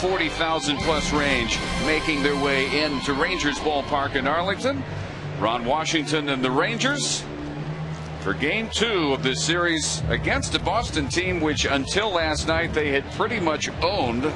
40,000 plus range, making their way into Rangers Ballpark in Arlington. Ron Washington and the Rangers for game 2 of this series against a Boston team which until last night they had pretty much owned.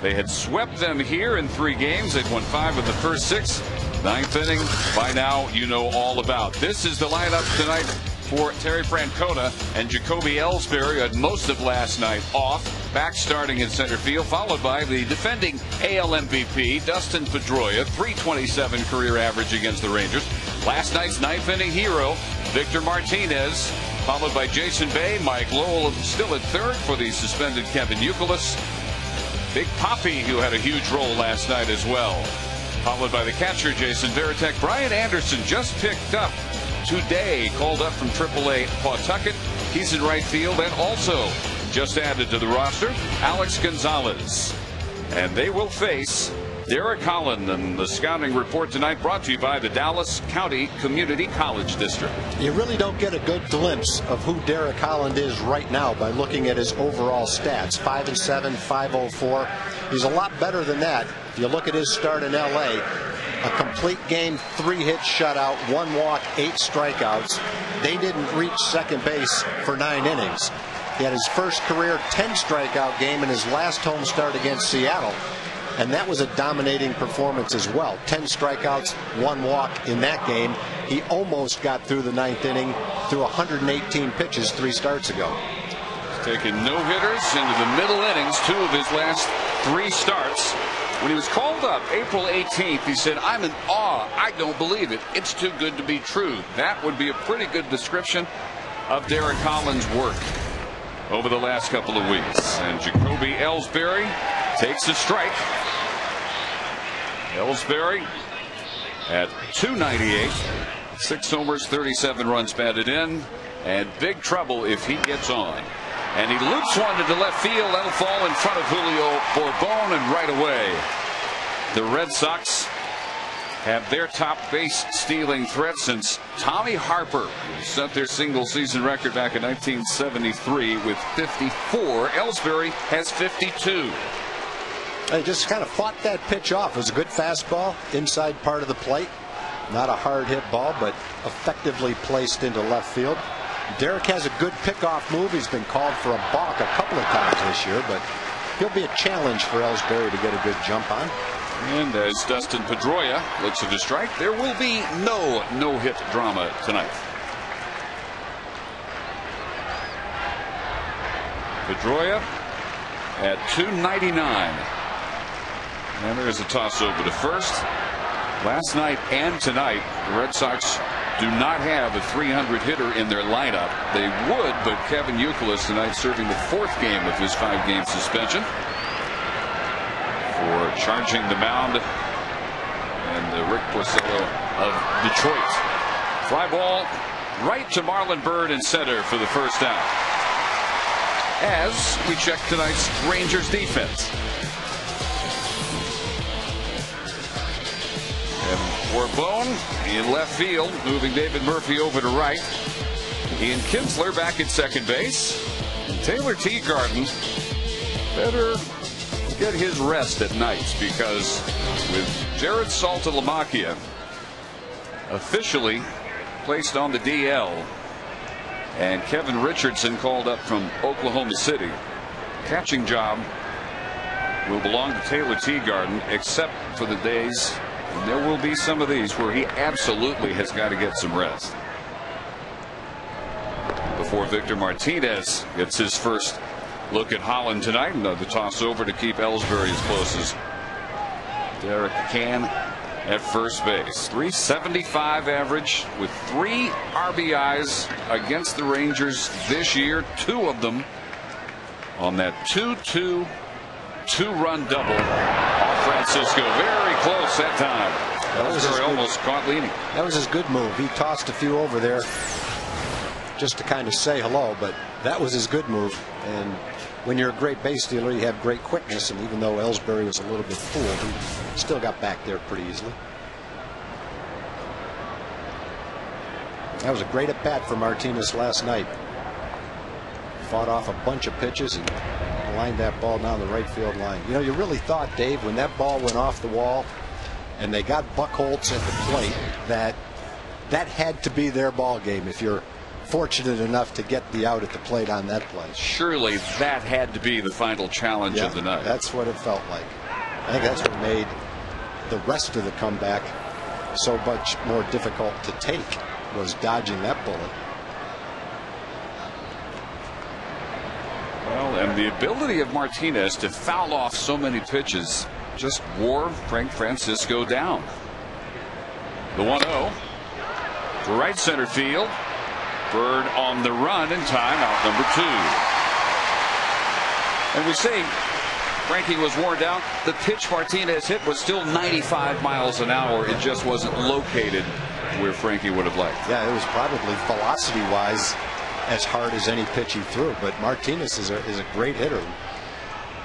They had swept them here in 3 games. They'd won 5 of the first 6. 9th inning, by now you know all about. This is the lineup tonight for Terry Francona, and Jacoby Ellsbury had most of last night off, back starting in center field, followed by the defending AL MVP Dustin Pedroia, .327 career average against the Rangers. Last night's 9th inning hero Victor Martinez, followed by Jason Bay. Mike Lowell still at third for the suspended Kevin Youkilis. Big Poppy, who had a huge role last night as well, followed by the catcher Jason Varitek. Brian Anderson just picked up today, called up from AAA Pawtucket. He's in right field, and also just added to the roster Alex Gonzalez. And they will face Derek Holland. And the scouting report tonight brought to you by the Dallas County Community College District. You really don't get a good glimpse of who Derek Holland is right now by looking at his overall stats. 5-7, 504. He's a lot better than that if you look at his start in LA. A complete game, 3 hits shutout, 1 walk, 8 strikeouts. They didn't reach second base for 9 innings. He had his first career 10 strikeout game in his last home start against Seattle. And that was a dominating performance as well. 10 strikeouts, 1 walk in that game. He almost got through the 9th inning through 118 pitches 3 starts ago. He's taken no-hitters into the middle innings, 2 of his last 3 starts. When he was called up April 18th, he said, "I'm in awe. I don't believe it. It's too good to be true." That would be a pretty good description of Derek Holland's work over the last couple of weeks. And Jacoby Ellsbury takes a strike. Ellsbury at .298, 6 homers, 37 runs batted in, and big trouble if he gets on. And he loops one into left field. That'll fall in front of Julio Bourbon, and right away the Red Sox have their top base stealing threat since Tommy Harper, who set their single season record back in 1973 with 54. Ellsbury has 52. They just kind of fought that pitch off. It was a good fastball inside part of the plate. Not a hard hit ball, but effectively placed into left field. Derek has a good pickoff move. He's been called for a balk a couple of times this year, but he'll be a challenge for Ellsbury to get a good jump on. And as Dustin Pedroia looks at a strike, there will be no-hit drama tonight. Pedroia at .299. And there's a toss over to first. Last night and tonight, the Red Sox do not have a 300 hitter in their lineup. They would, but Kevin Youkilis tonight serving the 4th game of his 5-game suspension for charging the mound. And Rick Porcello of Detroit. Fly ball right to Marlon Byrd in center for the first out. As we check tonight's Rangers defense. Bourbon in left field, moving David Murphy over to right. Ian Kinsler back at second base. And Taylor Teagarden better get his rest at night, because with Jared Saltalamacchia officially placed on the DL and Kevin Richardson called up from Oklahoma City, catching job will belong to Taylor Teagarden, except for the days. And there will be some of these where he absolutely has got to get some rest before Victor Martinez gets his first look at Holland tonight. And the toss over to keep Ellsbury as close as Derek can at first base. .375 average with 3 RBIs against the Rangers this year, 2 of them on that 2-2 2-run double off Francisco. Very close that time. Ellsbury almost caught leading. That was his good move. He tossed a few over there just to kind of say hello, but that was his good move. And when you're a great base stealer, you have great quickness, and even though Ellsbury was a little bit fooled, he still got back there pretty easily. That was a great at bat for Martinez last night. Fought off a bunch of pitches and lined that ball down the right field line. You know, you really thought, Dave, when that ball went off the wall and they got Buchholz at the plate, that had to be their ball game if you're fortunate enough to get the out at the plate on that play. Surely that had to be the final challenge of the night. That's what it felt like. I think that's what made the rest of the comeback so much more difficult to take, was dodging that bullet. Well, and the ability of Martinez to foul off so many pitches just wore Frank Francisco down. The 1-0 to right center field. Bird on the run in time, out number 2. And we say Frankie was worn down. The pitch Martinez hit was still 95 miles an hour. It just wasn't located where Frankie would have liked. Yeah, it was probably velocity-wise as hard as any pitch he threw. But Martinez is a great hitter.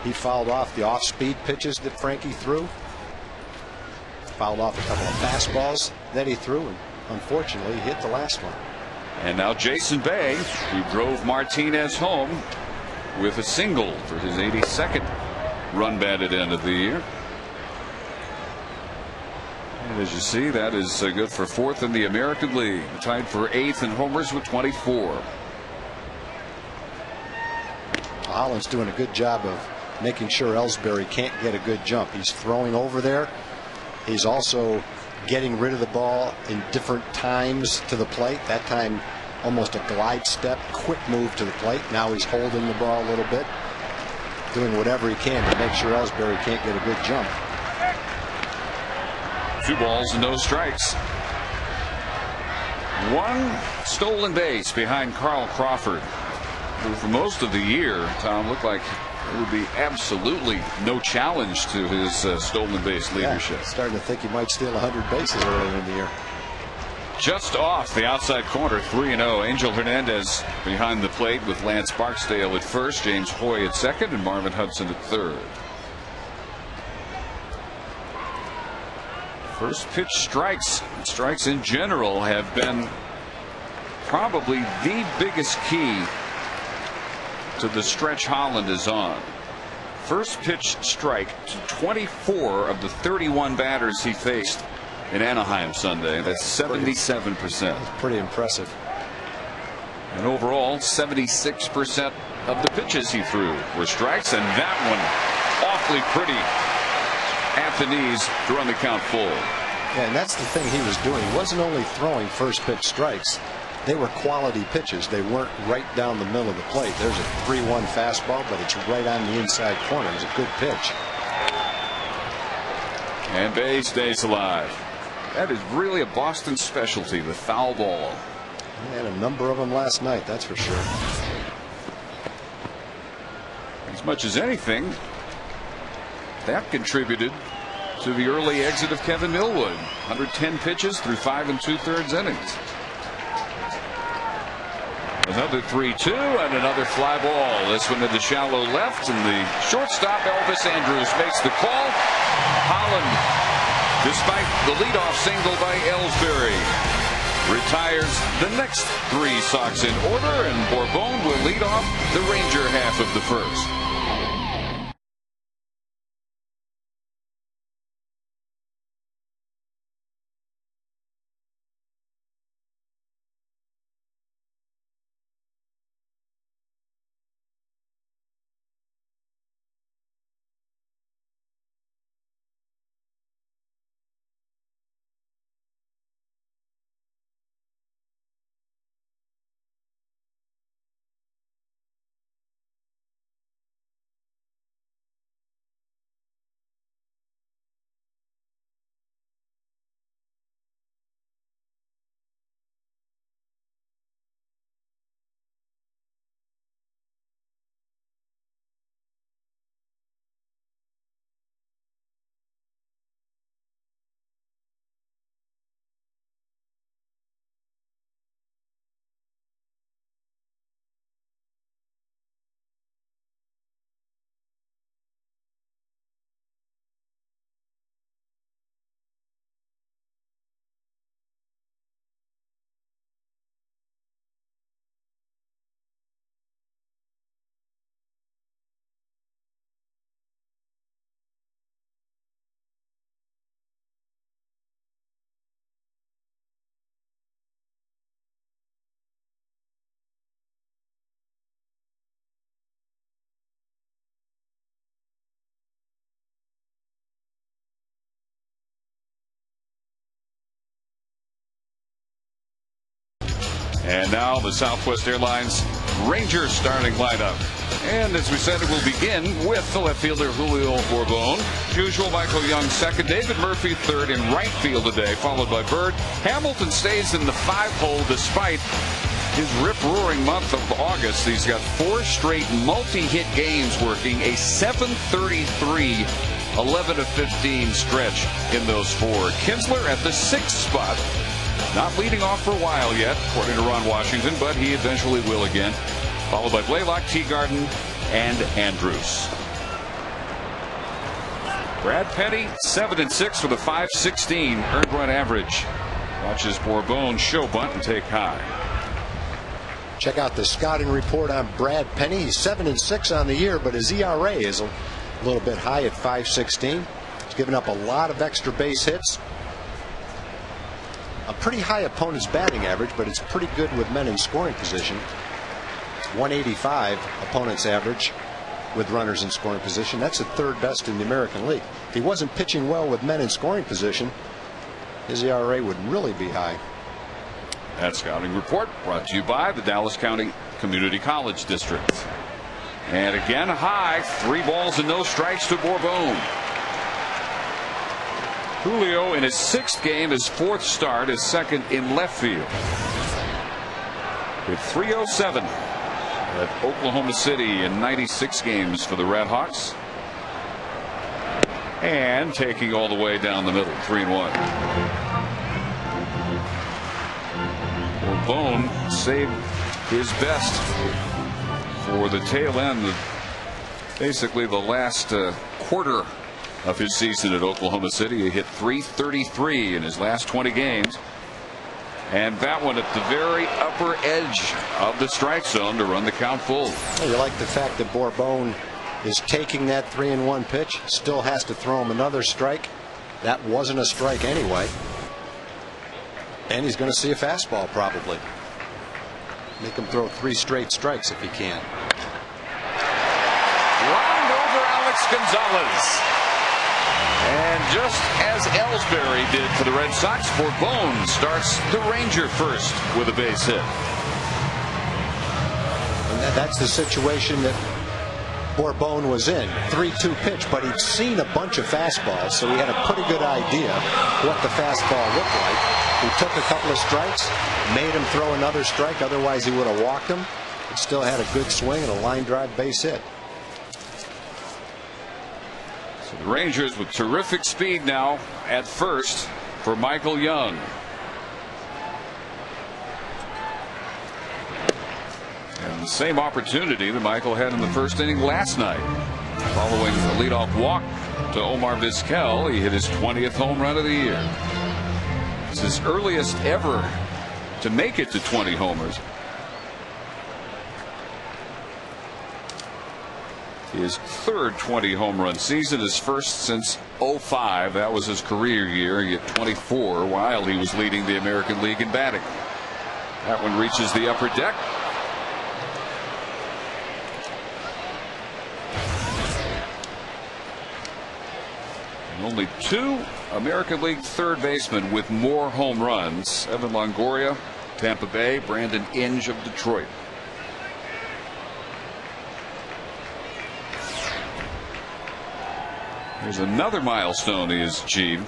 He fouled off the off-speed pitches that Frankie threw. Fouled off a couple of fastballs that he threw, and unfortunately he hit the last one. And now Jason Bay, who drove Martinez home with a single for his 82nd run batted end of the year. And as you see, that is good for 4th in the American League, tied for 8th in homers with 24. Holland's doing a good job of making sure Ellsbury can't get a good jump. He's throwing over there. He's also getting rid of the ball in different times to the plate. That time almost a glide step, quick move to the plate. Now he's holding the ball a little bit, doing whatever he can to make sure Ellsbury can't get a good jump. 2 balls and no strikes. 1 stolen base behind Carl Crawford, who for most of the year, Tom, looked like it would be absolutely no challenge to his stolen base leadership. Starting to think he might steal 100 bases early in the year. Just off the outside corner, 3-0. Angel Hernandez behind the plate with Lance Barksdale at first, James Hoy at second, and Marvin Hudson at third. First pitch strikes. Strikes in general have been probably the biggest key to the stretch Holland is on. First pitch strike to 24 of the 31 batters he faced in Anaheim Sunday. That's 77%. That's pretty impressive. And overall, 76% of the pitches he threw were strikes, and that one awfully pretty at the knees to run the count full. Yeah, and that's the thing he was doing. He wasn't only throwing first pitch strikes. They were quality pitches. They weren't right down the middle of the plate. There's a 3-1 fastball, but it's right on the inside corner. It was a good pitch. And Bay stays alive. That is really a Boston specialty, the foul ball. He had a number of them last night, that's for sure. As much as anything, that contributed to the early exit of Kevin Millwood. 110 pitches through 5 2/3 innings. Another 3-2 and another fly ball. This one to the shallow left, and the shortstop Elvis Andrus makes the call. Holland, despite the leadoff single by Ellsbury, retires the next 3 Sox in order, and Bourbon will lead off the Ranger half of the first. And now the Southwest Airlines Rangers starting lineup. And as we said, it will begin with the left fielder Julio Bourbon. As usual, Michael Young second, David Murphy third in right field today, followed by Bird. Hamilton stays in the 5-hole despite his rip-roaring month of August. He's got 4 straight multi-hit games working, a 733 11 of 15 stretch in those 4. Kinsler at the 6th spot. Not leading off for a while yet, according to Ron Washington, but he eventually will again. Followed by Blaylock, Teagarden, and Andrews. Brad Penny, 7 and 6 with a .516 earned run average. Watches Bourbon show bunt and take high. Check out the scouting report on Brad Penny. He's 7 and 6 on the year, but his ERA is a little bit high at .516. He's given up a lot of extra base hits. A pretty high opponent's batting average, but it's pretty good with men in scoring position. 185 opponent's average with runners in scoring position. That's the 3rd best in the American League. If he wasn't pitching well with men in scoring position, his ERA would really be high. That scouting report brought to you by the Dallas County Community College District. And again, high, 3 balls and no strikes to Bourbon. Julio in his 6th game, his 4th start, his 2nd in left field. With 307 at Oklahoma City in 96 games for the Red Hawks. And taking all the way down the middle, 3-1. Bourbon saved his best for the tail end of basically the last quarter of his season at Oklahoma City. He hit .333 in his last 20 games. And that one at the very upper edge of the strike zone to run the count full. You like the fact that Bourbon is taking that 3-1 pitch, still has to throw him another strike. That wasn't a strike anyway. And he's going to see a fastball probably. Make him throw 3 straight strikes if he can. Lined over Alex Gonzalez. And just as Ellsbury did for the Red Sox, Bourbon starts the Ranger first with a base hit. And that's the situation that Bourbon was in. 3-2 pitch, but he'd seen a bunch of fastballs, so he had a pretty good idea what the fastball looked like. He took a couple of strikes, made him throw another strike, otherwise he would have walked him. He still had a good swing and a line drive base hit. So the Rangers with terrific speed now at first for Michael Young. And the same opportunity that Michael had in the first inning last night. Following a leadoff walk to Omar Vizquel, he hit his 20th home run of the year. It's his earliest ever to make it to 20 homers. His 3rd 20 home run season, his first since '05. That was his career year. He hit 24 while he was leading the American League in batting. That one reaches the upper deck. And only 2 American League third basemen with more home runs. Evan Longoria, Tampa Bay, Brandon Inge of Detroit. There's another milestone he has achieved.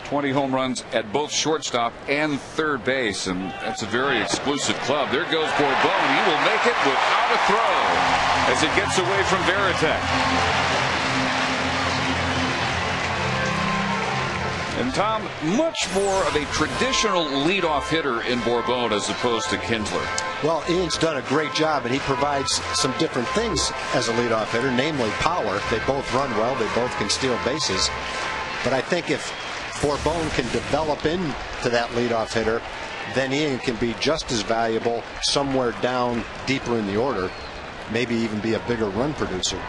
20 home runs at both shortstop and third base, and that's a very exclusive club. There goes Bourbon. He will make it without a throw as it gets away from Varitek. And Tom, much more of a traditional leadoff hitter in Bourbon as opposed to Kinsler. Well, Ian's done a great job, and he provides some different things as a leadoff hitter, namely power. They both run well. They both can steal bases. But I think if Bourbon can develop into that leadoff hitter, then Ian can be just as valuable somewhere down deeper in the order, maybe even be a bigger run producer.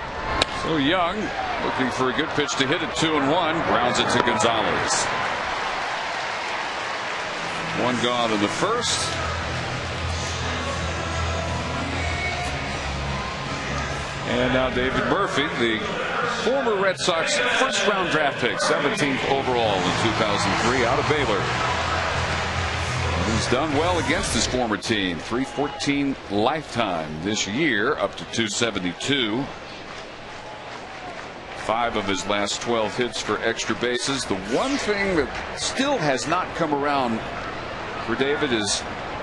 So Young looking for a good pitch to hit it 2-1, grounds it to Gonzalez. 1 gone in the first. And now David Murphy, the former Red Sox first-round draft pick, 17th overall in 2003 out of Baylor. He's done well against his former team. 314 lifetime this year, up to 272. 5 of his last 12 hits for extra bases. The one thing that still has not come around for David is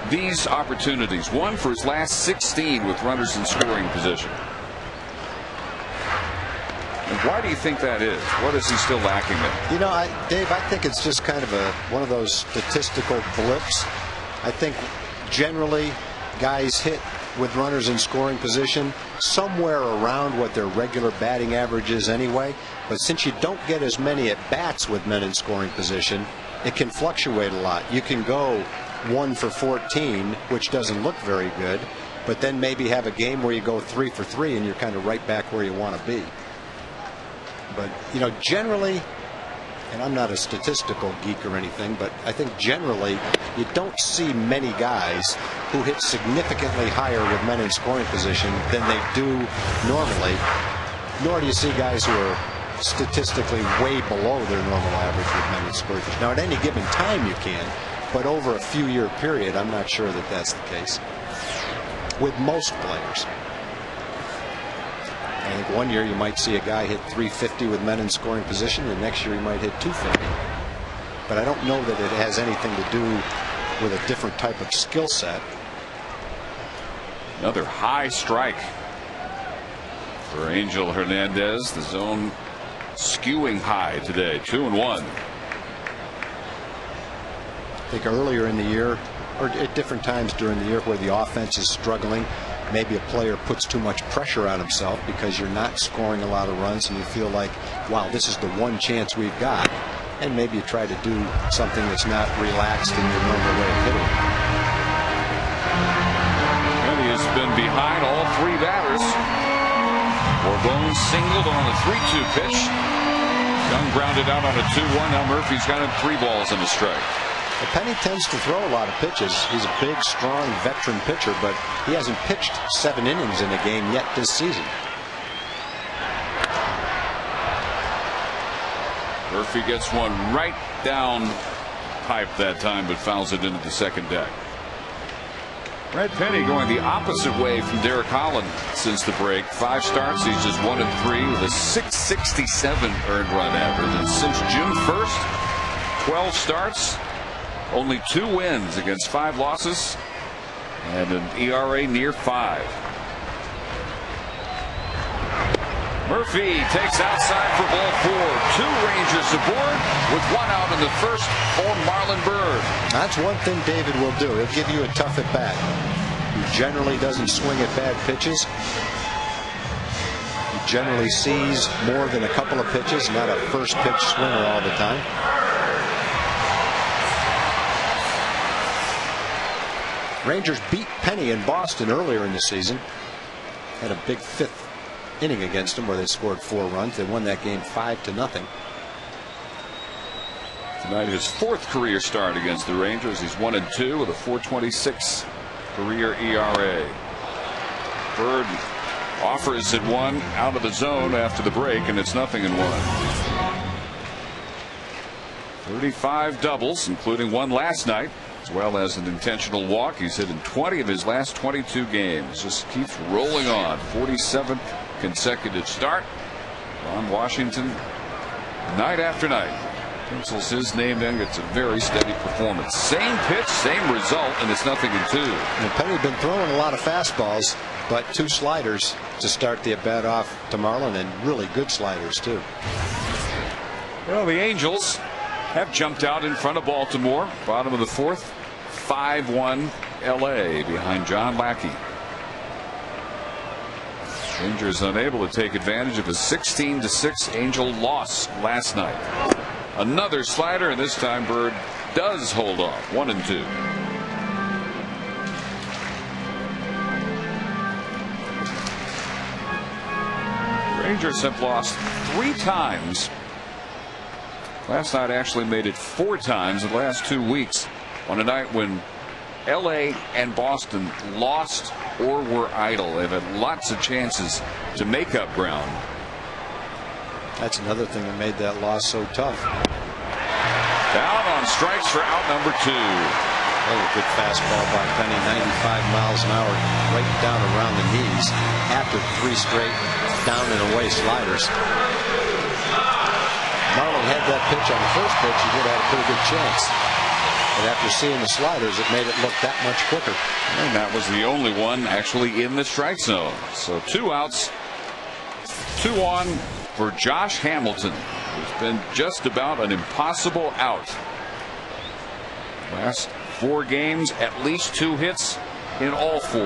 these opportunities. 1 for his last 16 with runners in scoring position. And why do you think that is? What is he still lacking there? You know, Dave, I think it's just kind of one of those statistical blips. I think generally guys hit with runners in scoring position somewhere around what their regular batting average is anyway. But since you don't get as many at bats with men in scoring position, it can fluctuate a lot. You can go 1 for 14, which doesn't look very good, but then maybe have a game where you go 3 for 3 and you're kind of right back where you want to be. But, you know, generally, and I'm not a statistical geek or anything, but I think generally you don't see many guys who hit significantly higher with men in scoring position than they do normally, nor do you see guys who are statistically way below their normal average with men in scoring position. Now, at any given time you can, but over a few year period, I'm not sure that that's the case with most players. I think one year you might see a guy hit 350 with men in scoring position, and next year he might hit 250. But I don't know that it has anything to do with a different type of skill set. Another high strike for Angel Hernandez. The zone skewing high today. 2-1. I think earlier in the year, or at different times during the year where the offense is struggling, maybe a player puts too much pressure on himself because you're not scoring a lot of runs and you feel like, wow, this is the one chance we've got, and maybe you try to do something that's not relaxed in your normal way of hitting. And he has been behind all 3 batters. Bourboin singled on a 3-2 pitch. Young grounded out on a 2-1. Now Murphy's got him 3 balls and a strike. Well, Penny tends to throw a lot of pitches. He's a big, strong, veteran pitcher, but he hasn't pitched 7 innings in a game yet this season. Murphy gets one right down pipe that time, but fouls it into the second deck. Brad Penny going the opposite way from Derek Holland since the break. 5 starts, he's just 1-3 with a 667 earned run average. And since June 1st, 12 starts, only 2 wins against 5 losses, and an ERA near 5. Murphy takes outside for ball 4. 2 Rangers aboard with 1 out in the first for Marlon Byrd. That's one thing David will do. He'll give you a tough at bat. He generally doesn't swing at bad pitches. He generally sees more than a couple of pitches, not a first pitch swinger all the time. Rangers beat Penny in Boston earlier in the season. Had a big 5th inning against them where they scored 4 runs. They won that game 5-0. Tonight his 4th career start against the Rangers. He's 1-2 with a 4.26 career ERA. Byrd offers it 1 out of the zone after the break, and it's 0-1. 35 doubles, including 1 last night, as well as an intentional walk. He's hit in 20 of his last 22 games. Just keeps rolling on. 47th consecutive start. Ron Washington, night after night, pencils his name in, gets a very steady performance. Same pitch, same result, and it's 0-2. And Penny's been throwing a lot of fastballs, but 2 sliders to start the at-bat off to Marlon, and really good sliders too. Well, the Angels have jumped out in front of Baltimore. Bottom of the 4th, 5-1 LA behind John Lackey. Rangers unable to take advantage of a 16-6 Angel loss last night. Another slider, and this time Byrd does hold off. 1-2. Rangers have lost 3 times. Last night actually made it 4 times in the last 2 weeks, on a night when LA and Boston lost or were idle. They've had lots of chances to make up ground. That's another thing that made that loss so tough. Down on strikes for out number 2. Oh, a good fastball by Penny, 95 miles an hour, right down around the knees after 3 straight down and away sliders. Marlowe had that pitch on the first pitch, he would have had a pretty good chance. But after seeing the sliders, it made it look that much quicker. And that was the only one actually in the strike zone. So 2 outs, 2 on for Josh Hamilton, who's been just about an impossible out. Last 4 games, at least 2 hits in all 4.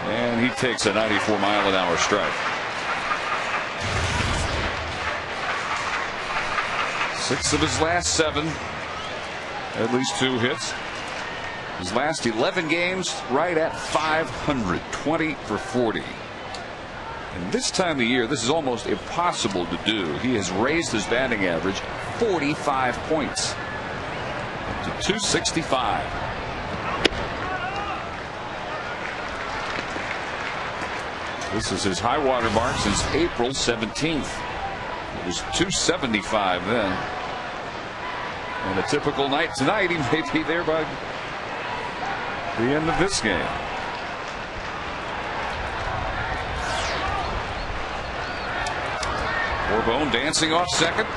And he takes a 94-mile-an-hour strike. 6 of his last 7, at least 2 hits. His last 11 games, right at 500, 20 for 40. And this time of year, this is almost impossible to do. He has raised his batting average 45 points to 265. This is his high water mark since April 17th. It was 275 then. On a typical night tonight, he may be there by the end of this game. Corbone dancing off second.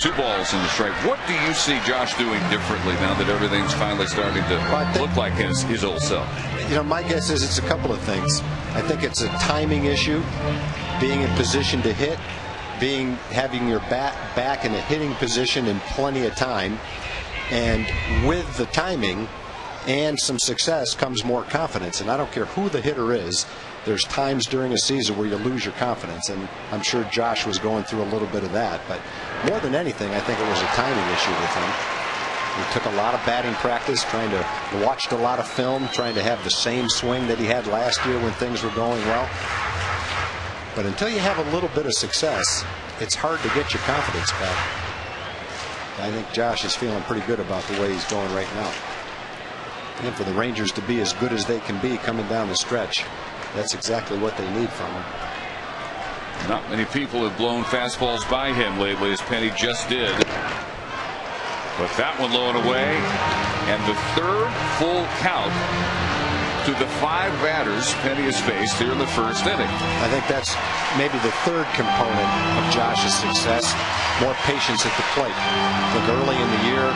2 balls in the strike. What do you see Josh doing differently now that everything's finally starting to look like his old self? You know, my guess is it's a couple of things. I think it's a timing issue, being in position to hit, having your bat back in a hitting position in plenty of time, and with the timing and some success comes more confidence. And I don't care who the hitter is, there's times during a season where you lose your confidence, and I'm sure Josh was going through a little bit of that. But more than anything, I think it was a timing issue with him. He took a lot of batting practice, watched a lot of film, trying to have the same swing that he had last year when things were going well. But until you have a little bit of success, it's hard to get your confidence back. I think Josh is feeling pretty good about the way he's going right now. And for the Rangers to be as good as they can be coming down the stretch, that's exactly what they need from him. Not many people have blown fastballs by him lately, as Penny just did. But that one low and away, and the 3rd full count to the 5 batters Penny has faced here in the 1st inning. I think that's maybe the 3rd component of Josh's success. More patience at the plate. Look, early in the year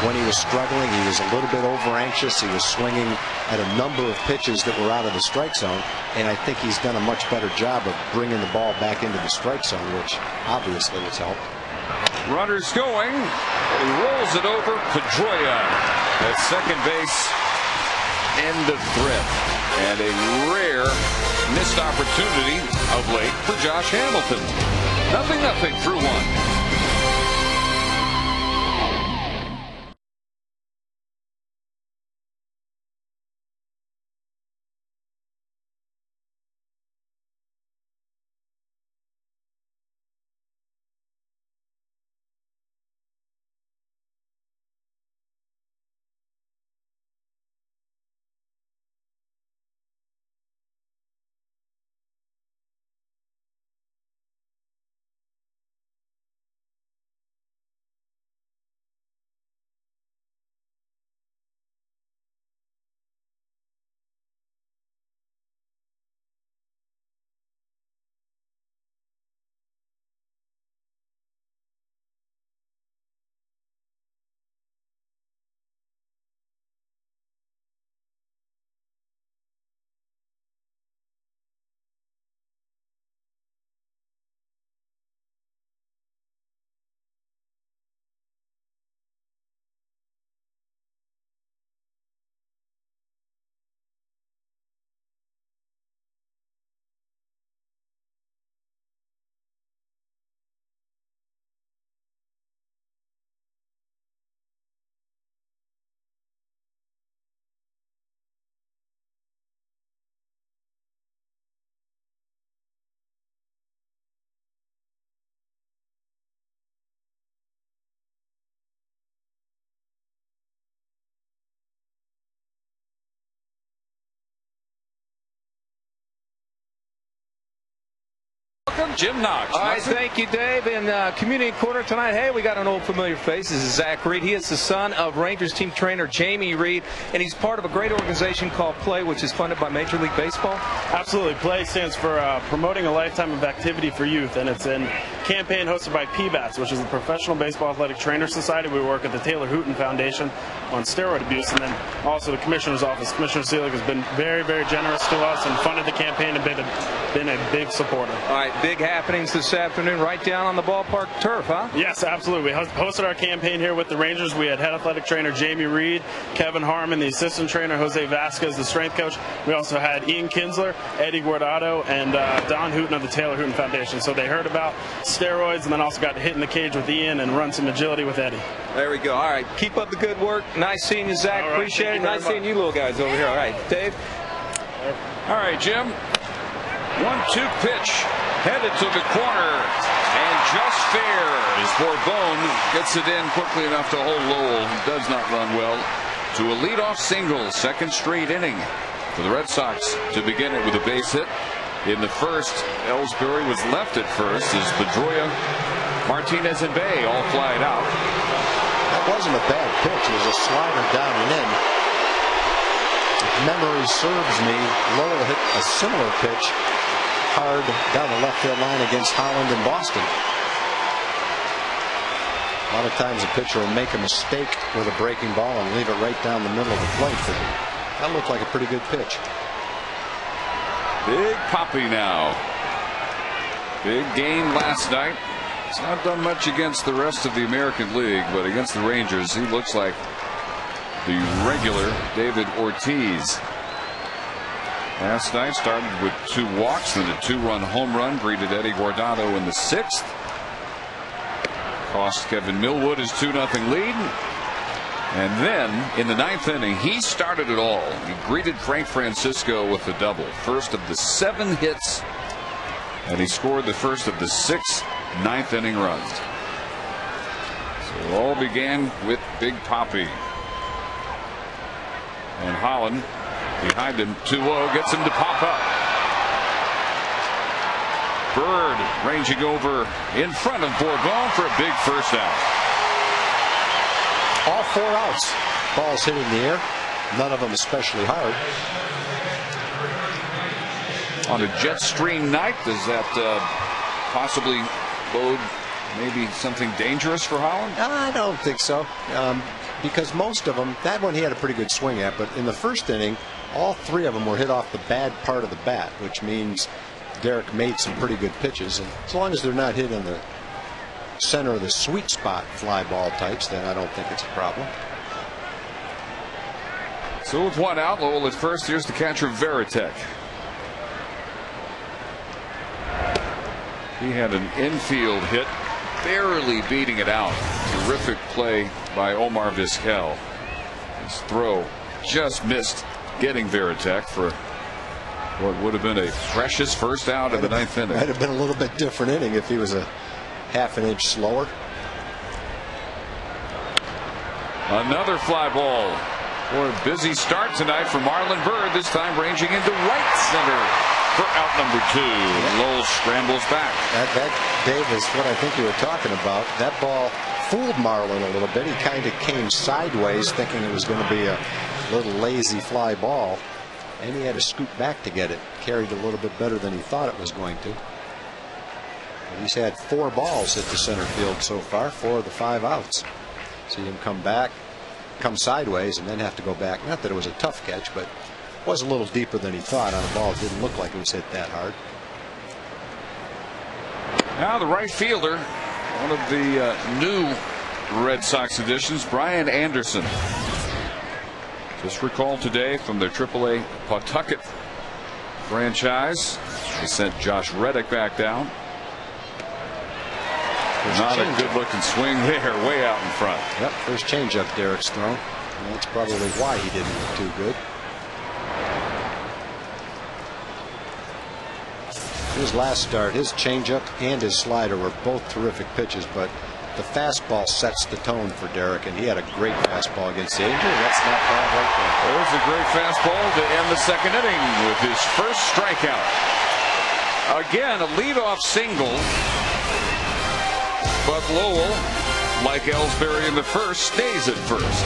when he was struggling, he was a little bit over anxious. He was swinging at a number of pitches that were out of the strike zone, and I think he's done a much better job of bringing the ball back into the strike zone, which obviously has helped. Runners going. He rolls it over. Pedroia at second base. End of threat. And a rare missed opportunity of late for Josh Hamilton. 0-0 through 1. Jim Knox. All right, thank you, Dave. In community corner tonight, hey, we got an old familiar face. This is Zach Reed. He is the son of Rangers team trainer Jamie Reed, and he's part of a great organization called Play, which is funded by Major League Baseball. Absolutely. Play stands for promoting a lifetime of activity for youth, and it's a campaign hosted by PBATS, which is the Professional Baseball Athletic Trainer Society. We work at the Taylor Hooten Foundation on steroid abuse, and then also the Commissioner's Office. Commissioner Seelig has been very, very generous to us and funded the campaign and been a big supporter. All right, big happenings this afternoon right down on the ballpark turf, huh? Yes, absolutely. We hosted our campaign here with the Rangers. We had head athletic trainer Jamie Reed, Kevin Harmon, the assistant trainer, Jose Vasquez, the strength coach. We also had Ian Kinsler, Eddie Guardado, and Don Hooten of the Taylor Hooten Foundation. So they heard about steroids and then also got to hit in the cage with Ian and run some agility with Eddie. There we go. All right, keep up the good work. Nice seeing you, Zach. All right, appreciate it. Nice seeing you little guys over here. All right, Dave. All right, Jim. 1-2 pitch. Headed to the corner. And just fair as Bourbon gets it in quickly enough to hold Lowell, who does not run well, to a leadoff single. Second straight inning for the Red Sox to begin it with a base hit. In the first, Ellsbury was left at first as Pedroia, Martinez, and Bay all flied out. That wasn't a bad pitch. It was a slider down and in. If memory serves me, Lowell hit a similar pitch hard down the left field line against Holland in Boston. A lot of times a pitcher will make a mistake with a breaking ball and leave it right down the middle of the plate. But that looked like a pretty good pitch. Big Poppy now. Big game last night. He's not done much against the rest of the American League, but against the Rangers, he looks like the regular David Ortiz. Last night started with 2 walks, then a 2-run home run, greeted Eddie Guardado in the 6th. Cost Kevin Millwood his 2-0 lead. And then in the 9th inning, he started it all. He greeted Frank Francisco with a double. First of the 7 hits, and he scored the first of the 6 9th inning runs. So it all began with Big Poppy. And Holland behind him, 2-0, gets him to pop up. Bird ranging over in front of Bourbon for a big first out. All 4 outs. Balls hitting the air. None of them especially hard. On a jet stream night, does that possibly bode maybe something dangerous for Holland? I don't think so. Because most of them, that one he had a pretty good swing at, but in the first inning, all 3 of them were hit off the bad part of the bat, which means Derek made some pretty good pitches. And as long as they're not hit in the center of the sweet spot fly ball types, then I don't think it's a problem. So with 1 out, Lowell at first. Here's the catcher, Veritek. He had an infield hit, barely beating it out. Terrific play by Omar Vizquel. His throw just missed getting Veritek for what would have been a precious first out of the 9th inning. Might have been a little bit different inning if he was a half an inch slower. Another fly ball. For a busy start tonight for Marlon Byrd, this time ranging into right center for out number 2. Lowell scrambles back. That Dave, is what I think you were talking about. That ball fooled Marlon a little bit. He kind of came sideways thinking it was going to be a little lazy fly ball, and he had to scoot back to get it. Carried a little bit better than he thought it was going to. But he's had 4 balls hit the center field so far, 4 of the 5 outs. See him come back, come sideways, and then have to go back. Not that it was a tough catch, but it was a little deeper than he thought on a ball. It didn't look like it was hit that hard. Now the right fielder, one of the new Red Sox additions, Brian Anderson. Just recalled today from their AAA Pawtucket franchise. They sent Josh Reddick back down. Not a good looking swing there, way out in front. Yep, first changeup Derek's thrown. And that's probably why he didn't look too good. His last start, his changeup and his slider were both terrific pitches, but the fastball sets the tone for Derek, and he had a great fastball against the Angels. That's not bad right there. There's a great fastball to end the 2nd inning with his first strikeout. Again, a leadoff single. But Lowell, like Ellsbury in the first, stays at first.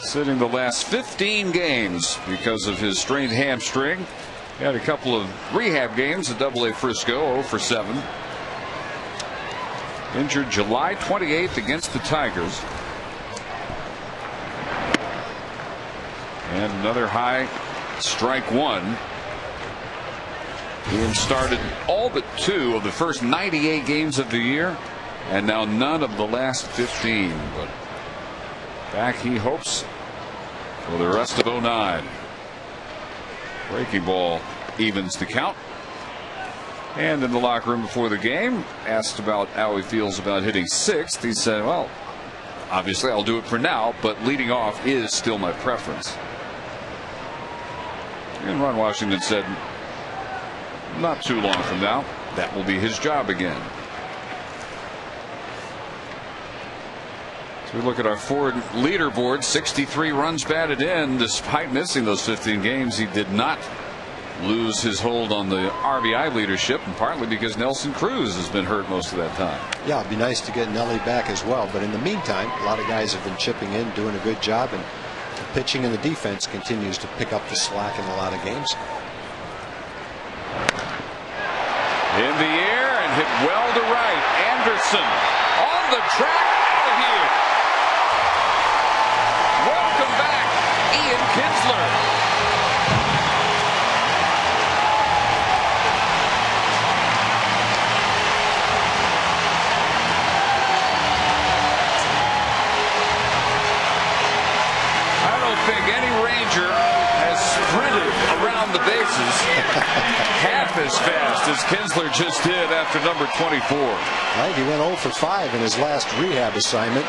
Sitting the last 15 games because of his strained hamstring. He had a couple of rehab games at AA Frisco, 0 for 7. Injured July 28th against the Tigers. And another high, strike one. Ian started all but 2 of the first 98 games of the year, and now none of the last 15. But back, he hopes, for the rest of 09. Breaking ball evens the count. And in the locker room before the game, asked about how he feels about hitting 6th, he said, well, obviously I'll do it for now, but leading off is still my preference. And Ron Washington said, not too long from now, that will be his job again. So we look at our Ford leaderboard, 63 runs batted in. Despite missing those 15 games, he did not lose his hold on the RBI leadership, and partly because Nelson Cruz has been hurt most of that time. Yeah, it'd be nice to get Nelly back as well, but in the meantime, a lot of guys have been chipping in, doing a good job, and the pitching and the defense continues to pick up the slack in a lot of games. In the air and hit well to right. Anderson on the track, out of here. Welcome back, Ian Kinsler. I don't think any Ranger has sprinted around the bases half as fast as Kinsler just did after number 24. Right, he went 0 for 5 in his last rehab assignment,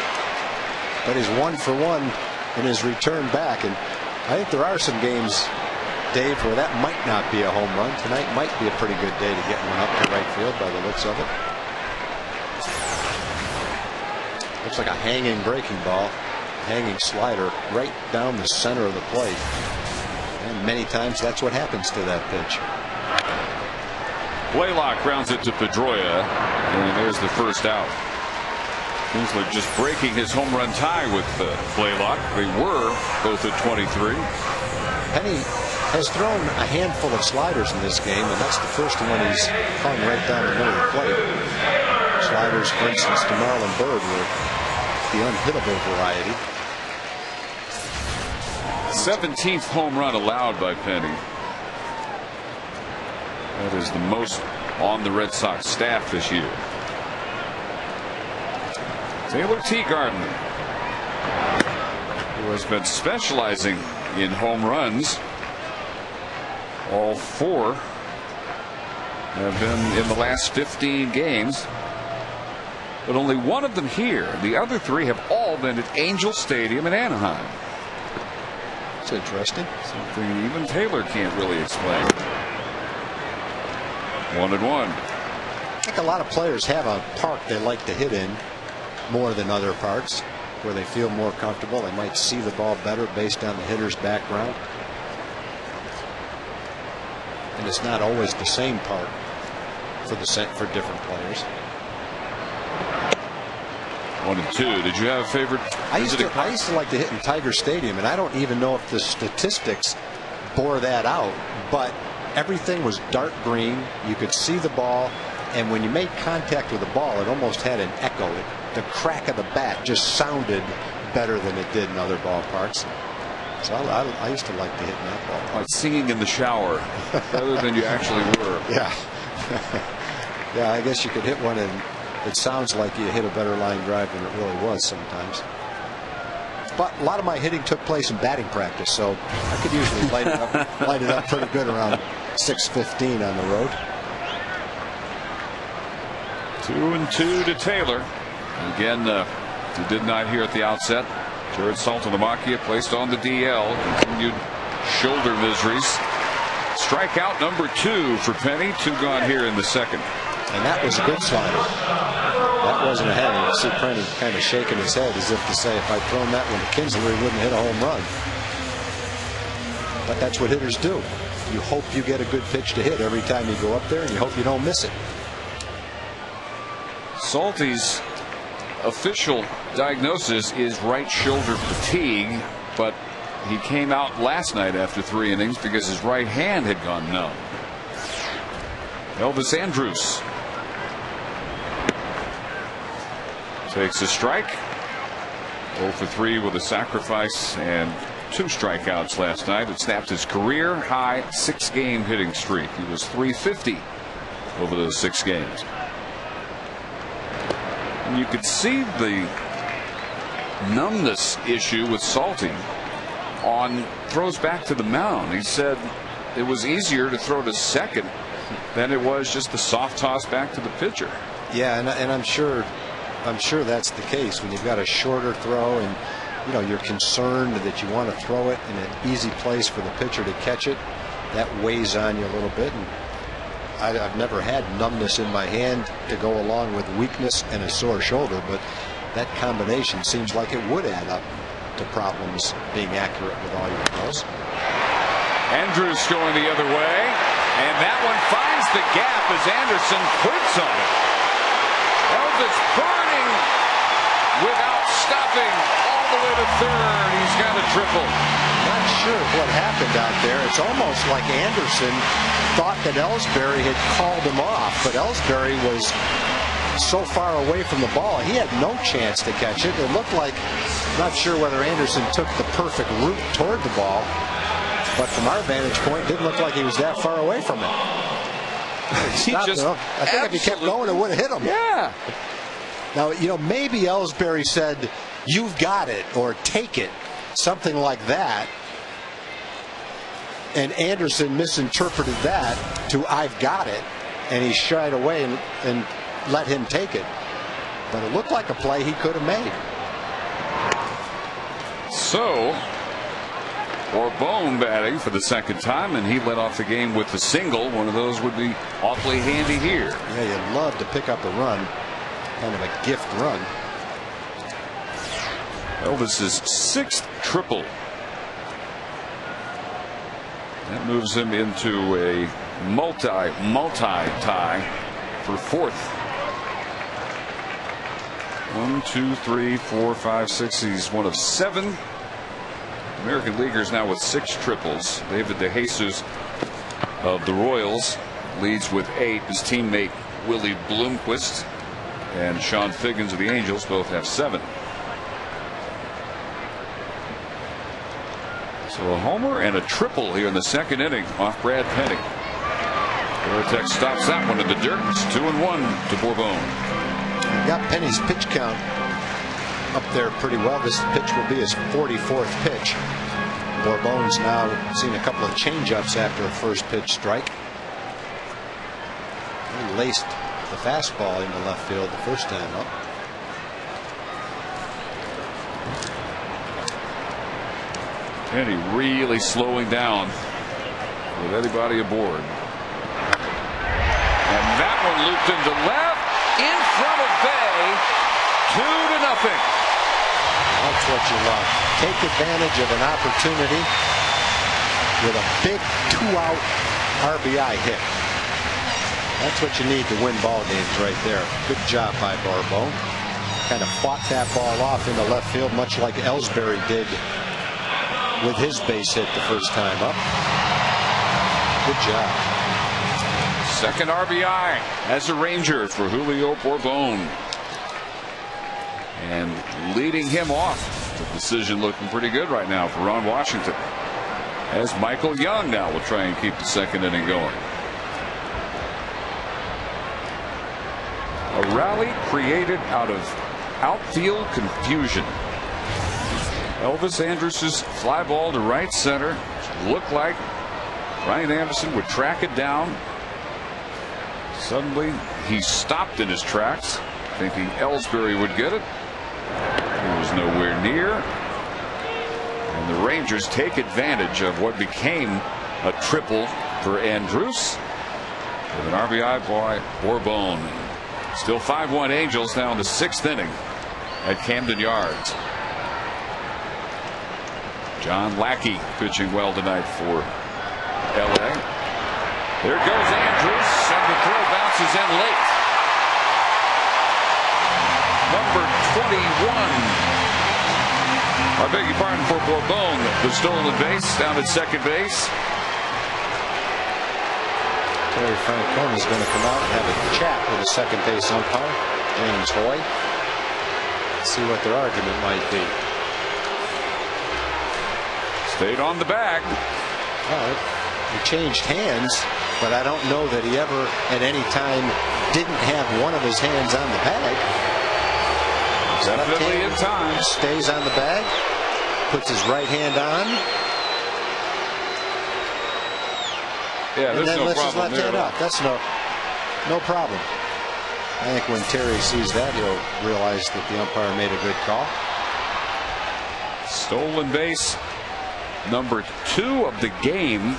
but he's 1 for 1 in his return back. And I think there are some games, Dave, where that might not be a home run. Tonight might be a pretty good day to get one up to right field by the looks of it. Looks like a hanging breaking ball, hanging slider right down the center of the plate. And many times that's what happens to that pitch. Blaylock grounds it to Pedroia, and there's the first out. Kinsler just breaking his home run tie with Blaylock. They were both at 23. Penny has thrown a handful of sliders in this game, and that's the first one he's hung right down the middle of the plate. Sliders, for instance, to Marlon Byrd were the unhittable variety. 17th home run allowed by Penny. That is the most on the Red Sox staff this year. Taylor Teagarden, who has been specializing in home runs. All 4 have been in the last 15 games, but only one of them here. The other 3 have all been at Angel Stadium in Anaheim. It's interesting. Something even Taylor can't really explain. 1-1. I think a lot of players have a park they like to hit in more than other parks where they feel more comfortable. They might see the ball better based on the hitter's background. And it's not always the same park for different players. 1-2. Did you have a favorite? I used to like to hit in Tiger Stadium, and I don't even know if the statistics bore that out, but everything was dark green. You could see the ball, and when you made contact with the ball, it almost had an echo. The crack of the bat just sounded better than it did in other ballparks. So I used to like to hit in that ball. Like singing in the shower rather than you actually were. Yeah. Yeah, I guess you could hit one and it sounds like you hit a better line drive than it really was sometimes. But a lot of my hitting took place in batting practice, so I could usually light it up pretty good around 6:15 on the road. 2-2 to Taylor. Again, you did not hear at the outset, Jared Saltalamacchia placed on the DL. Continued shoulder miseries. Strikeout number 2 for Penny. 2 gone here in the second. And that was a good slider. That wasn't a header. You see Penny kind of shaking his head as if to say, if I'd thrown that one to Kinsler, he wouldn't hit a home run. But that's what hitters do. You hope you get a good pitch to hit every time you go up there, and you hope you don't miss it. Salty's official diagnosis is right shoulder fatigue, but he came out last night after 3 innings because his right hand had gone numb. Elvis Andrus takes a strike. 0 for 3 with a sacrifice and 2 strikeouts last night. It snapped his career high 6-game hitting streak. He was .350 over those 6 games. And you could see the numbness issue with Salty on throws back to the mound. He said it was easier to throw to second than it was just the soft toss back to the pitcher. Yeah, and I'm sure that's the case when you've got a shorter throw and you're concerned that you want to throw it in an easy place for the pitcher to catch it. That weighs on you a little bit, and I've never had numbness in my hand to go along with weakness and a sore shoulder, but that combination seems like it would add up to problems being accurate with all your throws. Andrews going the other way, and that one finds the gap as Anderson quits on it. Elvis burning without stopping all the way to third. He's got a triple. Not sure what happened out there. It's almost like Anderson thought that Ellsbury had called him off, but Ellsbury was so far away from the ball he had no chance to catch it. It looked like, not sure whether Anderson took the perfect route toward the ball, but from our vantage point, it didn't look like he was that far away from it. I think if he kept going, it would have hit him. Yeah. Now, maybe Ellsbury said, "You've got it," or "Take it," something like that. And Anderson misinterpreted that to "I've got it," and he shied away and let him take it. But it looked like a play he could have made. So, Orbone batting for the second time, and he led off the game with the single. One of those would be awfully handy here. Yeah, you'd love to pick up a run, kind of a gift run. Elvis's 6th triple. That moves him into a multi tie for 4th. 1, 2, 3, 4, 5, 6. He's one of 7 American leaguers now with 6 triples. David DeJesus of the Royals leads with 8. His teammate Willie Bloomquist and Sean Figgins of the Angels both have 7. So a homer and a triple here in the second inning off Brad Penny. Vortex stops that one in the dirt. It's 2-1 to Bourbon. Got Penny's pitch count up there pretty well. This pitch will be his 44th pitch. Bourbone's now seen a couple of changeups after a first pitch strike. He laced the fastball into left field the first time up. Penny really slowing down with anybody aboard. And that one looped into left in front of Bay. 2-0. That's what you love. Take advantage of an opportunity with a big 2-out RBI hit. That's what you need to win ball games right there. Good job by Bourbon. Kind of fought that ball off into left field, much like Ellsbury did with his base hit the first time up. Good job. Second RBI as a Ranger for Julio Bourbon. And leading him off. The decision looking pretty good right now for Ron Washington. As Michael Young now will try and keep the second inning going. A rally created out of outfield confusion. Elvis Andrus' fly ball to right center looked like Ryan Anderson would track it down. Suddenly he stopped in his tracks, thinking Ellsbury would get it. He was nowhere near. And the Rangers take advantage of what became a triple for Andrus with an RBI by Bourbon. Still 5-1 Angels now in the 6th inning at Camden Yards. John Lackey pitching well tonight for LA. There goes Andrus, and the throw bounces in late. Number 21. I beg your pardon, for Bourbon, the stolen base down at second base. Terry Francona is going to come out and have a chat with the second base umpire, James Hoy. See what their argument might be. Stayed on the bag. Well, he changed hands, but I don't know that he ever at any time didn't have one of his hands on the bag. Definitely in time. Stays on the bag, puts his right hand on. Yeah, there's no problem left hand up. That's no problem. I think when Terry sees that, he'll realize that the umpire made a good call. Stolen base number 2 of the game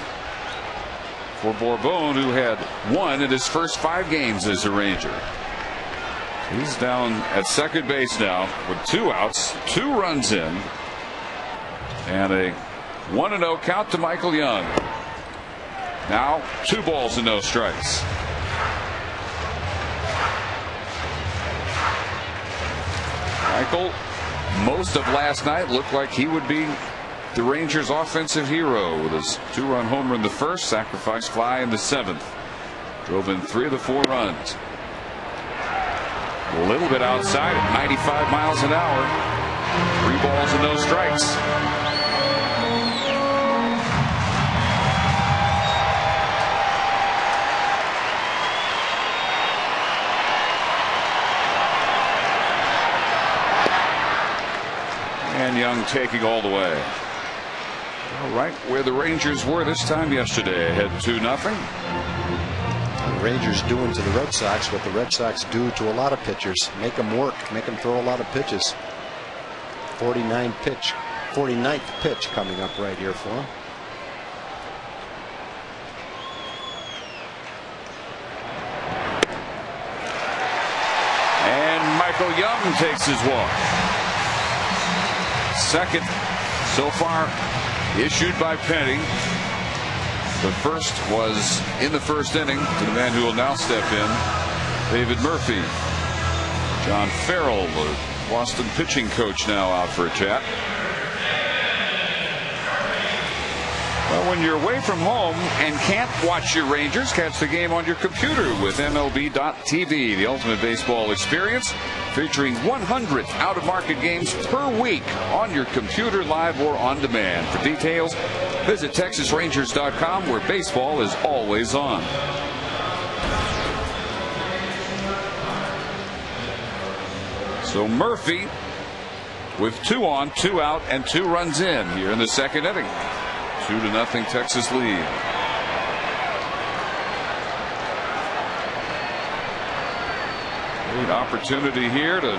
for Bourbon, who had 1 in his first 5 games as a Ranger. He's down at second base now with 2 outs, 2 runs in, and a 1-0 count to Michael Young. Now 2 balls and no strikes. Michael, most of last night looked like he would be the Rangers' offensive hero with his 2-run homer in the first, sacrifice fly in the 7th. Drove in 3 of the 4 runs. A little bit outside at 95 miles an hour. 3 balls and no strikes. And Young taking all the way. Right where the Rangers were this time yesterday, ahead 2-0. The Rangers doing to the Red Sox what the Red Sox do to a lot of pitchers. Make them work, make them throw a lot of pitches. 49th pitch coming up right here for him. And Michael Young takes his walk. Second so far issued by Penny. The first was in the first inning to the man who will now step in, David Murphy. John Farrell, the Boston pitching coach, now out for a chat. Well, when you're away from home and can't watch your Rangers, catch the game on your computer with MLB.tv, the ultimate baseball experience, featuring 100 out-of-market games per week on your computer, live or on demand. For details, visit TexasRangers.com, where baseball is always on. So Murphy with 2 on, 2 out, and 2 runs in here in the second inning. 2-0 Texas lead. Great opportunity here to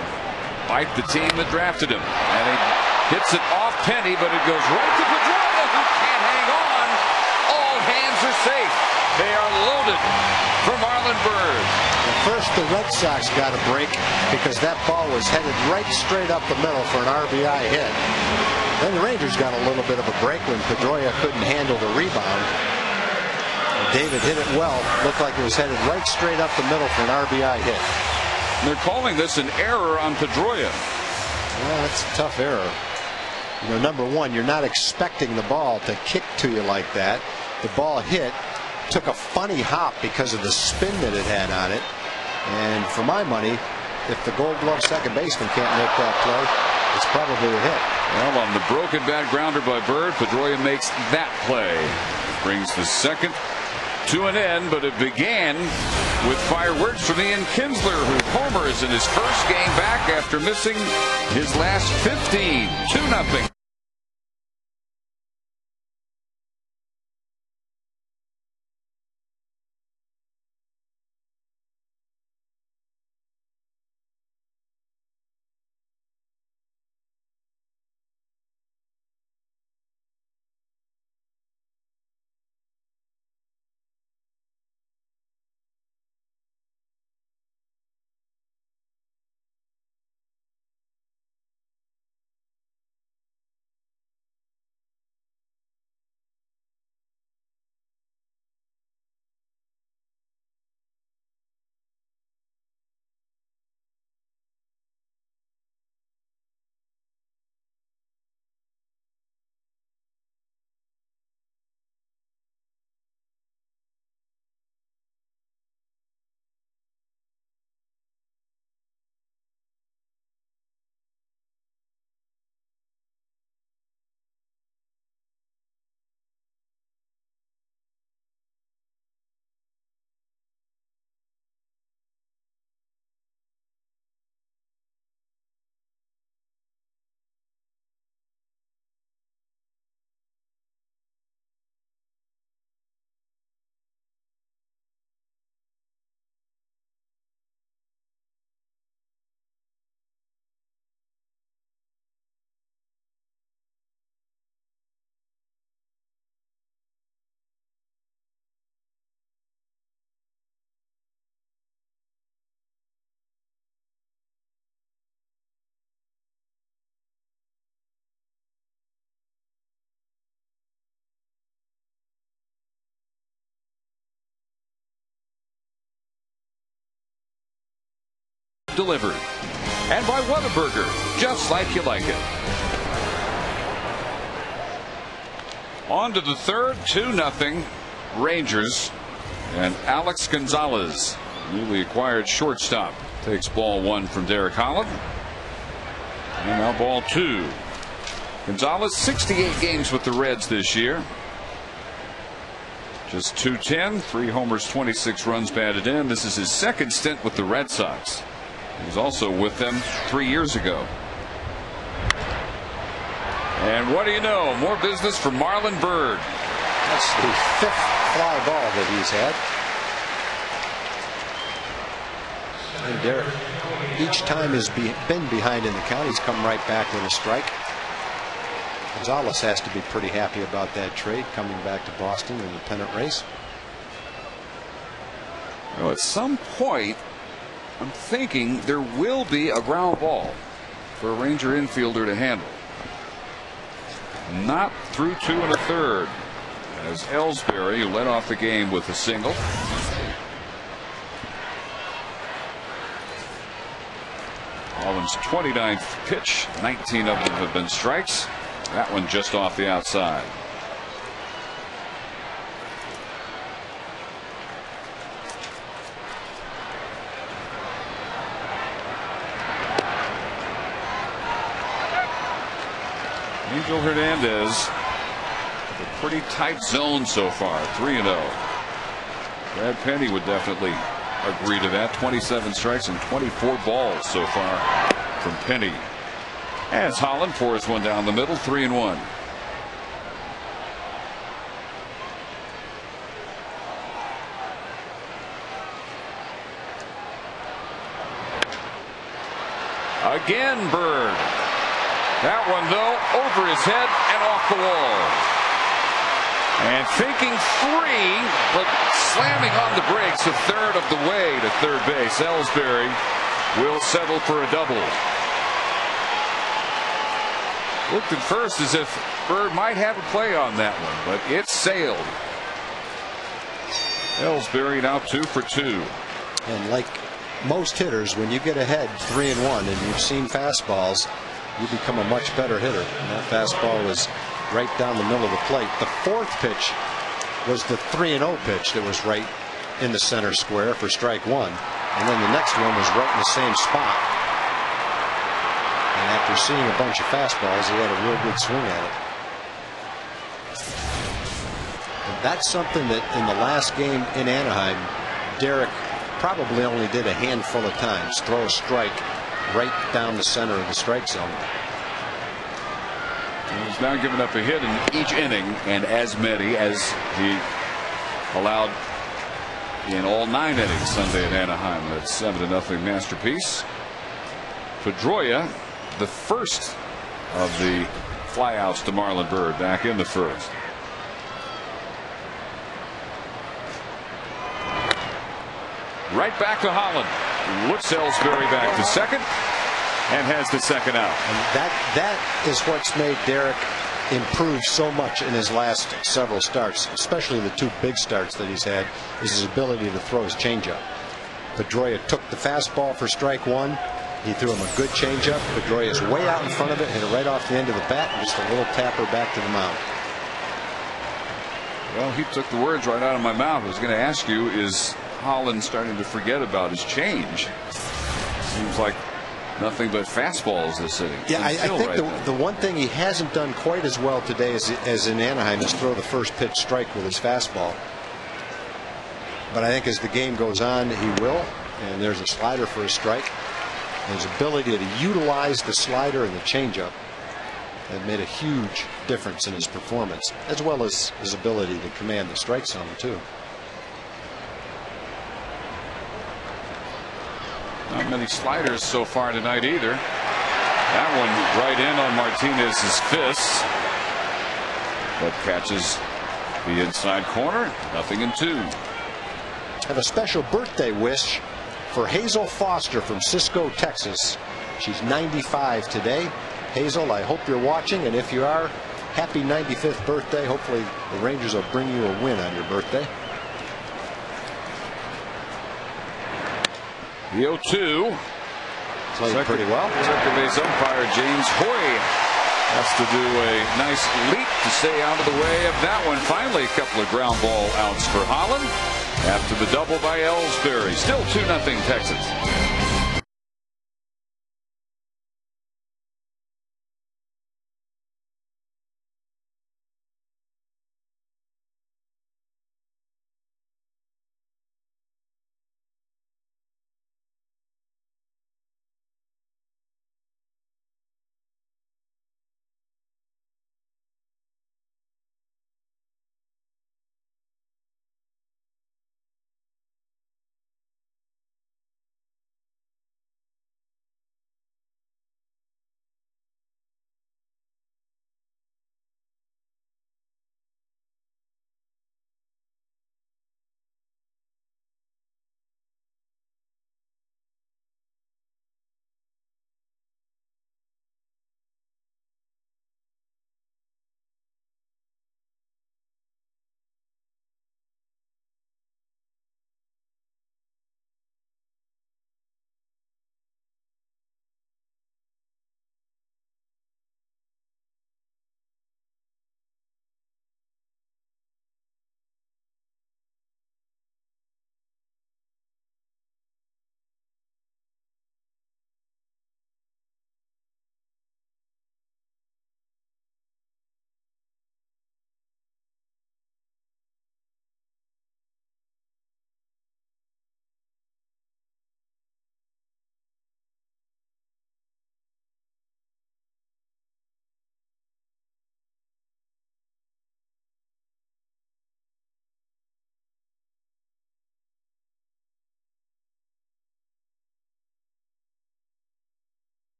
bite the team that drafted him. And he hits it off Penny, but it goes right to Pedroia, who can't hang on. All hands are safe. They are loaded for Marlon Byrd. First, the Red Sox got a break because that ball was headed right straight up the middle for an RBI hit. Then the Rangers got a little bit of a break when Pedroia couldn't handle the rebound. David hit it well. Looked like it was headed right straight up the middle for an RBI hit. They're calling this an error on Pedroia. Well, that's a tough error. You know, number one, you're not expecting the ball to kick to you like that. The ball hit, took a funny hop because of the spin that it had on it. And for my money, if the Gold Glove second baseman can't make that play, it's probably a hit. Well, on the broken bat grounder by Byrd, Pedroia makes that play. Brings the second to an end, but it began with fireworks from Ian Kinsler, who homers in his first game back after missing his last 15. 2-0. Delivered, and by Whataburger, just like you like it. On to the third, 2-0 Rangers, and Alex Gonzalez, newly acquired shortstop, takes ball 1 from Derek Holland. And now ball 2. Gonzalez, 68 games with the Reds this year. Just .210, 3 homers, 26 runs batted in. This is his second stint with the Red Sox. He was also with them 3 years ago. And what do you know? More business for Marlon Byrd. That's the 5th fly ball that he's had. And Derek, each time has been behind in the count, he's come right back with a strike. Gonzalez has to be pretty happy about that trade, coming back to Boston in the pennant race. Well, at some point, I'm thinking there will be a ground ball for a Ranger infielder to handle. Not through 2 1/3, as Ellsbury, who led off the game with a single. Holland's 29th pitch, 19 of them have been strikes. That one just off the outside. Angel Hernandez, a pretty tight zone so far, 3-0. Brad Penny would definitely agree to that. 27 strikes and 24 balls so far from Penny. As Holland pours one down the middle, 3-1. Again, Bird. That one, though, over his head and off the wall. And thinking free, but slamming on the brakes a third of the way to third base. Ellsbury will settle for a double. Looked at first as if Bird might have a play on that one, but it sailed. Ellsbury now 2 for 2. And like most hitters, when you get ahead 3-1 and you've seen fastballs, you become a much better hitter. And that fastball was right down the middle of the plate. The fourth pitch was the 3-0 pitch that was right in the center square for strike one. And then the next one was right in the same spot. And after seeing a bunch of fastballs, he had a real good swing at it. And that's something that in the last game in Anaheim, Derek probably only did a handful of times. Throw a strike right down the center of the strike zone. He's now given up a hit in each inning, and as many as he allowed in all 9 innings Sunday at Anaheim. That 7-0 masterpiece. Pedroia, the first of the flyouts to Marlon Byrd, back in the first. Right back to Holland. Looks Ellsbury back to second and has the second out. And that is what's made Derek improve so much in his last several starts, especially the 2 big starts that he's had, is his ability to throw his changeup. Pedroia took the fastball for strike one. He threw him a good changeup. Pedroia is way out in front of it, hit it right off the end of the bat, and just a little tapper back to the mound. Well, he took the words right out of my mouth. I was going to ask you, is Holland starting to forget about his change? Seems like nothing but fastballs this inning. Yeah, I think the one thing he hasn't done quite as well today as in Anaheim is throw the first pitch strike with his fastball. But I think as the game goes on, he will. And there's a slider for a strike. And his ability to utilize the slider and the changeup have made a huge difference in his performance, as well as his ability to command the strike zone too. Not many sliders so far tonight either. That one right in on Martinez's fist, but catches the inside corner. 0-2. Have a special birthday wish for Hazel Foster from Cisco, Texas. She's 95 today. Hazel, I hope you're watching, and if you are, happy 95th birthday. Hopefully the Rangers will bring you a win on your birthday. The 0-2. Played pretty well. Second base umpire James Hoy has to do a nice leap to stay out of the way of that one. Finally, a couple of ground ball outs for Holland after the double by Ellsbury. Still 2-0 Texans.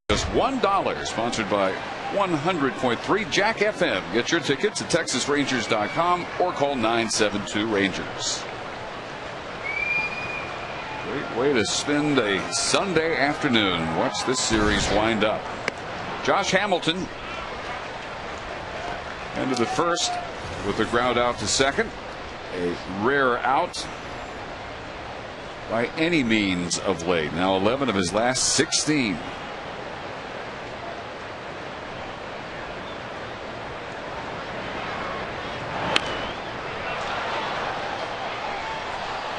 Just $1. Sponsored by 100.3 Jack FM. Get your tickets at TexasRangers.com or call 972-RANGERS. Great way to spend a Sunday afternoon. Watch this series wind up. Josh Hamilton into the first with the ground out to second. A rare out by any means of late. Now 11 of his last 16.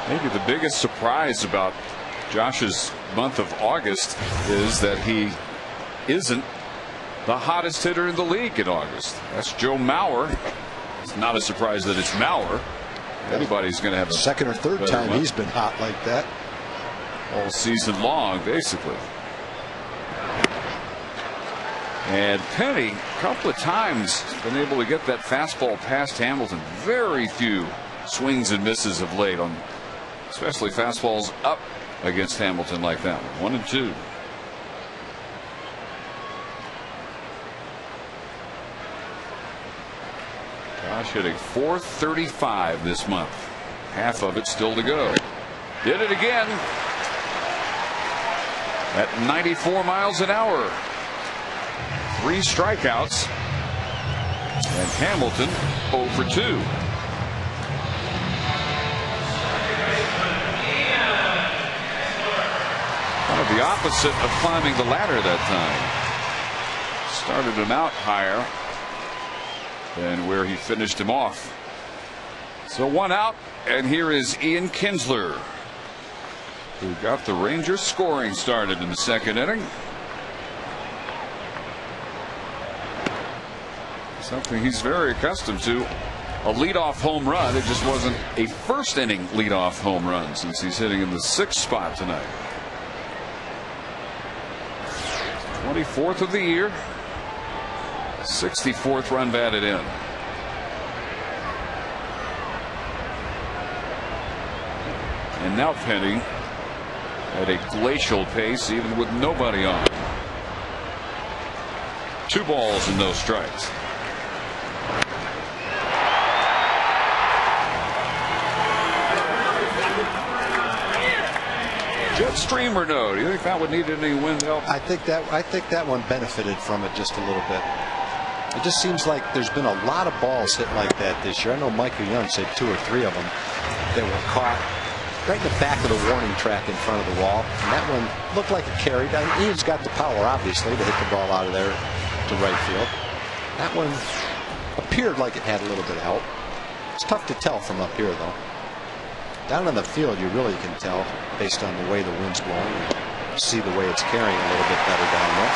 Maybe the biggest surprise about Josh's month of August is that he isn't the hottest hitter in the league in August. That's Joe Mauer. It's not a surprise that it's Mauer. Anybody's going to have a second or third time month. He's been hot like that all season long, basically. And Penny, a couple of times, been able to get that fastball past Hamilton. Very few swings and misses of late on, especially fastballs up against Hamilton like that one. 1 and 2. Josh hitting .435 this month. Half of it still to go. Did it again at 94 miles an hour. 3 strikeouts. And Hamilton 0 for 2. Kind of the opposite of climbing the ladder that time. Started him out higher than where he finished him off. So 1 out, and here is Ian Kinsler, who got the Rangers scoring started in the second inning. Something he's very accustomed to. A leadoff home run. It just wasn't a first inning leadoff home run since he's hitting in the 6th spot tonight. 24th of the year. 64th run batted in. And now Penny at a glacial pace, even with nobody on. 2 balls and no strikes. Jet stream or no? Do you think that would need any wind help? I think that one benefited from it just a little bit. It just seems like there's been a lot of balls hit like that this year. I know Michael Young said 2 or 3 of them that were caught right in the back of the warning track in front of the wall. And that one looked like it carried. I mean, Ian's got the power, obviously, to hit the ball out of there to right field. That one appeared like it had a little bit of help. It's tough to tell from up here, though. Down on the field, you really can tell based on the way the wind's blowing. You see the way it's carrying a little bit better down there.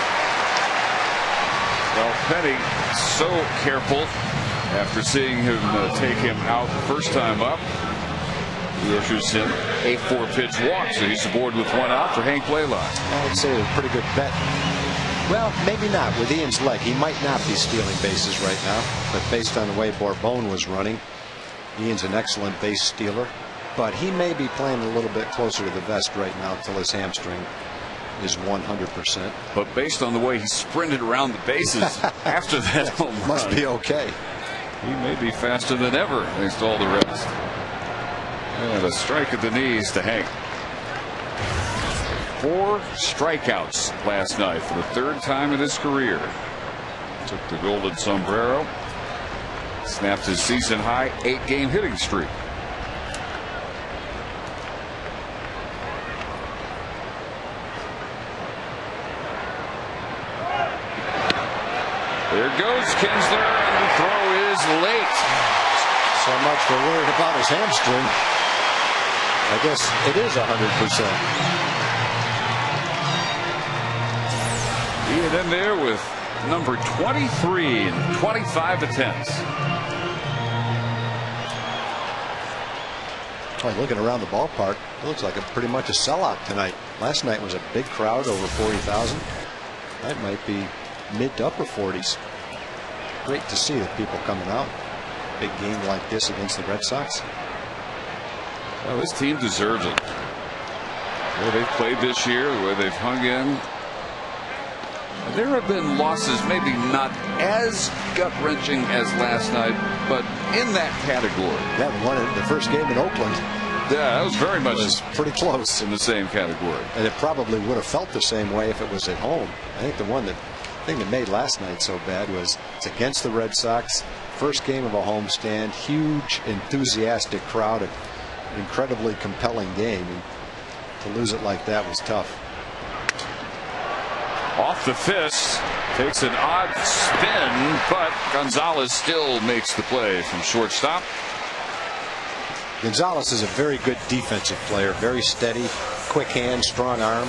Well, Penny so careful after seeing him take him out the first time up. He issues him a 4-pitch walk, so he's aboard with 1 out for Hank Blaylock. I would say a pretty good bet. Well, maybe not with Ian's leg. He might not be stealing bases right now, but based on the way Bourbon was running, Ian's an excellent base stealer. But he may be playing a little bit closer to the vest right now until his hamstring is 100%. But based on the way he sprinted around the bases after that home run, must be okay. He may be faster than ever thanks to all the rest. And a strike at the knees to Hank. 4 strikeouts last night for the 3rd time in his career. Took the golden sombrero. Snapped his season high 8-game hitting streak. There goes Kinsler, and the throw is late. So much for worried about his hamstring. I guess it is 100%. Ian in there with number 23 and 25 attempts. Oh, looking around the ballpark, it looks like pretty much a sellout tonight. Last night was a big crowd, over 40,000. That might be mid to upper 40s. Great to see the people coming out. Big game like this against the Red Sox. Well, this team deserves it. The way they've played this year, the way they've hung in, There have been losses, maybe not as gut-wrenching as last night, but in that category. That one, the first game in Oakland. Yeah, that was very much pretty close in the same category. And it probably would have felt the same way if it was at home. I think the thing that made last night so bad was it's against the Red Sox. First game of a homestand, huge, enthusiastic crowd, an incredibly compelling game. And to lose it like that was tough. Off the fist, takes an odd spin, but Gonzalez still makes the play from shortstop. Gonzalez is a very good defensive player, very steady, quick hand, strong arm.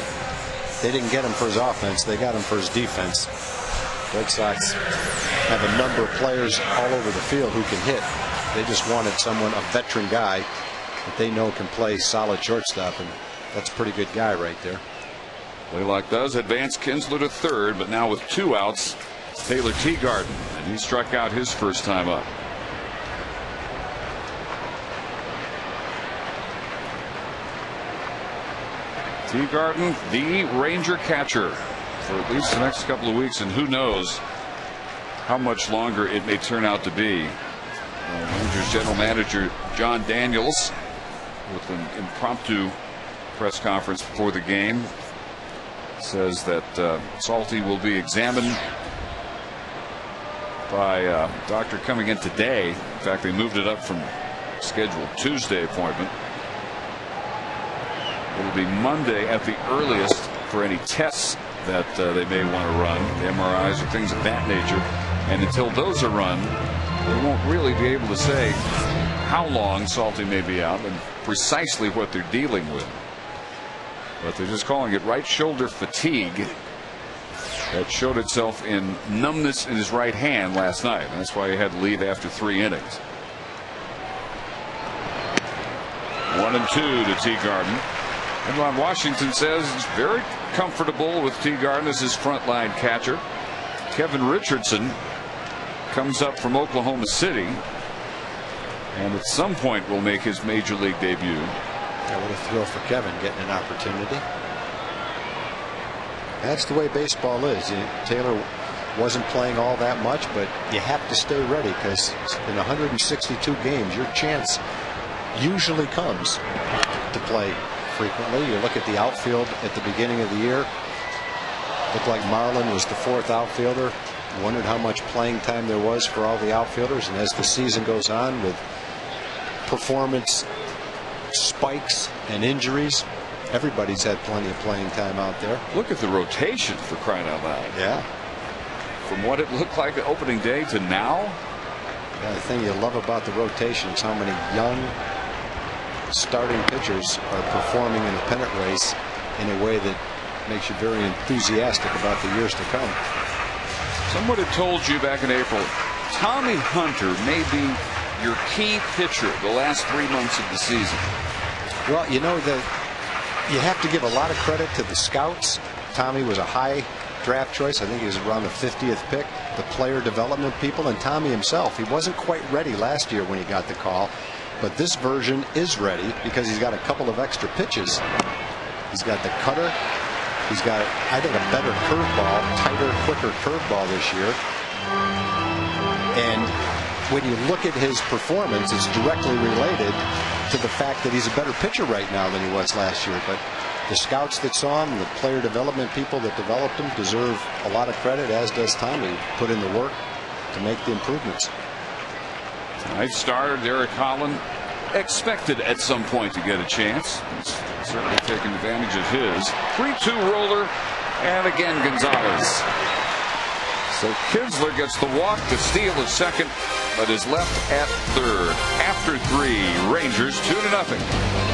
They didn't get him for his offense, they got him for his defense. Red Sox have a number of players all over the field who can hit. They just wanted someone, a veteran guy that they know can play solid shortstop, and that's a pretty good guy right there. Blaylock does advance Kinsler to third, but now with 2 outs, Taylor Teagarden, and he struck out his first time up. Teagarden, the Ranger catcher for at least the next couple of weeks, and who knows how much longer it may turn out to be. Rangers general manager John Daniels with an impromptu press conference before the game says that Salty will be examined by a doctor coming in today. In fact, they moved it up from scheduled Tuesday appointment. It'll be Monday at the earliest for any tests that they may want to run, the MRIs or things of that nature. And until those are run, they won't really be able to say how long Salty may be out and precisely what they're dealing with. But they're just calling it right shoulder fatigue. That showed itself in numbness in his right hand last night. And that's why he had to leave after 3 innings. 1-2 to Teagarden. And Ron Washington says he's very comfortable with Teagarden as his frontline catcher. Kevin Richardson comes up from Oklahoma City and at some point will make his major league debut. Yeah, what a thrill for Kevin getting an opportunity. That's the way baseball is. Taylor wasn't playing all that much, but you have to stay ready because in 162 games your chance usually comes to play frequently. You look at the outfield at the beginning of the year. Looked like Marlin was the 4th outfielder. Wondered how much playing time there was for all the outfielders. And as the season goes on with performance spikes and injuries, everybody's had plenty of playing time out there. Look at the rotation, for crying out loud. Yeah. From what it looked like the opening day to now. Yeah, the thing you love about the rotation is how many young starting pitchers are performing in a pennant race in a way that makes you very enthusiastic about the years to come. Someone had told you back in April, Tommy Hunter may be your key pitcher the last 3 months of the season. Well, you know that you have to give a lot of credit to the scouts. Tommy was a high draft choice. I think he was around the 50th pick. The player development people and Tommy himself. He wasn't quite ready last year when he got the call, but this version is ready because he's got a couple of extra pitches. He's got the cutter. He's got, I think, a better curveball, tighter, quicker curveball this year. And when you look at his performance, it's directly related to the fact that he's a better pitcher right now than he was last year. But the scouts that saw him, the player development people that developed him deserve a lot of credit, as does Tommy. Put in the work to make the improvements. Tonight's starter, Derek Holland, expected at some point to get a chance. He's certainly taken advantage of his 3-2 roller, and again Gonzalez. So Kinsler gets the walk to steal his second, but is left at third. After 3, Rangers 2-0.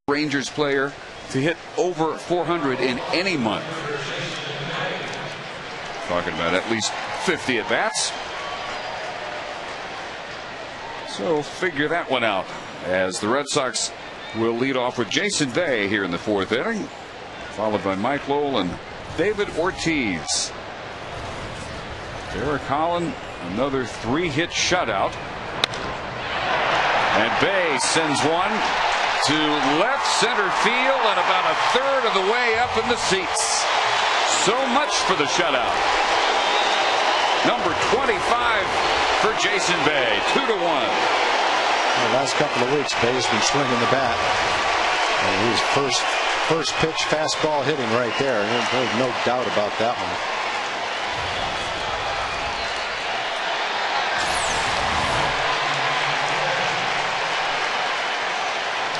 Rangers player to hit over 400 in any month. Talking about at least 50 at bats. So figure that one out as the Red Sox will lead off with Jason Bay here in the fourth inning, followed by Mike Lowell and David Ortiz. Derek Holland, another 3-hit shutout. And Bay sends one to left center field and about a third of the way up in the seats. So much for the shutout. Number 25 for Jason Bay, 2-1. The last couple of weeks, Bay's been swinging the bat. And he's first pitch fastball hitting right there. There's no doubt about that one.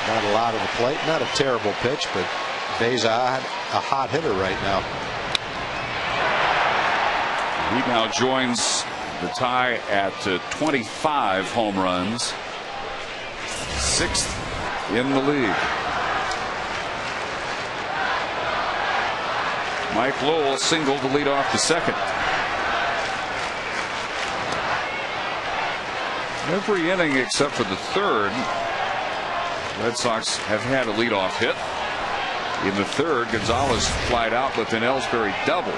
Not a lot of the plate, not a terrible pitch, but Bay's a hot hitter right now. He now joins the tie at 25 home runs, 6th in the league. Mike Lowell singled to lead off the second. Every inning except for the third, Red Sox have had a leadoff hit. In the third, Gonzalez flied out, but then Ellsbury doubled.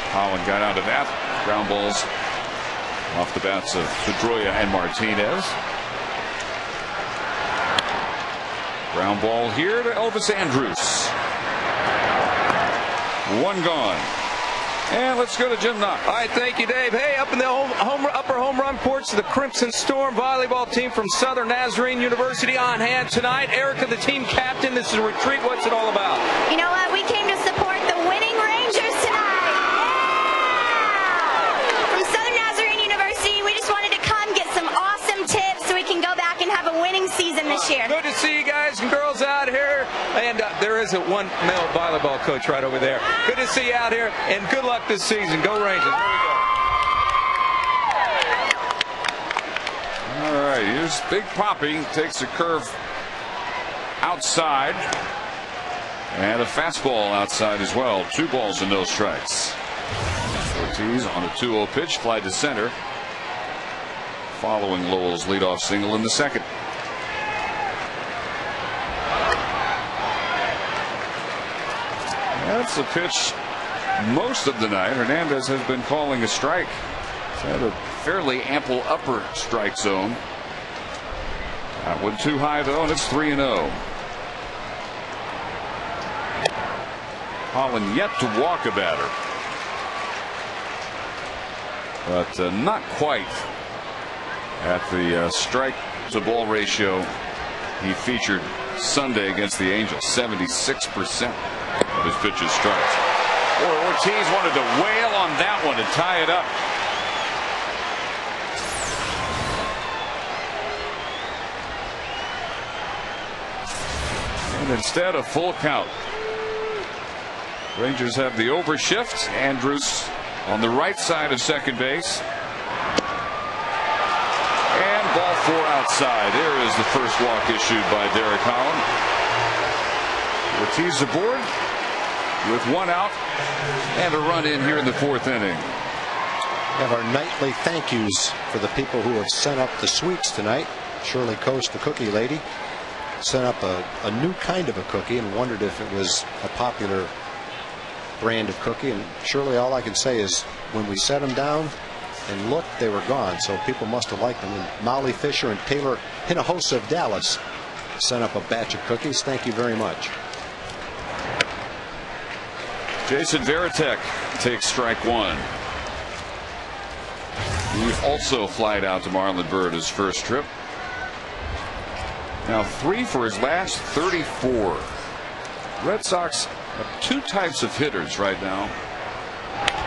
Holland got out of that. Ground balls off the bats of Pedroia and Martinez. Ground ball here to Elvis Andrus. One gone. And let's go to Jim Knox. All right, thank you, Dave. Hey, up in the upper home run porch, the Crimson Storm volleyball team from Southern Nazarene University on hand tonight. Erica, the team captain, this is a retreat. What's it all about? You know what? We came to support the winning Rangers tonight. Yeah! From Southern Nazarene University, we just wanted to come get some awesome tips so we can go back and have a winning season this year. Good to see you guys and girls out here. And there is one male volleyball coach right over there. Good to see you out here, and good luck this season. Go Rangers. There we go. All right, here's Big Poppy. Takes a curve outside. And a fastball outside as well. 2 balls and no strikes. Ortiz on a 2-0 pitch. Fly to center. Following Lowell's leadoff single in the second. That's a pitch most of the night. Hernandez has been calling a strike. He's had a fairly ample upper strike zone. That one too high though, and it's 3-0. Holland yet to walk a batter, but not quite at the strike to ball ratio he featured Sunday against the Angels. 76% of his pitches strikes. Ortiz wanted to wail on that one to tie it up. And instead a full count. Rangers have the overshift. Andrus on the right side of second base. And ball 4 outside. There is the first walk issued by Derek Holland. Ortiz aboard with 1 out and a run in here in the 4th inning. We have our nightly thank yous for the people who have sent up the sweets tonight. Shirley Coast, the cookie lady, sent up a new kind of a cookie and wondered if it was a popular brand of cookie. And Shirley, all I can say is when we set them down and looked, they were gone. So people must have liked them. And Molly Fisher and Taylor Hinojosa of Dallas sent up a batch of cookies. Thank you very much. Jason Varitek takes strike 1. He also flied out to Marlon Byrd his first trip. Now 3 for his last 34. Red Sox have 2 types of hitters right now.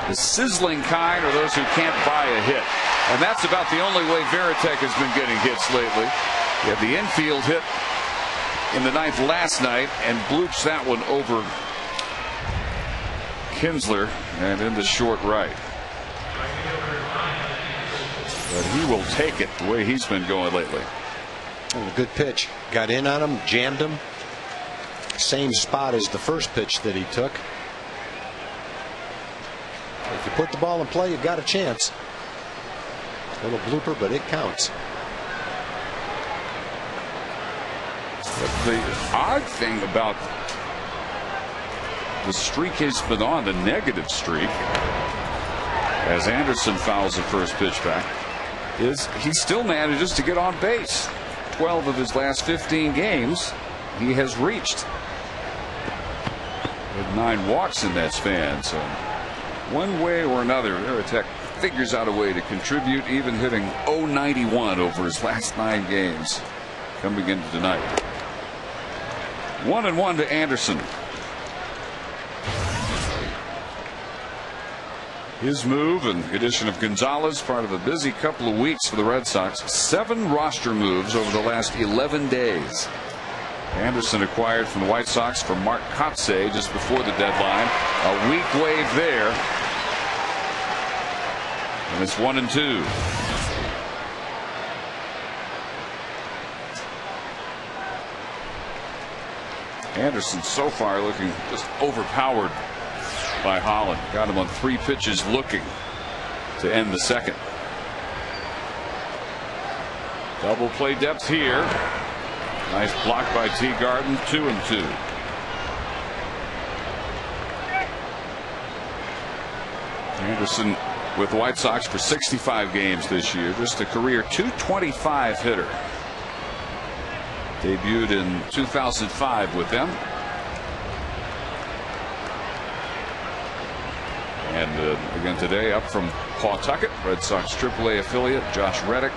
The sizzling kind are those who can't buy a hit. And that's about the only way Varitek has been getting hits lately. He had the infield hit in the 9th last night and blooped that one over Kinsler and in the short right. But he will take it the way he's been going lately. And a good pitch. Got in on him, jammed him. Same spot as the first pitch that he took. If you put the ball in play, you've got a chance. A little blooper, but it counts. But the odd thing about the streak he's been on, the negative streak, as Anderson fouls the first pitch back, is he still manages to get on base. 12 of his last 15 games he has reached, with 9 walks in that span. So one way or another, Tech figures out a way to contribute, even hitting .091 over his last 9 games coming into tonight. 1-1 to Anderson. His move and addition of Gonzalez, part of a busy couple of weeks for the Red Sox. 7 roster moves over the last 11 days. Anderson acquired from the White Sox for Mark Kotsay just before the deadline. A weak wave there. And it's 1-2. Anderson so far looking just overpowered by Holland. Got him on 3 pitches looking to end the second. Double play depth here. Nice block by Teagarden. 2-2. Anderson with the White Sox for 65 games this year. Just a career .225 hitter. Debuted in 2005 with them. And again today, up from Pawtucket, Red Sox AAA affiliate Josh Reddick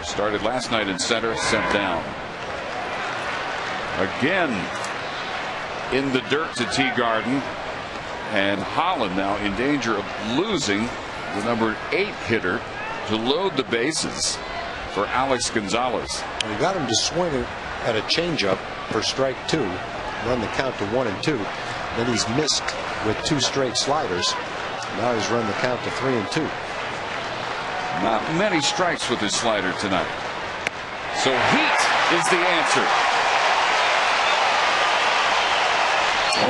started last night in center, sent down. Again in the dirt to Teagarden, and Holland now in danger of losing the number 8 hitter to load the bases for Alex Gonzalez. Well, you got him to swing at a changeup for strike 2, run the count to 1-2. Then he's missed with 2 straight sliders. Now he's run the count to 3-2. Not many strikes with his slider tonight. So heat is the answer.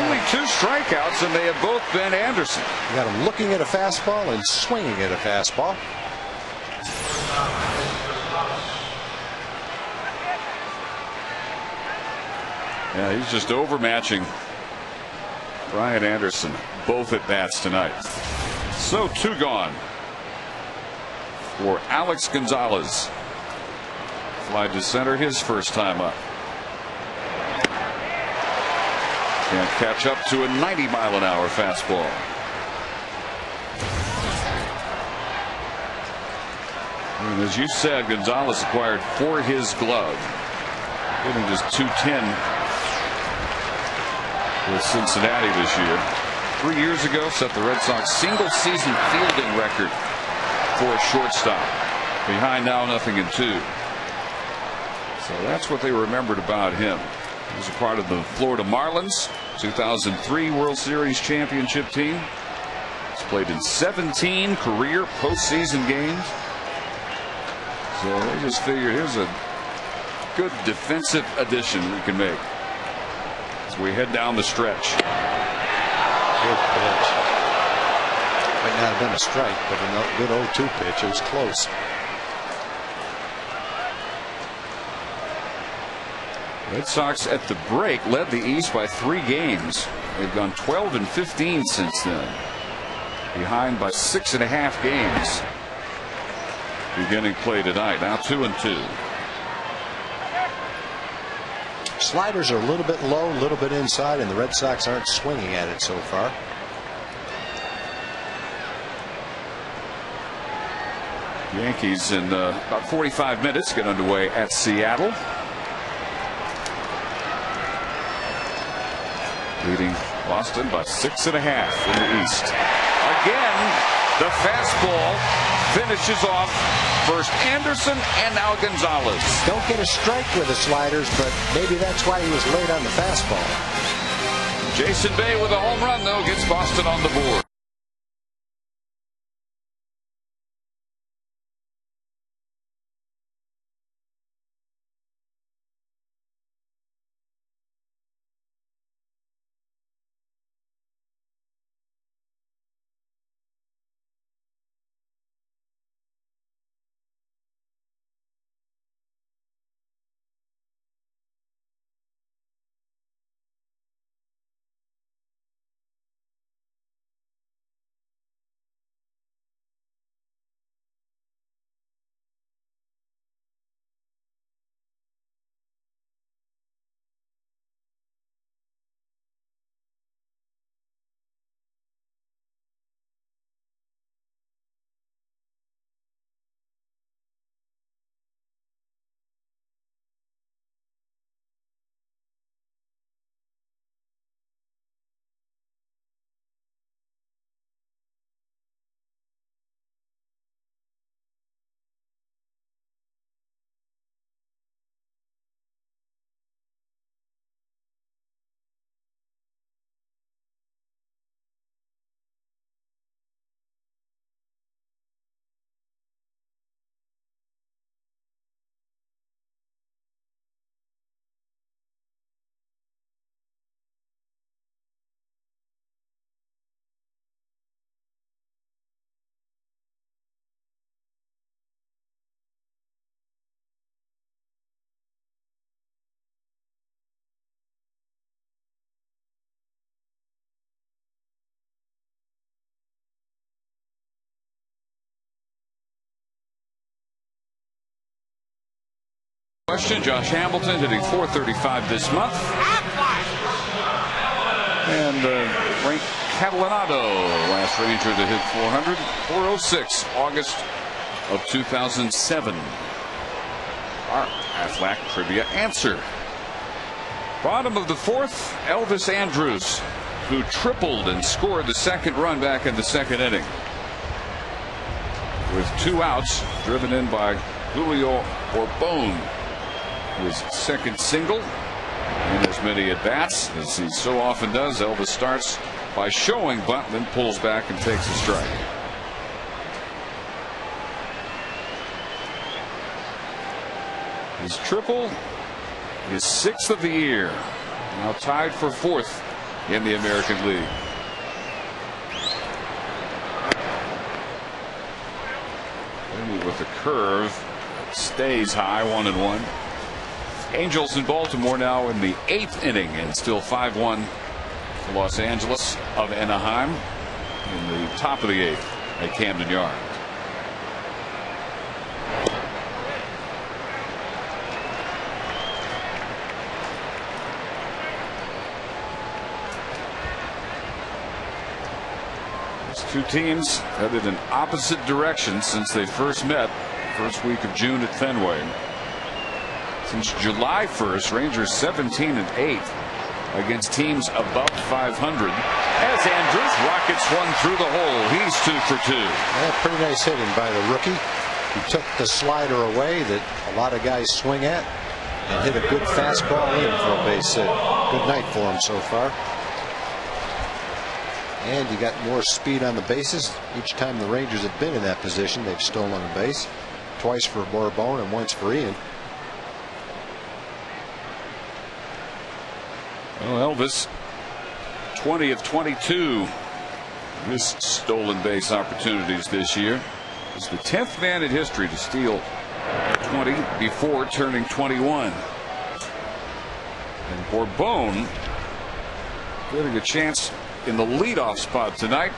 Only 2 strikeouts, and they have both been Anderson. You got him looking at a fastball and swinging at a fastball. Yeah, he's just overmatching Brian Anderson both at bats tonight. So 2 gone for Alex Gonzalez. Fly to center his first time up. Can't catch up to a 90-mile-an-hour fastball. And as you said, Gonzalez acquired for his glove, hitting just .210 with Cincinnati this year. 3 years ago, set the Red Sox single-season fielding record for a shortstop. Behind now 0-2. So that's what they remembered about him. He was a part of the Florida Marlins 2003 World Series championship team. He's played in 17 career postseason games. So they just figured here's a good defensive addition we can make as we head down the stretch. Good pitch. Might not have been a strike, but a good 0-2 pitch. It was close. Red Sox at the break led the East by 3 games. They've gone 12-15 since then, behind by 6.5 games beginning play tonight. Now 2-2. Sliders are a little bit low, a little bit inside, and the Red Sox aren't swinging at it so far. Yankees in about 45 minutes get underway at Seattle. Leading Boston by 6.5 in the East. Again, the fastball finishes off first Anderson and now Gonzalez. Don't get a strike with the sliders, but maybe that's why he was late on the fastball. Jason Bay with a home run, though, gets Boston on the board. Question, Josh Hamilton hitting .435 this month. And Frank Catalanato, last Ranger to hit .400, .406, August of 2007. Our Aflac trivia answer. Bottom of the fourth, Elvis Andrus, who tripled and scored the second run back in the second inning. With 2 outs, driven in by Julio Borbon. His second single in as many at-bats as he so often does. Elvis starts by showing bunt, then pulls back and takes a strike. His triple, his 6th of the year, now tied for 4th in the American League. Maybe with a curve, stays high, 1-1. Angels in Baltimore now in the 8th inning and still 5-1 for Los Angeles of Anaheim in the top of the 8th at Camden Yards. These two teams headed in opposite directions since they first met first week of June at Fenway. Since July 1st, Rangers 17-8 against teams above 500. As Andrus rockets one through the hole, he's 2 for 2. Yeah, pretty nice hitting by the rookie. He took the slider away that a lot of guys swing at and hit a good fastball in for a base hit. Good night for him so far. And you got more speed on the bases. Each time the Rangers have been in that position, they've stolen a base. Twice for Borbon and once for Ian. Well, Elvis, 20 of 22 missed stolen base opportunities this year. He's the 10th man in history to steal 20 before turning 21. And Borbon getting a chance in the leadoff spot tonight.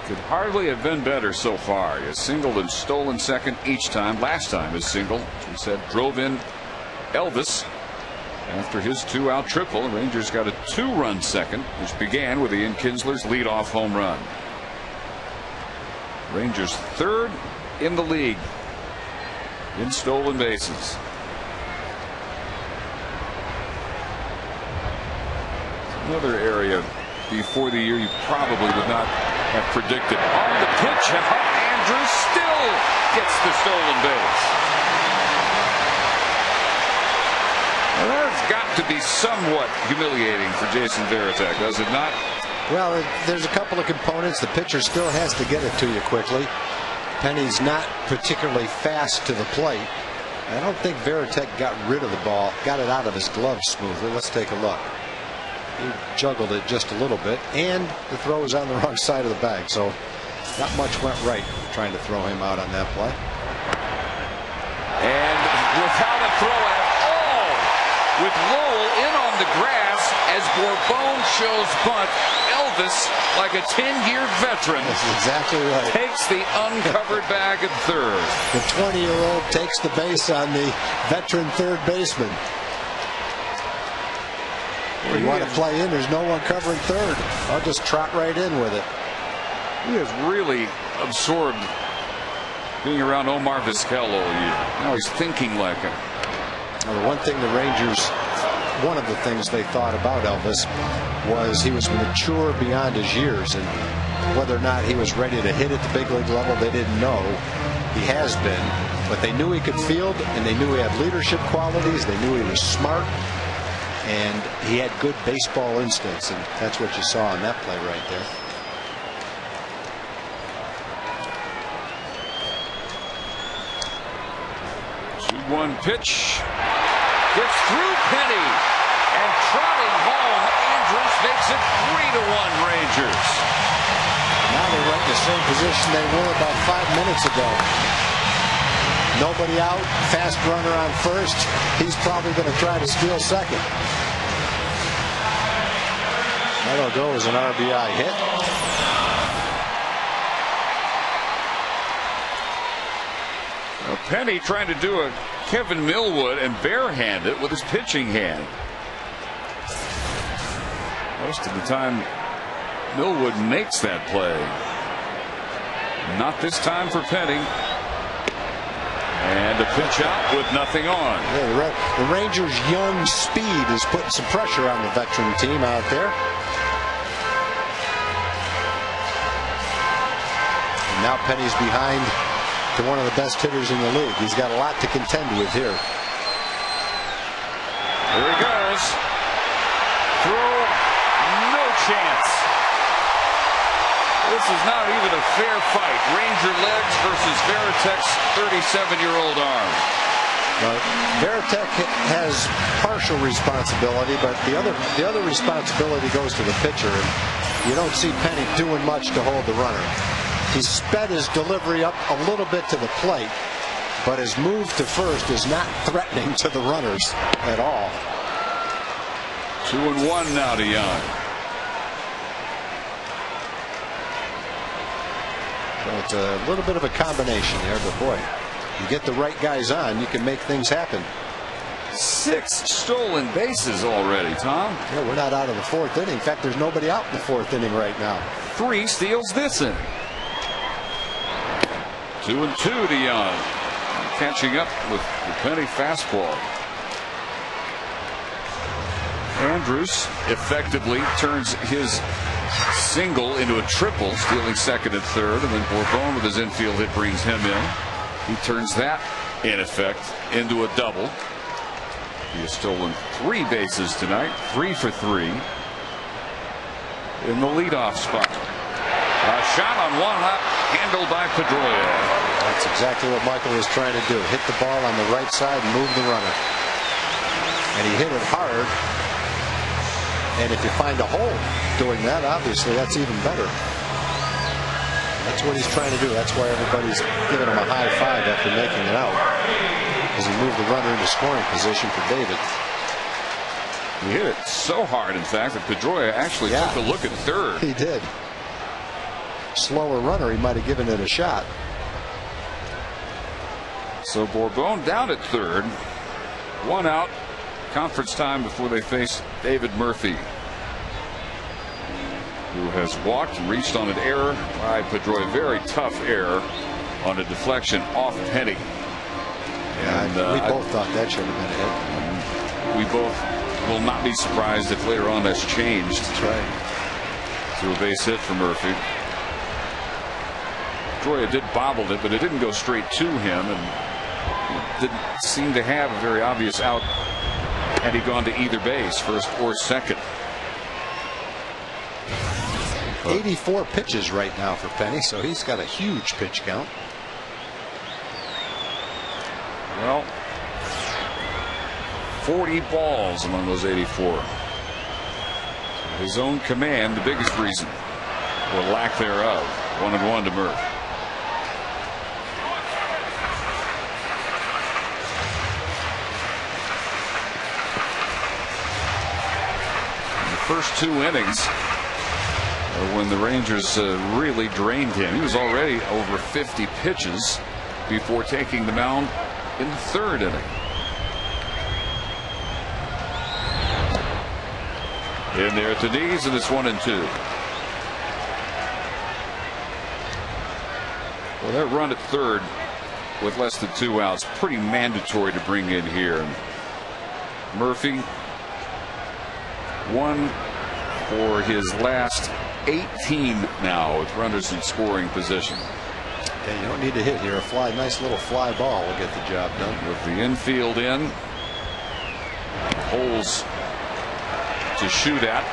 Could hardly have been better so far. He has singled and stolen second each time. Last time his single, as we said, drove in Elvis. After his 2-out triple, the Rangers got a 2-run second, which began with Ian Kinsler's leadoff home run. Rangers 3rd in the league in stolen bases. Another area before the year you probably would not have predicted. On the pitch, Andrus still gets the stolen base. Well, that's got to be somewhat humiliating for Jason Varitek, does it not? Well, there's a couple of components. The pitcher still has to get it to you quickly. Penny's not particularly fast to the plate. I don't think Varitek got rid of the ball, got it out of his glove smoothly. Let's take a look. He juggled it just a little bit, and the throw was on the wrong side of the bag, so not much went right trying to throw him out on that play. And without a throw at all, with Lowell in on the grass as Borbon shows bunt, Elvis, like a 10-year veteran, that's exactly right, takes the uncovered bag at third. The 20-year-old takes the base on the veteran third baseman. You want to play in, there's no one covering third. I'll just trot right in with it. He is really absorbed being around Omar Vizquel all year. Now he's thinking like him. Well, the one thing the Rangers, one of the things they thought about Elvis was he was mature beyond his years, and whether or not he was ready to hit at the big league level, they didn't know. He has been, but they knew he could field, and they knew he had leadership qualities. They knew he was smart. And he had good baseball instincts, and that's what you saw on that play right there. 2-1 pitch. Gets through Penny. And trotting home, Andrus makes it 3-1 Rangers. Now they're right in the same position they were about 5 minutes ago. Nobody out, fast runner on first. He's probably going to try to steal second. That'll go as an RBI hit. Penny trying to do a Kevin Millwood and barehand it with his pitching hand. Most of the time Millwood makes that play. Not this time for Penny. And a pitch out with nothing on. Yeah, the Rangers' young speed is putting some pressure on the veteran team out there. And now Penny's behind to one of the best hitters in the league. He's got a lot to contend with here. Here he goes. Throw, no chance. This is not even a fair fight. Ranger legs versus Veritek's 37-year-old arm. Veritek has partial responsibility, but the other responsibility goes to the pitcher. And you don't see Penny doing much to hold the runner. He sped his delivery up a little bit to the plate, but his move to first is not threatening to the runners at all. 2-1 now to Young. So it's a little bit of a combination there, but boy, you get the right guys on, you can make things happen. 6 stolen bases already, Tom. Yeah, we're not out of the 4th inning. In fact, there's nobody out in the 4th inning right now. 3 steals this inning. 2-2 to Young. Catching up with the Penny fastball. Andrews effectively turns his single into a triple, stealing second and third, and then Bourbon with his infield hit brings him in. He turns that, in effect, into a double. He has stolen 3 bases tonight, 3 for 3 in the leadoff spot. A shot on one hop, handled by Pedroia. That's exactly what Michael was trying to do. Hit the ball on the right side and move the runner. And he hit it hard. And if you find a hole doing that, obviously that's even better. That's what he's trying to do. That's why everybody's giving him a high five after making it out, as he moved the runner into scoring position for David. He hit it so hard, in fact, that Pedroia actually took a look at third. He did. Slower runner, he might have given it a shot. So Bourbon down at third. 1 out. Conference time before they face David Murphy, who has walked and reached on an error by Pedroia. Very tough error on a deflection off Penny. Yeah, and, we both thought that should have been a hit. We both will not be surprised if later on that's changed. That's right. To a base hit for Murphy. Pedroia did bobble it, but it didn't go straight to him, and didn't seem to have a very obvious out had he gone to either base, first or second. 84 pitches right now for Penny, so he's got a huge pitch count. Well, 40 balls among those 84. His own command, the biggest reason, or lack thereof. 1-1 to Murph. First 2 innings when the Rangers really drained him. He was already over 50 pitches before taking the mound in the 3rd inning. In there at the knees, and it's 1-2. Well, that run at third with less than 2 outs, pretty mandatory to bring in here. And Murphy, 1 for his last 18 now with runners in scoring position. Yeah, you don't need to hit here. A nice little fly ball will get the job done. With the infield in, holes to shoot at.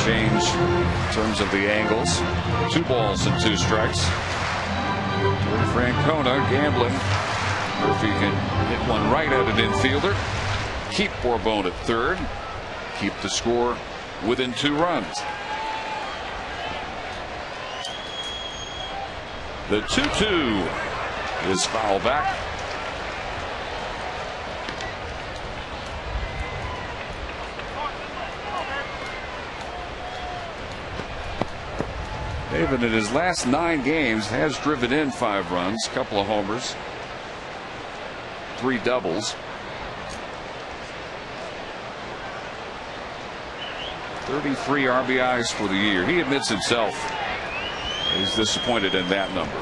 Change in terms of the angles. 2 balls and 2 strikes. Francona gambling. Murphy can hit one right at an infielder. Keep Bourbon at third. Keep the score within 2 runs. The 2-2 is foul back. David in his last 9 games has driven in 5 runs, a couple of homers. 3 doubles. 33 RBIs for the year. He admits himself he's disappointed in that number.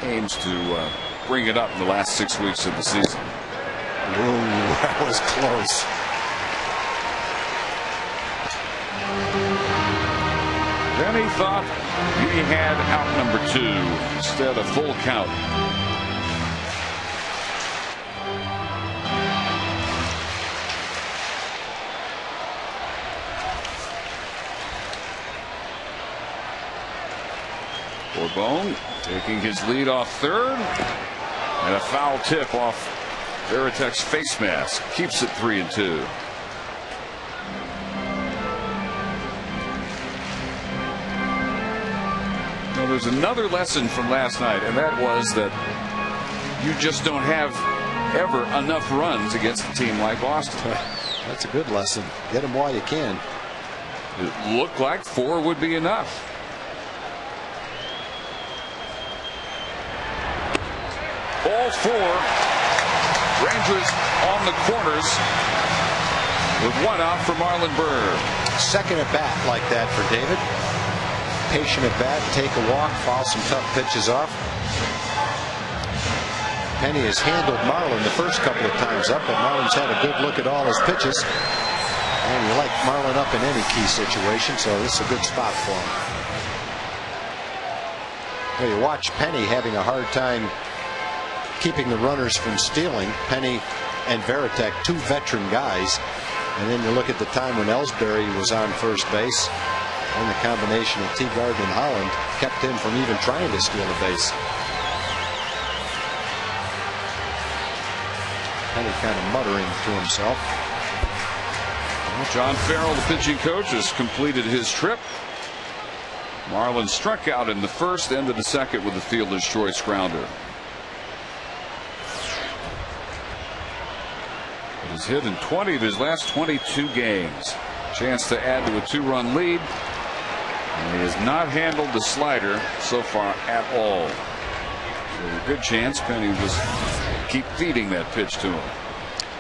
Aims to bring it up in the last 6 weeks of the season. Ooh, that was close. Then he thought he had out number 2 instead of full count. Bourbon taking his lead off third, and a foul tip off Veritek's face mask keeps it 3-2. Now there's another lesson from last night, and that was that you just don't have ever enough runs against a team like Boston. That's a good lesson. Get them while you can. It looked like 4 would be enough. All 4 Rangers on the corners with 1 out for Marlon Burr. Second at bat like that for David. Patient at bat, take a walk, foul some tough pitches off. Penny has handled Marlon the first couple of times up, but Marlon's had a good look at all his pitches. And you like Marlon up in any key situation, so this is a good spot for him. Now you watch Penny having a hard time keeping the runners from stealing. Penny and Varitek, 2 veteran guys, and then you look at the time when Ellsbury was on first base, and the combination of Teagarden and Holland kept him from even trying to steal a base. Penny kind of muttering to himself. Well, John Farrell, the pitching coach, has completed his trip. Marlon struck out in the first, ended the second with a fielder's choice grounder. He's hit in 20 of his last 22 games. Chance to add to a 2-run lead. And he has not handled the slider so far at all. So a good chance Penny will just keep feeding that pitch to him.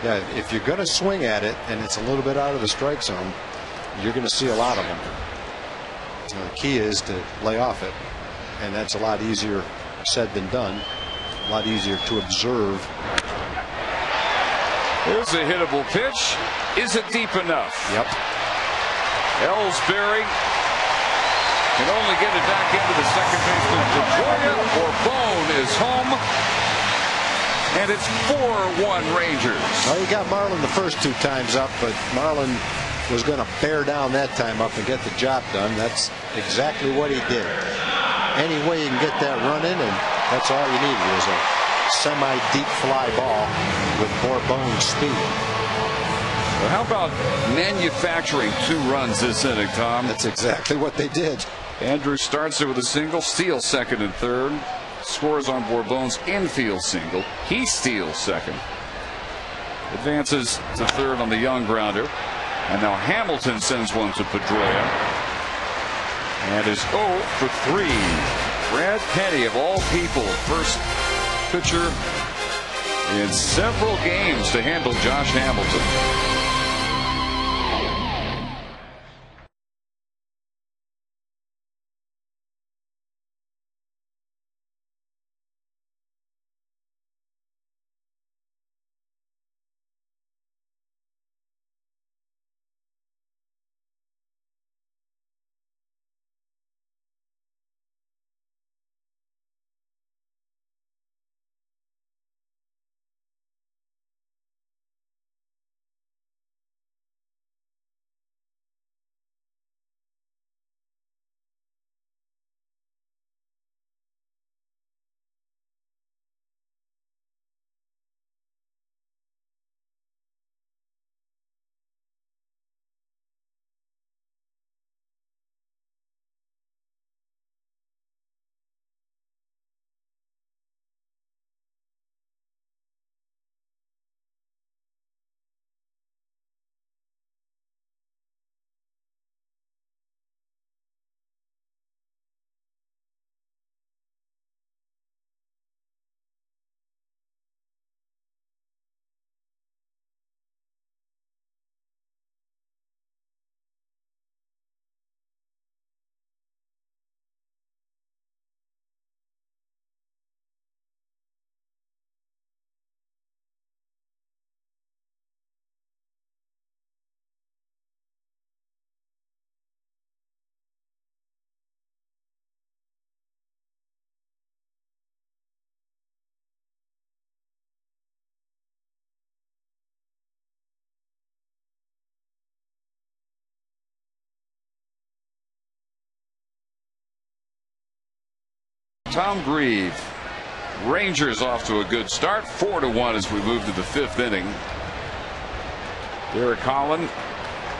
Yeah, if you're going to swing at it and it's a little bit out of the strike zone, you're going to see a lot of them. So the key is to lay off it, and that's a lot easier said than done. A lot easier to observe. Here's a hittable pitch. Is it deep enough? Yep. Ellsbury can only get it back into the second baseman Pedroia. Bourbon is home, and it's 4-1 Rangers. Well, he got Marlon the first 2 times up, but Marlon was going to bear down that time up and get the job done. That's exactly what he did. Any way you can get that run in, and that's all you needed was a semi-deep fly ball with Bourbon's speed. Well, how about manufacturing 2 runs this inning, Tom? That's exactly what they did. Andrews starts it with a single, steals second and third, scores on Bourbon's infield single. He steals second, advances to third on the Young grounder, and now Hamilton sends one to Pedroia, and is 0 for 3. Brad Penny, of all people, first pitcher in several games to handle Josh Hamilton. Tom Grieve. Rangers off to a good start, 4-1 as we move to the 5th inning. Derek Holland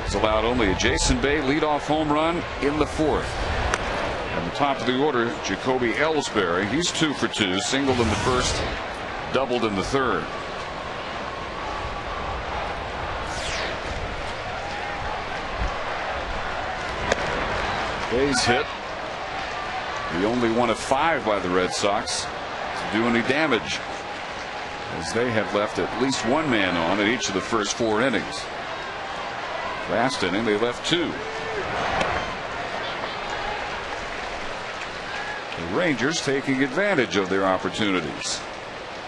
has allowed only a Jason Bay leadoff home run in the 4th. At the top of the order, Jacoby Ellsbury. He's 2 for 2, singled in the 1st, doubled in the 3rd. Base hit. The only one of 5 by the Red Sox to do any damage, as they have left at least 1 man on in each of the first 4 innings. Last inning they left 2. The Rangers taking advantage of their opportunities.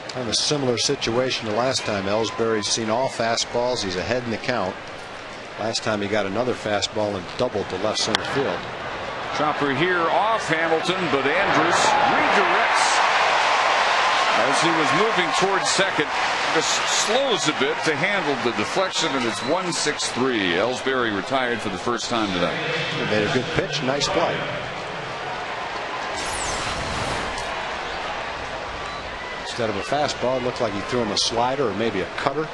Kind of a similar situation to last time. Ellsbury's seen all fastballs. He's ahead in the count. Last time he got another fastball and doubled to left center field. Chopper here off Hamilton, but Andrus redirects as he was moving towards second. Just slows a bit to handle the deflection, and it's 1-6-3. Ellsbury retired for the first time tonight. He made a good pitch. Nice play. Instead of a fastball, it looked like he threw him a slider or maybe a cutter.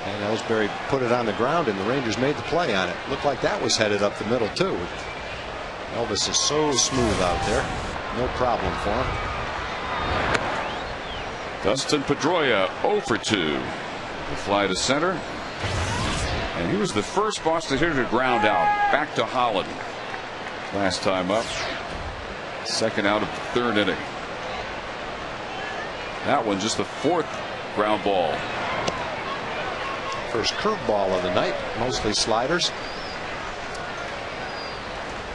And Ellsbury put it on the ground, and the Rangers made the play on it. Looked like that was headed up the middle, too. Elvis is so smooth out there. No problem for him. Dustin Pedroia 0 for 2. The fly to center. And he was the first Boston hitter to ground out. Back to Holland. Last time up. Second out of the 3rd inning. That one just the 4th ground ball. First curveball of the night. Mostly sliders.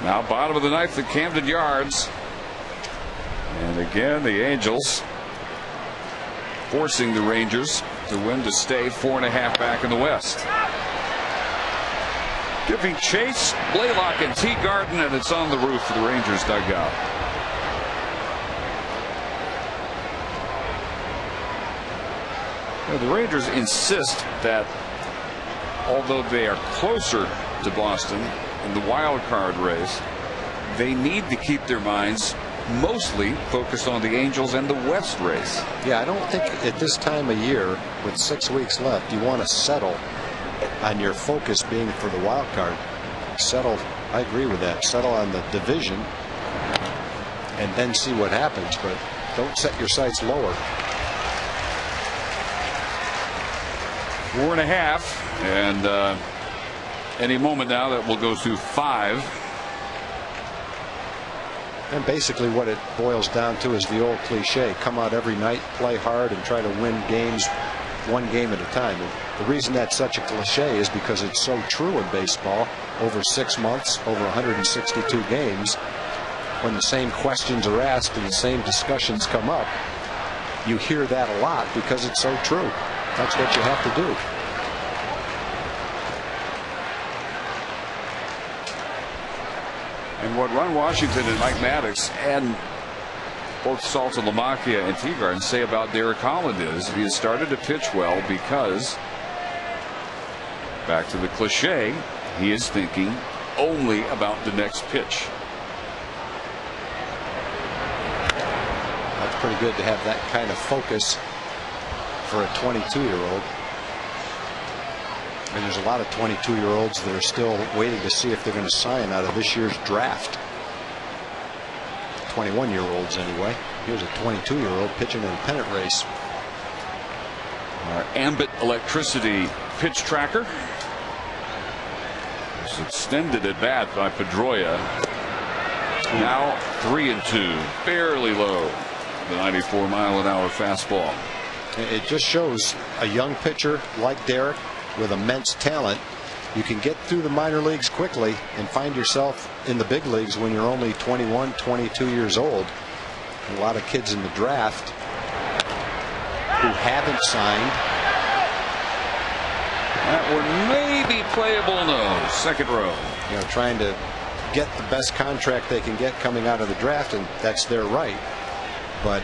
Now bottom of the 9th at Camden Yards. And again the Angels forcing the Rangers to win to stay 4.5 back in the West. Giving chase, Blaylock and Teagarden, and it's on the roof of the Rangers dugout. Now, the Rangers insist that although they are closer to Boston in the wild card race, they need to keep their minds mostly focused on the Angels and the West race. Yeah, I don't think at this time of year, with 6 weeks left, you want to settle on your focus being for the wild card. Settle, I agree with that. Settle on the division and then see what happens, but don't set your sights lower. 4.5, and any moment now that will go to 5. And basically what it boils down to is the old cliche: come out every night, play hard, and try to win games 1 game at a time. And the reason that's such a cliche is because it's so true in baseball. Over 6 months, over 162 games, when the same questions are asked and the same discussions come up, you hear that a lot because it's so true. That's what you have to do. And what Ron Washington and Mike Maddox and both Salta Lamacchia and Teagarden say about Derek Holland is he has started to pitch well because, back to the cliche, he is thinking only about the next pitch. That's pretty good to have that kind of focus for a 22-year-old. And there's a lot of 22-year-olds that are still waiting to see if they're going to sign out of this year's draft. 21-year-olds anyway. Here's a 22-year-old pitching in a pennant race. Our Ambit Electricity pitch tracker. It's extended at bat by Pedroia. Now 3-2, barely low. The 94-mile-an-hour fastball. It just shows a young pitcher like Derek with immense talent. You can get through the minor leagues quickly and find yourself in the big leagues when you're only 21, 22 years old. And a lot of kids in the draft who haven't signed. That one may be playable. No, second row. You know, trying to get the best contract they can get coming out of the draft, and that's their right. But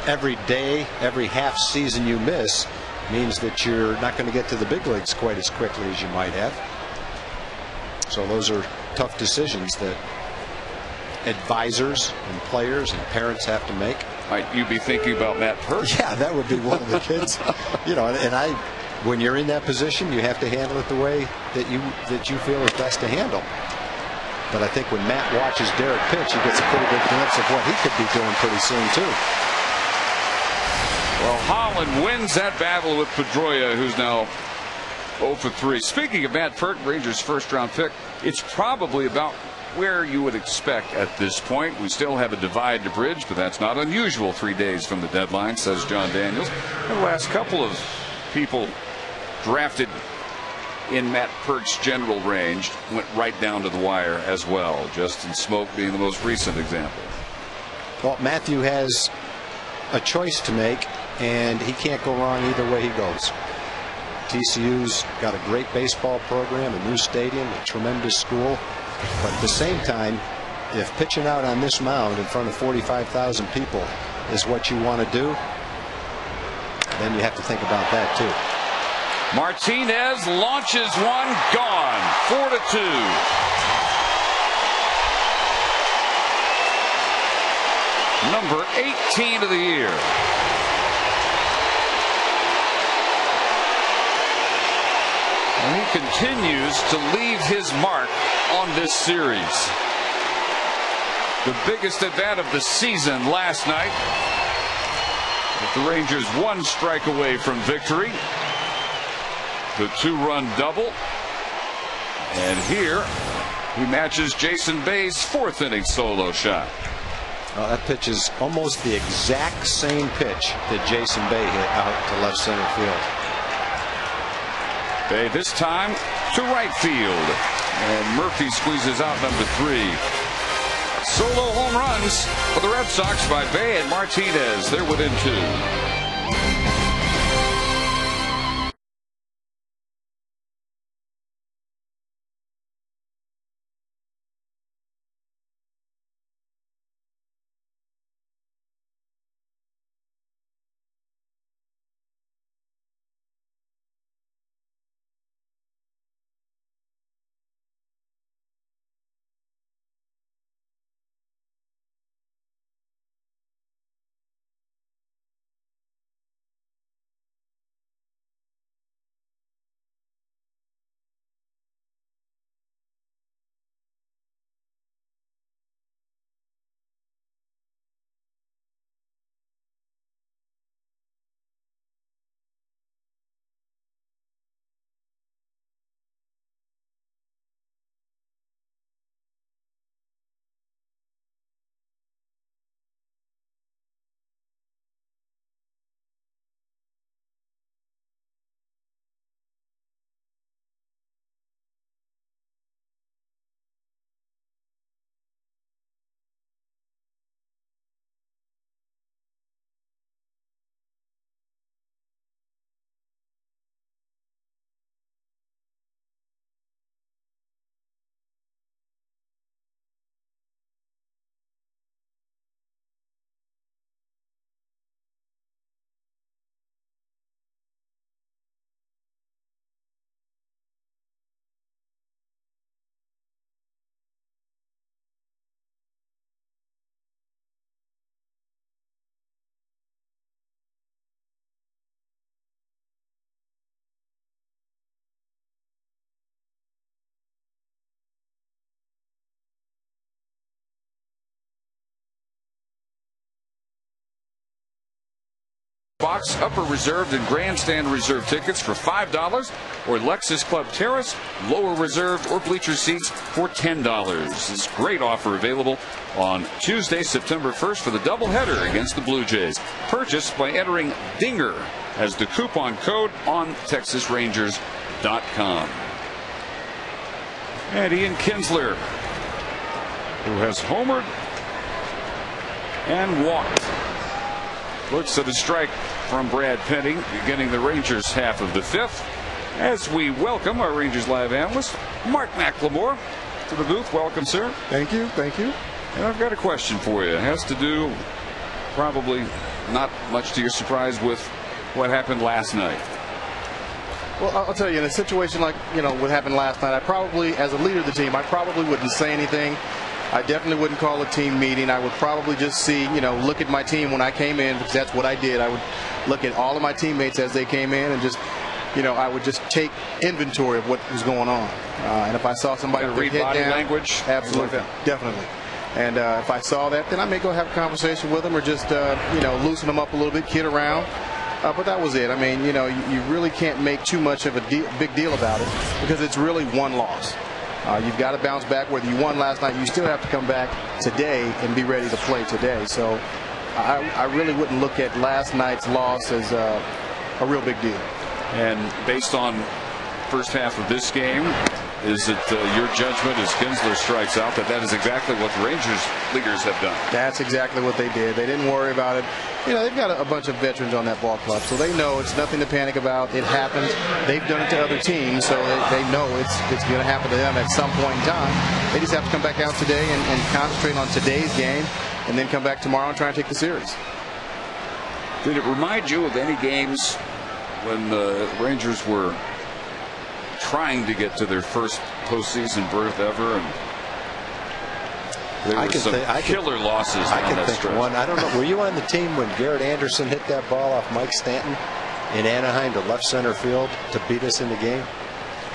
every day, every half season you miss means that you're not going to get to the big leagues quite as quickly as you might have. So those are tough decisions that advisors and players and parents have to make. Might you be thinking about Matt Pert? Yeah, that would be one of the kids. When you're in that position, you have to handle it the way that you feel is best to handle. But I think when Matt watches Derek pitch, he gets a pretty good glimpse of what he could be doing pretty soon too. Well, Holland wins that battle with Pedroia, who's now 0 for 3. Speaking of Matt Pert, Rangers' first-round pick, it's probably about where you would expect at this point. We still have a divide to bridge, but that's not unusual 3 days from the deadline, says John Daniels. The last couple of people drafted in Matt Pert's general range went right down to the wire as well. Justin Smoke being the most recent example. Well, Matthew has a choice to make, and he can't go wrong either way he goes. TCU's got a great baseball program, a new stadium, a tremendous school. But at the same time, if pitching out on this mound in front of 45,000 people is what you want to do, then you have to think about that too. Martinez launches one, gone. 4-2. Number 18 of the year. And he continues to leave his mark on this series. The biggest at bat of the season last night. With the Rangers one strike away from victory. The 2-run double. And here he matches Jason Bay's 4th inning solo shot. That pitch is almost the exact same pitch that Jason Bay hit out to left center field. Bay this time to right field. And Murphy squeezes out number 3. Solo home runs for the Red Sox by Bay and Martinez. They're within 2. Box upper reserved and grandstand reserved tickets for $5, or Lexus Club Terrace lower reserved or bleacher seats for $10. This great offer available on Tuesday, September 1st for the doubleheader against the Blue Jays. Purchase by entering DINGER as the coupon code on TexasRangers.com. And Ian Kinsler, who has homered and walked, looks at a strike from Brad Penny, beginning the Rangers half of the 5th. As we welcome our Rangers Live analyst, Mark McLemore, to the booth. Welcome, sir. Thank you. Thank you. And I've got a question for you. It has to do, probably not much to your surprise, with what happened last night. Well, I'll tell you, in a situation like, what happened last night, I probably, as a leader of the team, I probably wouldn't say anything. I definitely wouldn't call a team meeting. I would probably just see, look at my team when I came in, because that's what I did. I would look at all of my teammates as they came in and just, I would just take inventory of what was going on. And if I saw somebody with read their head body down, language, absolutely, definitely. And if I saw that, then I may go have a conversation with them, or just, loosen them up a little bit, kid around. But that was it. I mean, you really can't make too much of a big deal about it, because it's really one loss. You've got to bounce back. Whether you won last night, you still have to come back today and be ready to play today. So I really wouldn't look at last night's loss as a real big deal. And based on first half of this game, is it your judgment as Kinsler strikes out that is exactly what the Rangers leaders have done? That's exactly what they did. They didn't worry about it. They've got a bunch of veterans on that ball club, so they know it's nothing to panic about. It happens. They've done it to other teams, so they know it's going to happen to them at some point in time. They just have to come back out today and concentrate on today's game, and then come back tomorrow and try and take the series. Did it remind you of any games when the Rangers were trying to get to their first postseason berth ever, and there were some killer losses I on can that think stretch? of one. I don't know. Were you on the team when Garrett Anderson hit that ball off Mike Stanton in Anaheim to left center field to beat us in the game?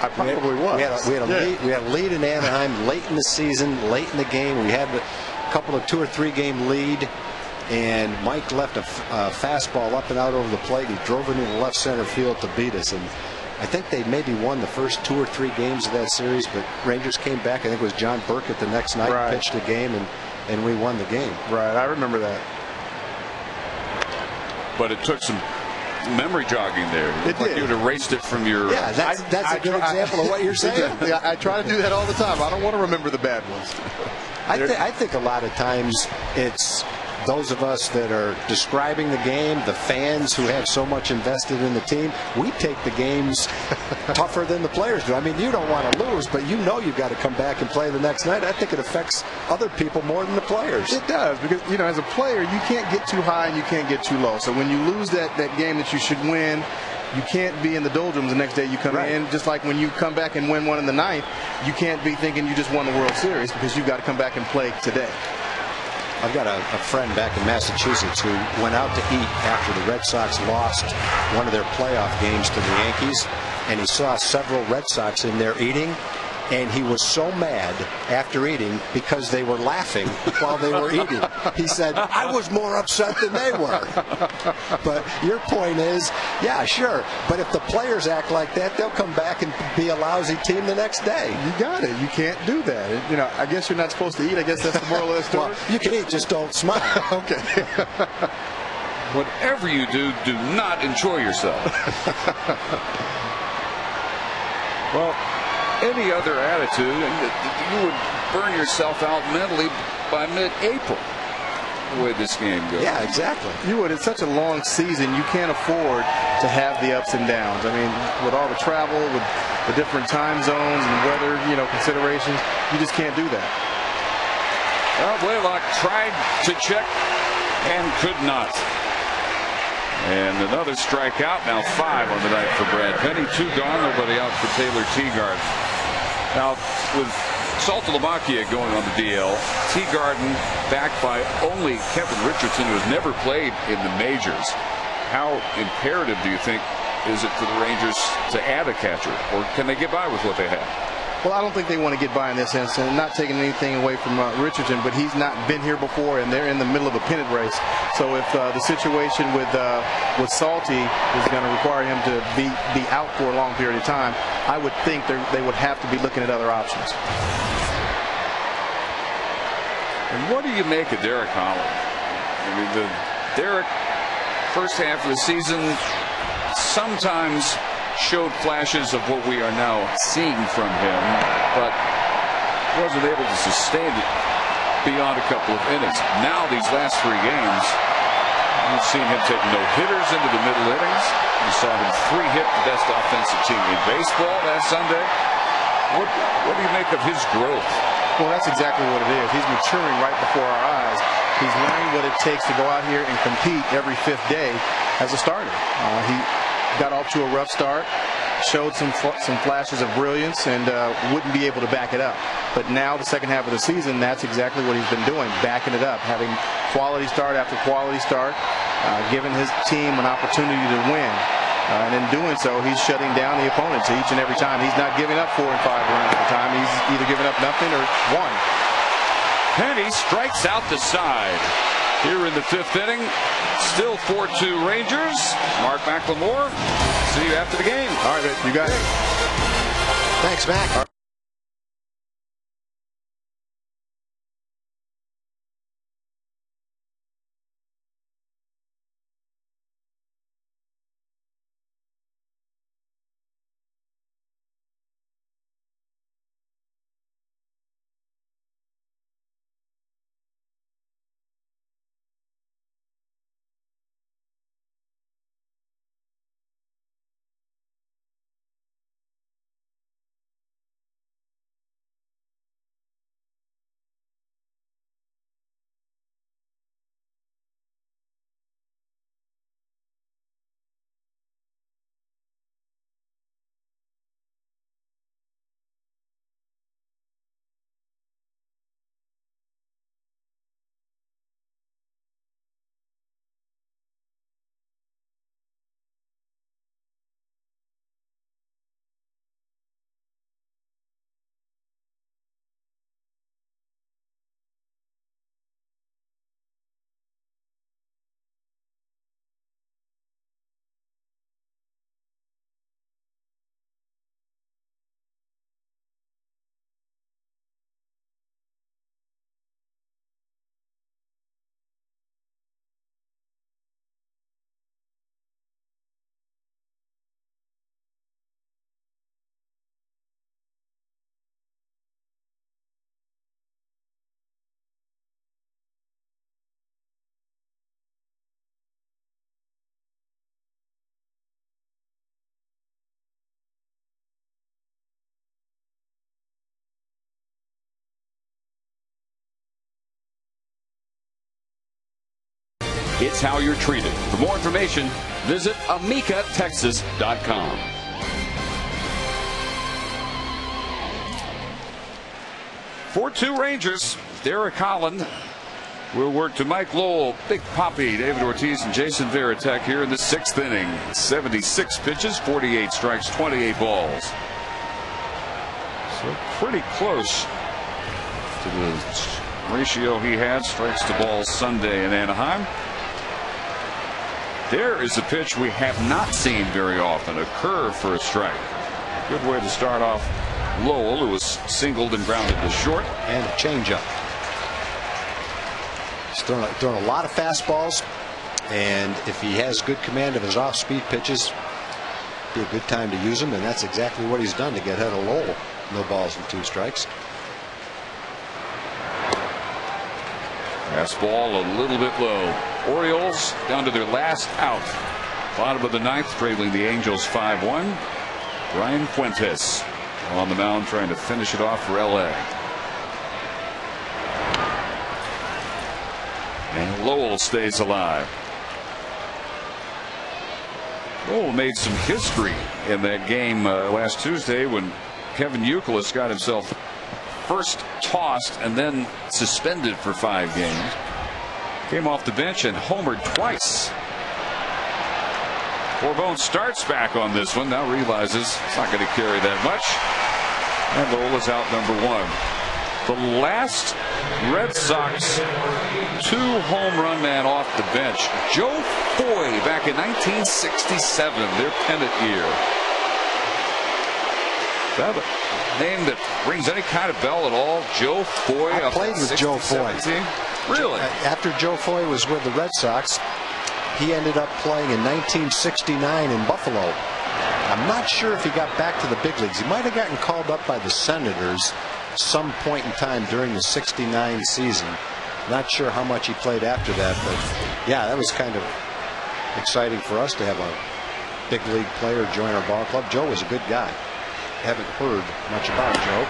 I probably was. We had a lead in Anaheim late in the season, late in the game. We had a couple of 2 or 3 game lead, and Mike left a fastball up and out over the plate. He drove it into left center field to beat us, and I think they maybe won the first 2 or 3 games of that series, but Rangers came back. I think it was John Burkett the next night, pitched a game, and we won the game. Right, I remember that. But it took some memory jogging there. It did. You had erased it from your... Yeah, that's a good example of what you're saying. Yeah, I try to do that all the time. I don't want to remember the bad ones. I think a lot of times it's those of us that are describing the game, the fans who have so much invested in the team, we take the games tougher than the players do. I mean, you don't want to lose, but you've got to come back and play the next night. I think it affects other people more than the players. It does, because, as a player, you can't get too high and you can't get too low. So when you lose that game that you should win, you can't be in the doldrums the next day you come in. Just like when you come back and win one in the ninth, you can't be thinking you just won the World Series, because you've got to come back and play today. I've got a friend back in Massachusetts who went out to eat after the Red Sox lost one of their playoff games to the Yankees, and he saw several Red Sox in there eating, and he was so mad after eating because they were laughing while they were eating. He said, I was more upset than they were. But your point is, yeah, sure, but if the players act like that, they'll come back and be a lousy team the next day. You got it. You can't do that. I guess you're not supposed to eat. I guess that's the moral of the story. Well, you can eat, just don't smile. Okay. Whatever you do not enjoy yourself. Well, any other attitude, and you would burn yourself out mentally by mid-April, the way this game goes. Yeah, exactly. You would. It's such a long season. You can't afford to have the ups and downs. I mean, with all the travel, with the different time zones and weather, considerations, you just can't do that. Well, Blaylock tried to check and could not. And another strikeout, now 5 on the night for Brad Penny. 2 gone, nobody out for Taylor Teagarden. Now, with Saltalamacchia going on the DL, Teagarden backed by only Kevin Richardson, who has never played in the majors. How imperative do you think is it for the Rangers to add a catcher, or can they get by with what they have? Well, I don't think they want to get by in this instance. Not taking anything away from Richardson, but he's not been here before, and they're in the middle of a pennant race. So if the situation with Salty is going to require him to be out for a long period of time, I would think they would have to be looking at other options. And what do you make of Derek Holland? I mean, Derek, first half of the season, sometimes showed flashes of what we are now seeing from him, but wasn't able to sustain it beyond a couple of innings. Now these last 3 games, you've seen him take no hitters into the middle innings. You saw him 3-hit the best offensive team in baseball last Sunday. What do you make of his growth? Well, that's exactly what it is. He's maturing right before our eyes. He's learning what it takes to go out here and compete every 5th day as a starter. He got off to a rough start. showed some flashes of brilliance and wouldn't be able to back it up. But now the second half of the season, that's exactly what he's been doing, backing it up, having quality start after quality start, giving his team an opportunity to win. And in doing so, he's shutting down the opponents each and every time. He's not giving up 4 and 5 runs at a time. He's either giving up nothing or one. Penny strikes out the side. Here in the 5th inning, still 4-2 Rangers. Mark McLemore, see you after the game. All right, Rich, you got it. Thanks, Mac. It's how you're treated. For more information, visit amicatexas.com. For 2 Rangers, Derek Holland will work to Mike Lowell, Big Poppy, David Ortiz, and Jason Varitek here in the 6th inning. 76 pitches, 48 strikes, 28 balls. So pretty close to the ratio he had, strikes to balls Sunday in Anaheim. There is a pitch we have not seen very often, a curve for a strike. Good way to start off Lowell, who was singled and grounded to short. And a changeup. He's throwing a lot of fastballs, and if he has good command of his off-speed pitches, be a good time to use them, and that's exactly what he's done to get ahead of Lowell. No balls and 2 strikes. Fastball a little bit low. Orioles down to their last out. Bottom of the 9th, trailing the Angels 5-1. Brian Fuentes on the mound trying to finish it off for LA. And Lowell stays alive. Lowell made some history in that game last Tuesday when Kevin Youkilis got himself first tossed and then suspended for 5 games. Came off the bench and homered twice. Corbone starts back on this one. Now realizes it's not going to carry that much. And Lowell is out number 1. The last Red Sox 2-home run man off the bench, Joe Foy, back in 1967, their pennant year. Is that a name that rings any kind of bell at all? Joe Foy. I played with Joe Foy. Really? After Joe Foy was with the Red Sox, he ended up playing in 1969 in Buffalo. I'm not sure if he got back to the big leagues. He might have gotten called up by the Senators some point in time during the 69 season. Not sure how much he played after that, but yeah, that was kind of exciting for us to have a big league player join our ball club. Joe was a good guy. Haven't heard much about Joe,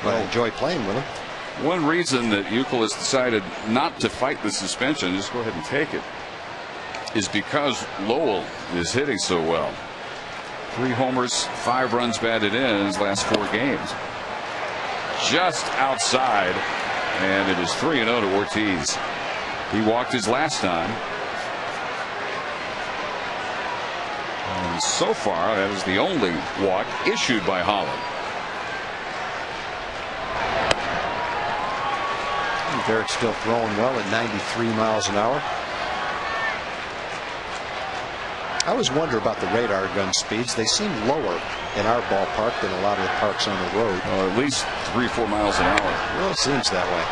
but I enjoy playing with him. One reason that Youkilis decided not to fight the suspension, just go ahead and take it, is because Lowell is hitting so well. 3 homers, 5 runs batted in his last 4 games. Just outside, and it is 3-0 to Ortiz. He walked his last time. And so far, that is the only walk issued by Holland. Derek's still throwing well at 93 miles an hour. I always wonder about the radar gun speeds. They seem lower in our ballpark than a lot of the parks on the road. At least 3-4 miles an hour. Well, it seems that way.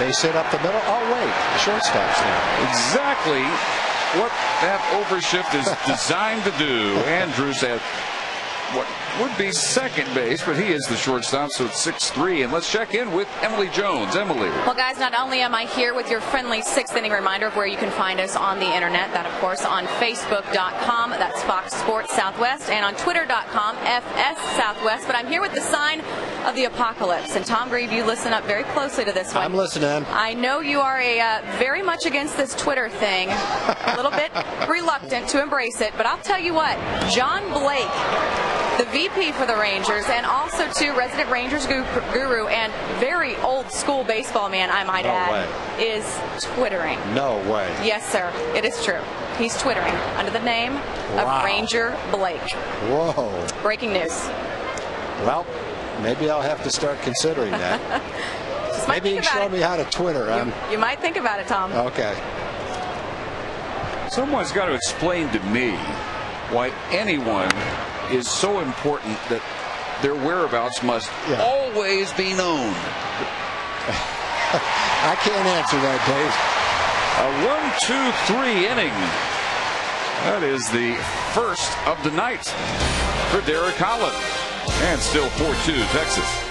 Base hit up the middle. Oh, wait. The shortstop's there. Exactly what that overshift is designed to do. Andrews at what would be second base, but he is the shortstop, so it's 6-3. And let's check in with Emily Jones. Emily. Well, guys, not only am I here with your friendly 6th inning reminder of where you can find us on the internet, that of course on Facebook.com, that's Fox Sports Southwest, and on Twitter.com, FS Southwest, but I'm here with the sign of the apocalypse. And Tom Grieve, you listen up very closely to this one. I'm listening. I know you are very much against this Twitter thing, a little bit reluctant to embrace it, but I'll tell you what, John Blake, the VP for the Rangers, and also too resident Rangers guru and very old school baseball man, I might add, is twittering. No way. Yes, sir. It is true. He's twittering under the name of Ranger Blake. Whoa. Breaking news. Well, maybe I'll have to start considering that. Maybe you can show me how to Twitter. You might think about it, Tom. Okay. Someone's got to explain to me why anyone is so important that their whereabouts must always be known. I can't answer that, Dave. A 1-2-3 inning. That is the first of the night for Derek Holland. And still 4-2 Texas.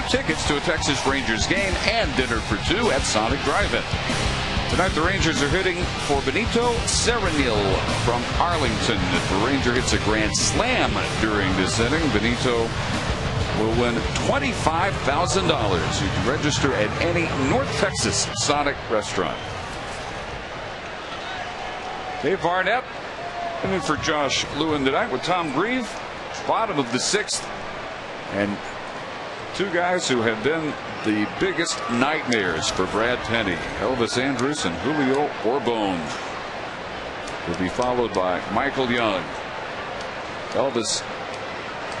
Tickets to a Texas Rangers game and dinner for 2 at Sonic Drive-In. Tonight the Rangers are hitting for Benito Serenil from Arlington. If the Ranger hits a grand slam during this inning, Benito will win $25,000. You can register at any North Texas Sonic restaurant. Dave Barnett and in for Josh Lewin tonight with Tom Grieve. Bottom of the 6th. And 2 guys who have been the biggest nightmares for Brad Penny, Elvis Andrus and Julio Urbone, will be followed by Michael Young. Elvis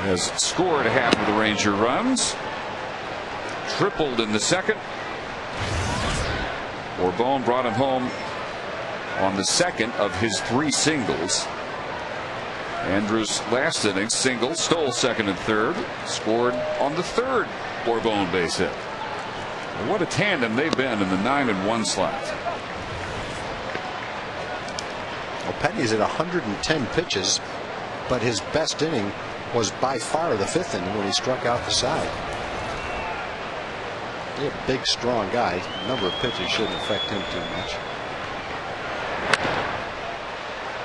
has scored half of the Ranger runs, tripled in the second. Urbone brought him home on the second of his 3 singles. Andrus last inning single, stole second and third, scored on the 3rd Urbone base hit. And what a tandem they've been in the 9-1 slot. Well, Penny's at 110 pitches, but his best inning was by far the 5th inning when he struck out the side. He's a big, strong guy. A number of pitches shouldn't affect him too much.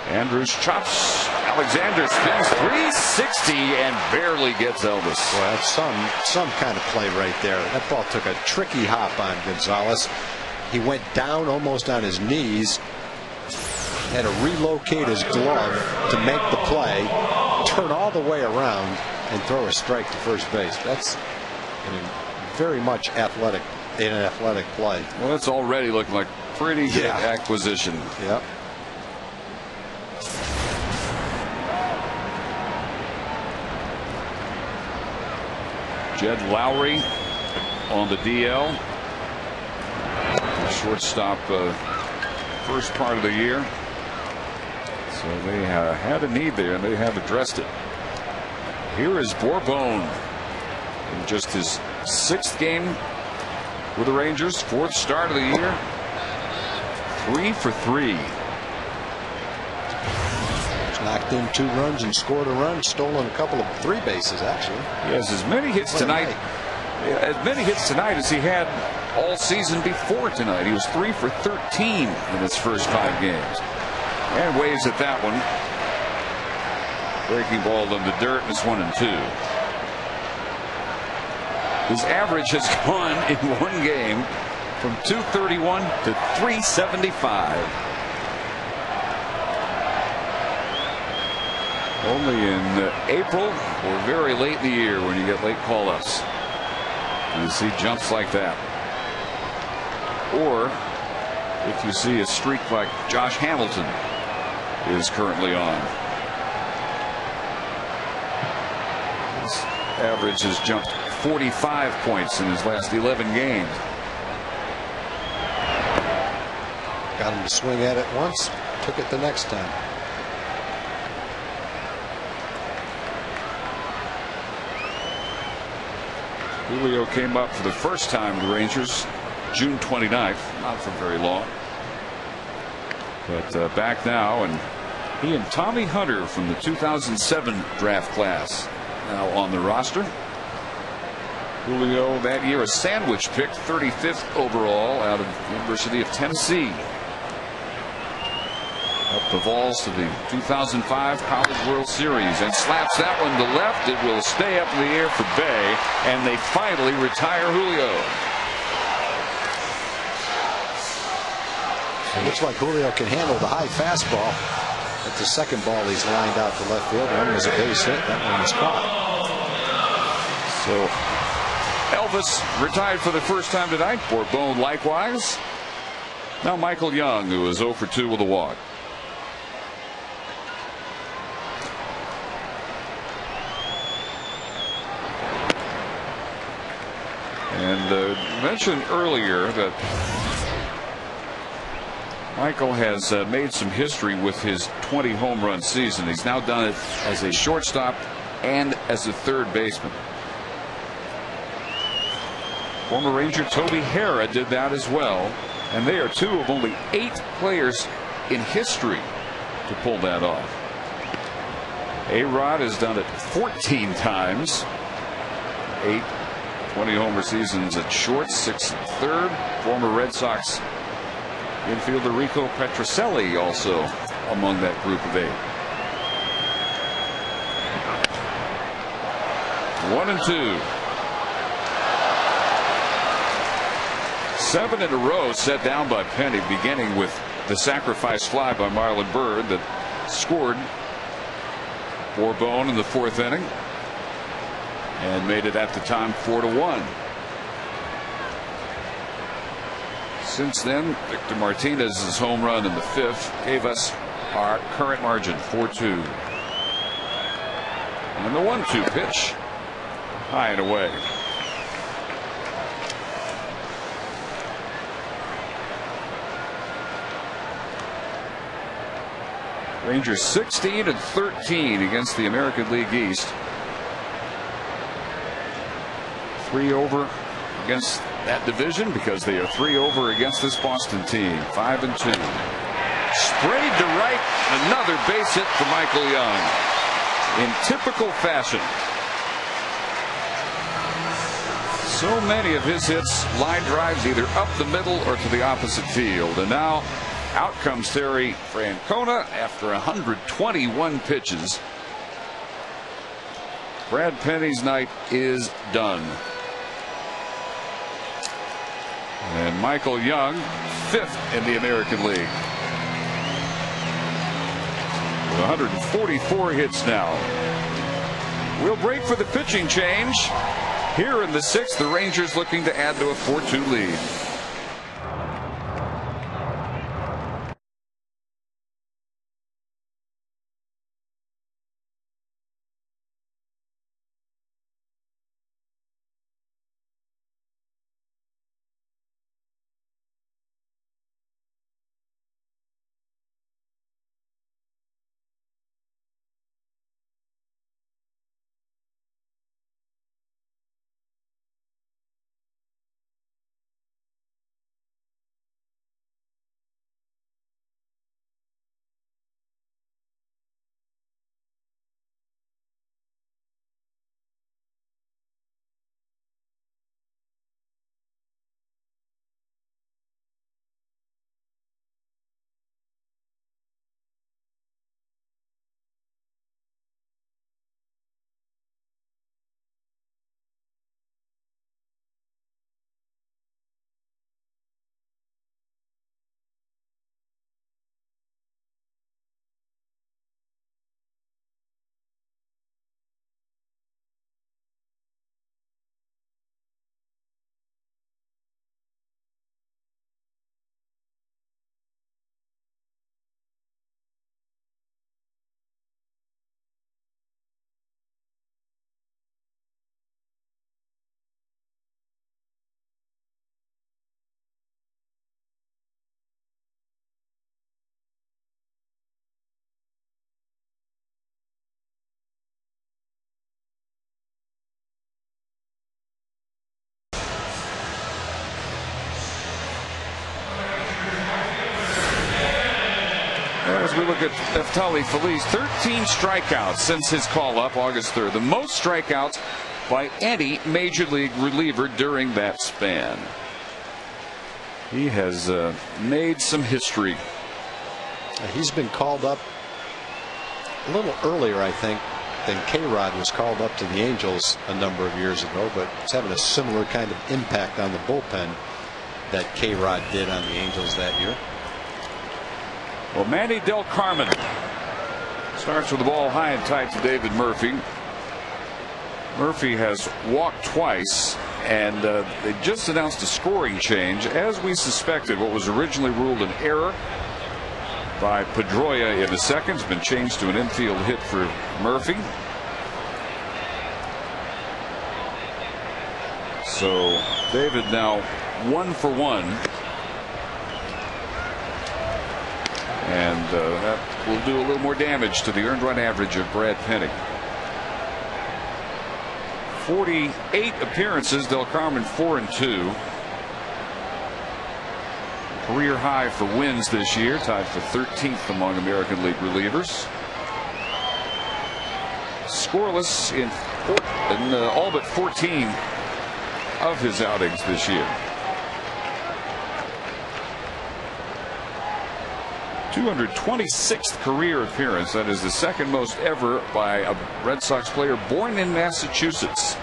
Andrews chops. Alexander spins 360 and barely gets Elvis. Well, that's some kind of play right there. That ball took a tricky hop on Gonzalez. He went down almost on his knees. Had to relocate his glove to make the play, turn all the way around, and throw a strike to first base. That's very much an athletic play. Well, that's already looking like pretty good acquisition. Yep. Jed Lowry on the DL. Shortstop first part of the year. So they had a need there, and they have addressed it. Here is Bourbon in just his 6th game with the Rangers, 4th start of the year. 3 for 3. Knocked in 2 runs and scored a run. Stolen a couple of 3 bases, actually. He has as many hits tonight. As many hits tonight as he had all season before tonight. He was 3 for 13 in his first 5 games. And waves at that one. Breaking ball in the dirt, and it's 1-2. His average has gone in one game from 231 to 375. Only in April or very late in the year when you get late call-ups you see jumps like that, or if you see a streak like Josh Hamilton is currently on. His average has jumped 45 points in his last 11 games. Got him to swing at it once, took it the next time. Julio came up for the first time to Rangers June 29th, not for very long, but back now, and he and Tommy Hunter from the 2007 draft class now on the roster. Julio that year a sandwich pick, 35th overall out of the University of Tennessee. Up the Vols to the 2005 College World Series and slaps that one to left. It will stay up in the air for Bay, and they finally retire Julio. It looks like Julio can handle the high fastball. That's the second ball he's lined out to left field. One was a base hit. That one was caught. So Elvis retired for the first time tonight. Bourbon likewise. Now Michael Young, who is 0 for 2 with a walk. And mentioned earlier that Michael has made some history with his 20 home run season. He's now done it as a shortstop and as a third baseman. Former Ranger Toby Harrah did that as well, and they are 2 of only 8 players in history to pull that off. A-Rod has done it 14 times. 8 20 homer seasons at short, 6 at third. Former Red Sox infielder Rico Petrocelli also among that group of 8. 1-2. 7 in a row set down by Penny, beginning with the sacrifice fly by Marlon Byrd that scored Bourbon in the 4th inning and made it at the time 4-1. Since then, Victor Martinez's home run in the 5th gave us our current margin 4-2. And the 1-2 pitch, high and away. Rangers 16-13 against the American League East. 3 over against that division because they are 3 over against this Boston team. 5-2. Sprayed to right. Another base hit for Michael Young in typical fashion. So many of his hits, line drives either up the middle or to the opposite field. And now out comes Terry Francona after 121 pitches. Brad Penny's night is done. And Michael Young, 5th in the American League. With 144 hits now. We'll break for the pitching change. Here in the 6th, the Rangers looking to add to a 4-2 lead. As we look at Neftali Feliz, 13 strikeouts since his call-up August 3rd. The most strikeouts by any major league reliever during that span. He has made some history. He's been called up a little earlier, I think, than K-Rod was called up to the Angels a number of years ago, but it's having a similar kind of impact on the bullpen that K-Rod did on the Angels that year. Well, Manny Del Carmen starts with the ball high and tight to David Murphy. Murphy has walked twice, and they just announced a scoring change. As we suspected, what was originally ruled an error by Pedroia in the second has been changed to an infield hit for Murphy. So David now 1 for 1. And that will do a little more damage to the earned run average of Brad Penny. 48 appearances, Del Carmen 4-2. Career high for wins this year, tied for 13th among American League relievers. Scoreless in all but 14 of his outings this year. 226th career appearance. That is the second most ever by a Red Sox player born in Massachusetts,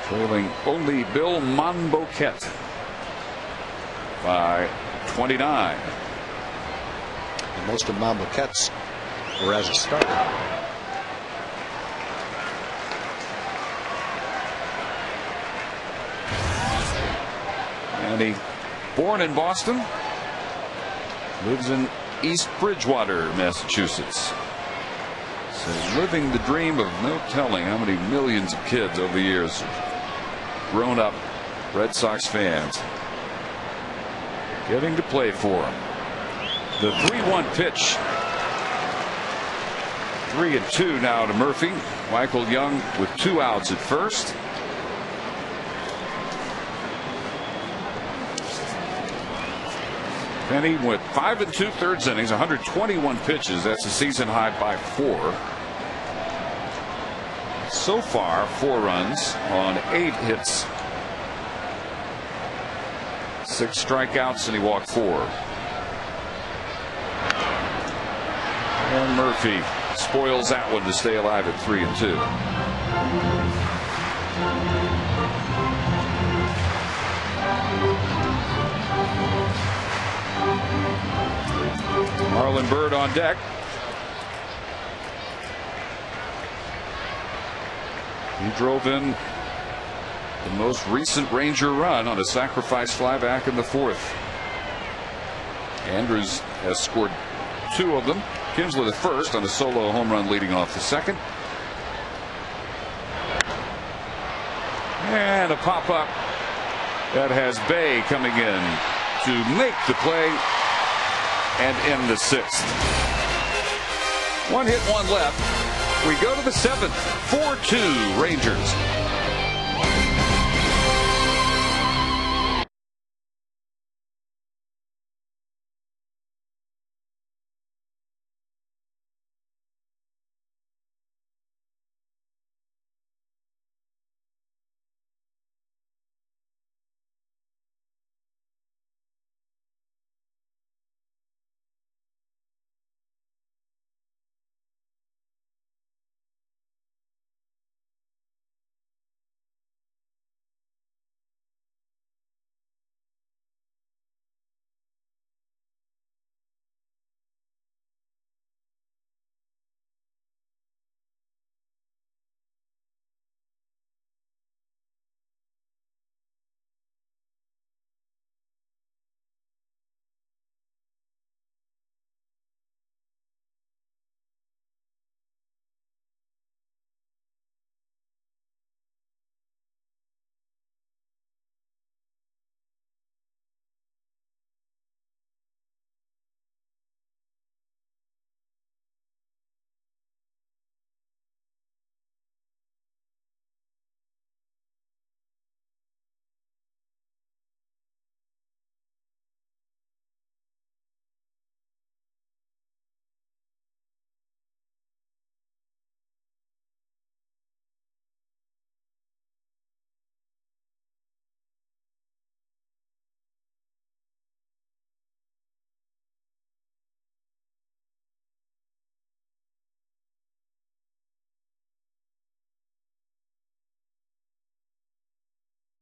trailing only Bill Monboquette by 29. And most of Monboquette's were as a starter. And he born in Boston, lives in East Bridgewater, Massachusetts. Says living the dream of no telling how many millions of kids over the years have grown up Red Sox fans, getting to play for him. The 3-1 pitch. 3-2 now to Murphy. Michael Young with 2 outs at first. Penny with 5 2/3 innings, 121 pitches. That's a season high by 4. so far 4 runs on 8 hits, 6 strikeouts, and he walked 4. And Murphy spoils that one to stay alive at 3-2. Marlon Byrd on deck. He drove in the most recent Ranger run on a sacrifice fly back in the 4th. Andrews has scored 2 of them. Kinsler the first on a solo home run leading off the 2nd. And a pop-up that has Bay coming in to make the play and end the 6th. 1 hit, 1 left. We go to the 7th. 4-2 Rangers.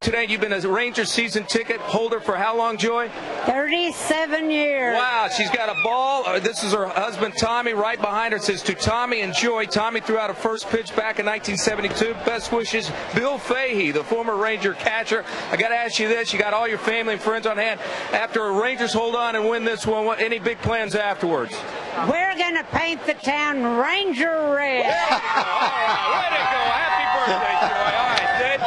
Today, you've been a Rangers season ticket holder for how long, Joy? 37 years. Wow, she's got a ball. This is her husband, Tommy, right behind her. It says, to Tommy and Joy. Tommy threw out a first pitch back in 1972. Best wishes, Bill Fahey, the former Ranger catcher. I got to ask you this. You got all your family and friends on hand. After Rangers hold on and win this one, any big plans afterwards? We're going to paint the town Ranger red. Yeah. All right, way to go. Happy birthday, Joy. All right, Dave.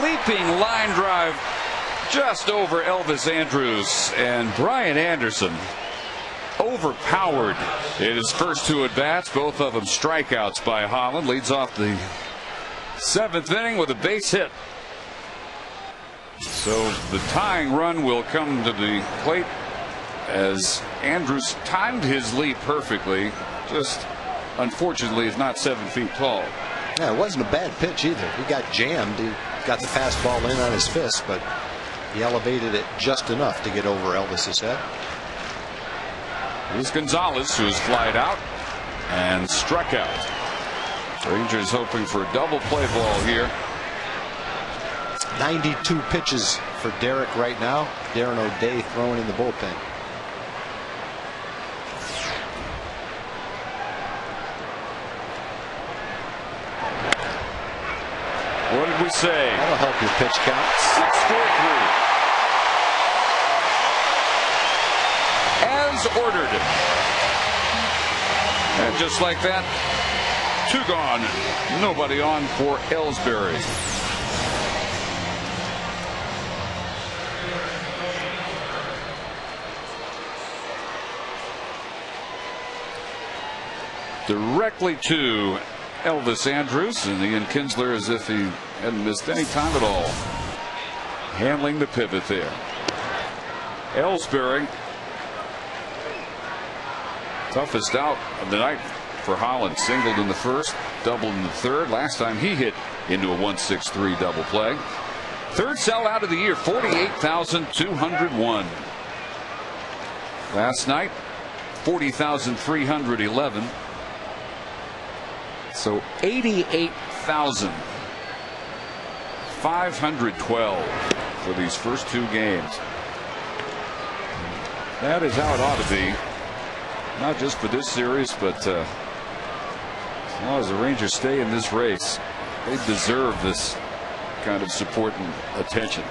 Leaping line drive just over Elvis Andrews, and Brian Anderson overpowered in his first 2 at-bats, both of them strikeouts by Holland. Leads off the 7th inning with a base hit. So the tying run will come to the plate as Andrews timed his leap perfectly, just unfortunately is not 7 feet tall. Yeah, it wasn't a bad pitch either. He got jammed. He got the fastball in on his fist, but he elevated it just enough to get over Elvis's head. Here's Gonzalez, who is flied out and struck out. Rangers hoping for a double play ball here. 92 pitches for Derek right now. Darren O'Day throwing in the bullpen. What did we say? That'll help your pitch count. 6-4-3. As ordered. And just like that, 2 gone. Nobody on for Ellsbury. Directly to Elvis Andrews, and Ian Kinsler as if he hadn't missed any time at all. Handling the pivot there. Ellsbury, toughest out of the night for Holland. Singled in the first, doubled in the third. Last time he hit into a 1-6-3 double play. Third sellout of the year, 48,201. Last night, 40,311. So 88,512 for these first two games. That is how it ought to be. Not just for this series, but as long as the Rangers stay in this race, they deserve this kind of support and attention.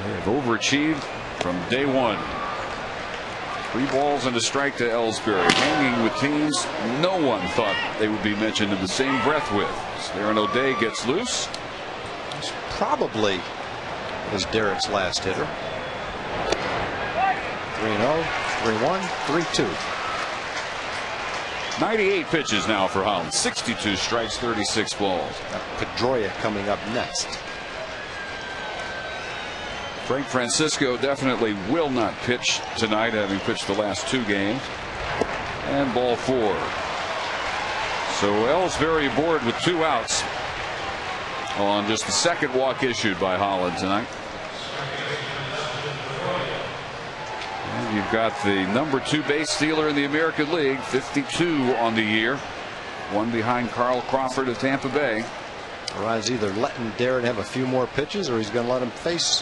They have overachieved from day one. 3 balls and a strike to Ellsbury, hanging with teams no one thought they would be mentioned in the same breath with. Darren O'Day gets loose. This probably is Derek's last hitter. 3-0, 3-1, 3-2. 98 pitches now for Holland. 62 strikes, 36 balls. Pedroia coming up next. Frank Francisco definitely will not pitch tonight, having pitched the last 2 games. And ball 4. So Ellsbury aboard with 2 outs on just the second walk issued by Holland tonight. And you've got the number 2 base stealer in the American League, 52 on the year, 1 behind Carl Crawford of Tampa Bay. Ryan's either letting Darren have a few more pitches or he's going to let him face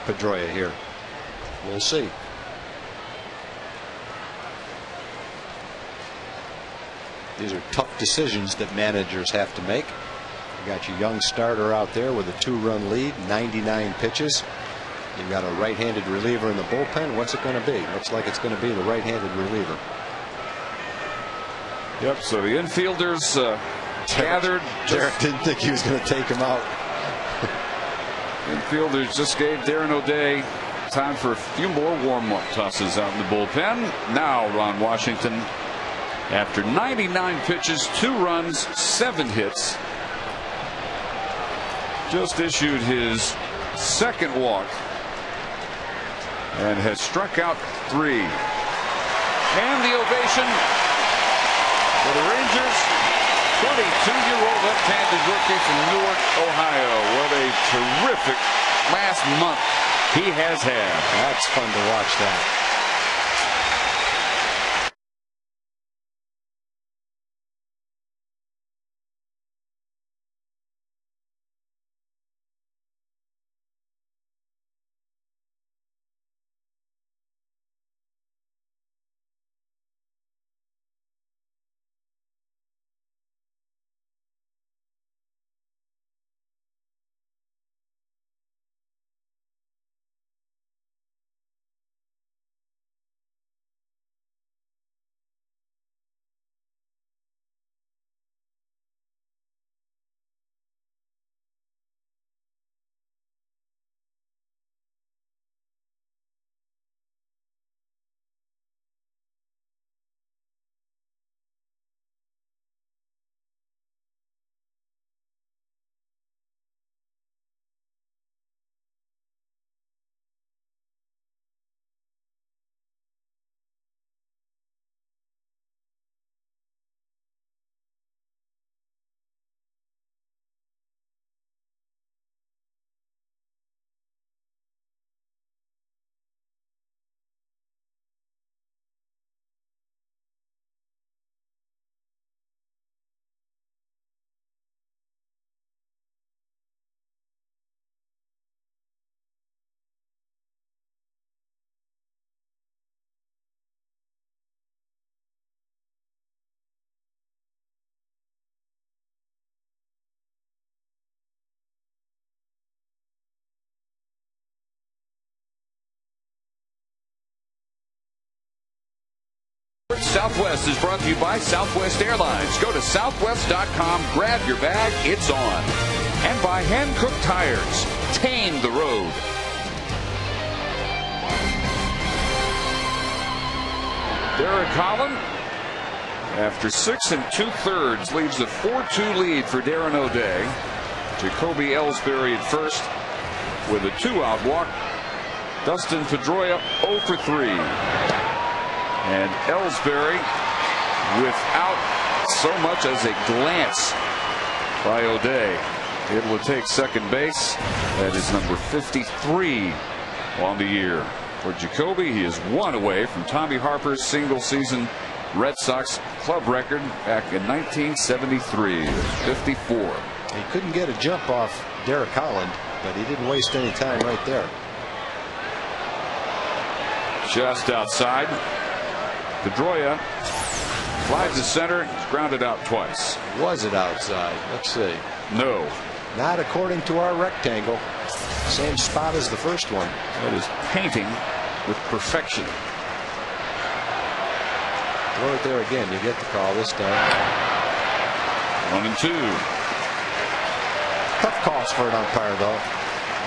Pedroia here. We'll see. These are tough decisions that managers have to make. You got your young starter out there with a 2-run lead, 99 pitches. You've got a right-handed reliever in the bullpen. What's it going to be? Looks like it's going to be the right-handed reliever. Yep. So the infielders gathered. Derek didn't think he was going to take him out. Infielders just gave Darren O'Day time for a few more warm-up tosses out in the bullpen. Now Ron Washington, after 99 pitches, 2 runs, 7 hits, just issued his second walk and has struck out 3. And the ovation for the Rangers. 22-year-old left-handed rookie from Newark, Ohio. What a terrific last month he has had. That's fun to watch that. Southwest is brought to you by Southwest Airlines. Go to southwest.com, grab your bag, it's on. And by Hankook Tires, tame the road. Derek Holland, after 6 2/3, leaves a 4-2 lead for Darren O'Day. Jacoby Ellsbury at first with a 2-out walk. Dustin Pedroia 0 for 3. And Ellsbury without so much as a glance by O'Day. Able to take second base. That is number 53 on the year for Jacoby. He is one away from Tommy Harper's single season Red Sox club record back in 1973. 54. He couldn't get a jump off Derek Holland, but he didn't waste any time right there. Just outside. Pedroia flies to center, grounded out twice. Was it outside? Let's see. No. Not according to our rectangle. Same spot as the first one. That is painting with perfection. Throw it there again. You get the call this time. 1-2. Tough calls for an umpire, though.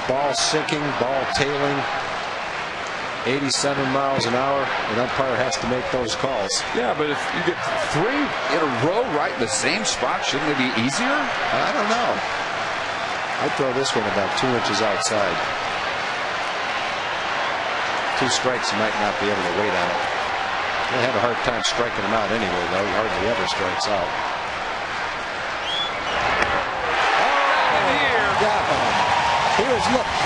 Ball sinking, ball tailing. 87 miles an hour. An umpire has to make those calls. Yeah, but if you get 3 in a row right in the same spot, shouldn't it be easier? I don't know. I'd throw this one about 2 inches outside. 2 strikes, you might not be able to wait on it. They have a hard time striking him out anyway, though. He hardly ever strikes out.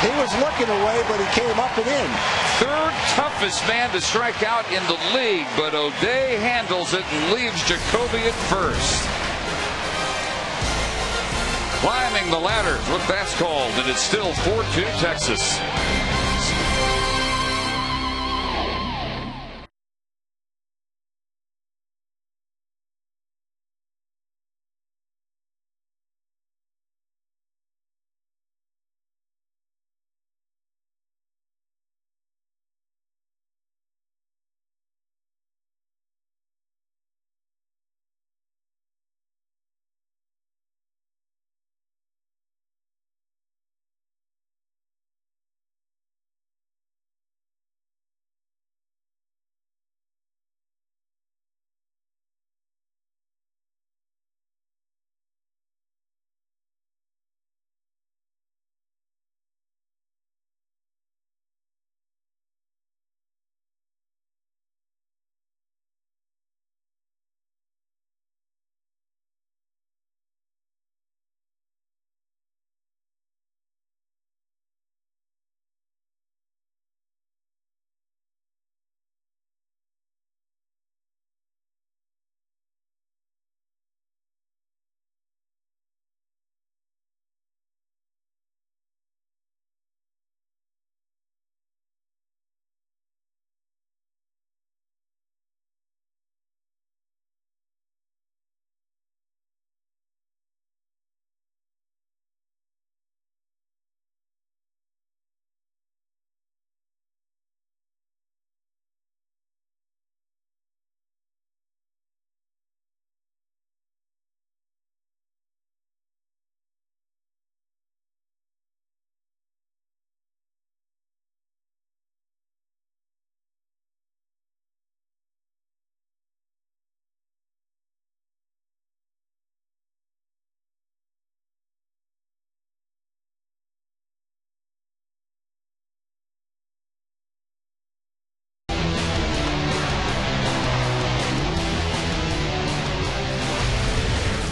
He was looking away, but he came up and in. Third toughest man to strike out in the league, but O'Day handles it and leaves Jacoby at first. Climbing the ladder, what that's called, and it's still 4-2 Texas.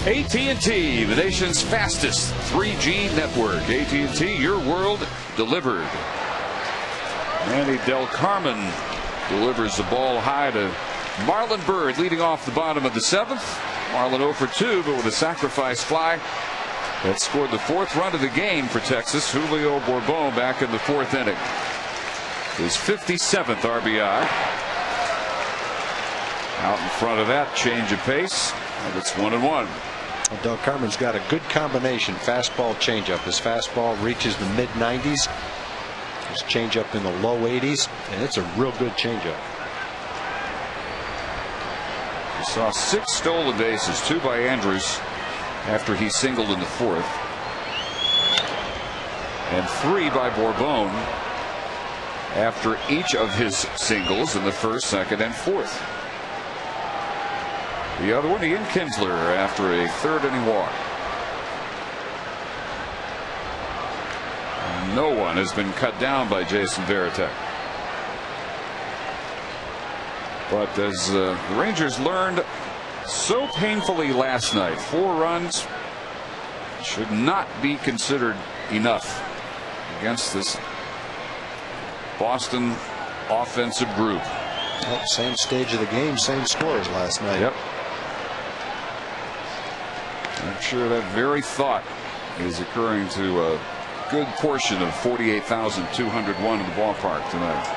AT&T, the nation's fastest 3G network. AT&T, your world delivered. Manny Del Carmen delivers the ball high to Marlon Byrd, leading off the bottom of the 7th. Marlon 0 for 2, but with a sacrifice fly that scored the 4th run of the game for Texas. Julio Bourbon back in the 4th inning. His 57th RBI. Out in front of that, change of pace, and it's 1-1. Del Carmen's got a good combination, fastball, changeup. His fastball reaches the mid-90s. His changeup in the low 80s, and it's a real good changeup. We saw 6 stolen bases, 2 by Andrews after he singled in the 4th, and 3 by Bourbon after each of his singles in the 1st, 2nd, and 4th. The other one, Ian Kinsler, after a 3rd inning walk. No one has been cut down by Jason Varitek. But as the Rangers learned so painfully last night. 4 runs should not be considered enough against this Boston offensive group. Well, same stage of the game, same scores last night. Yep. I'm sure that very thought is occurring to a good portion of 48,201 in the ballpark tonight.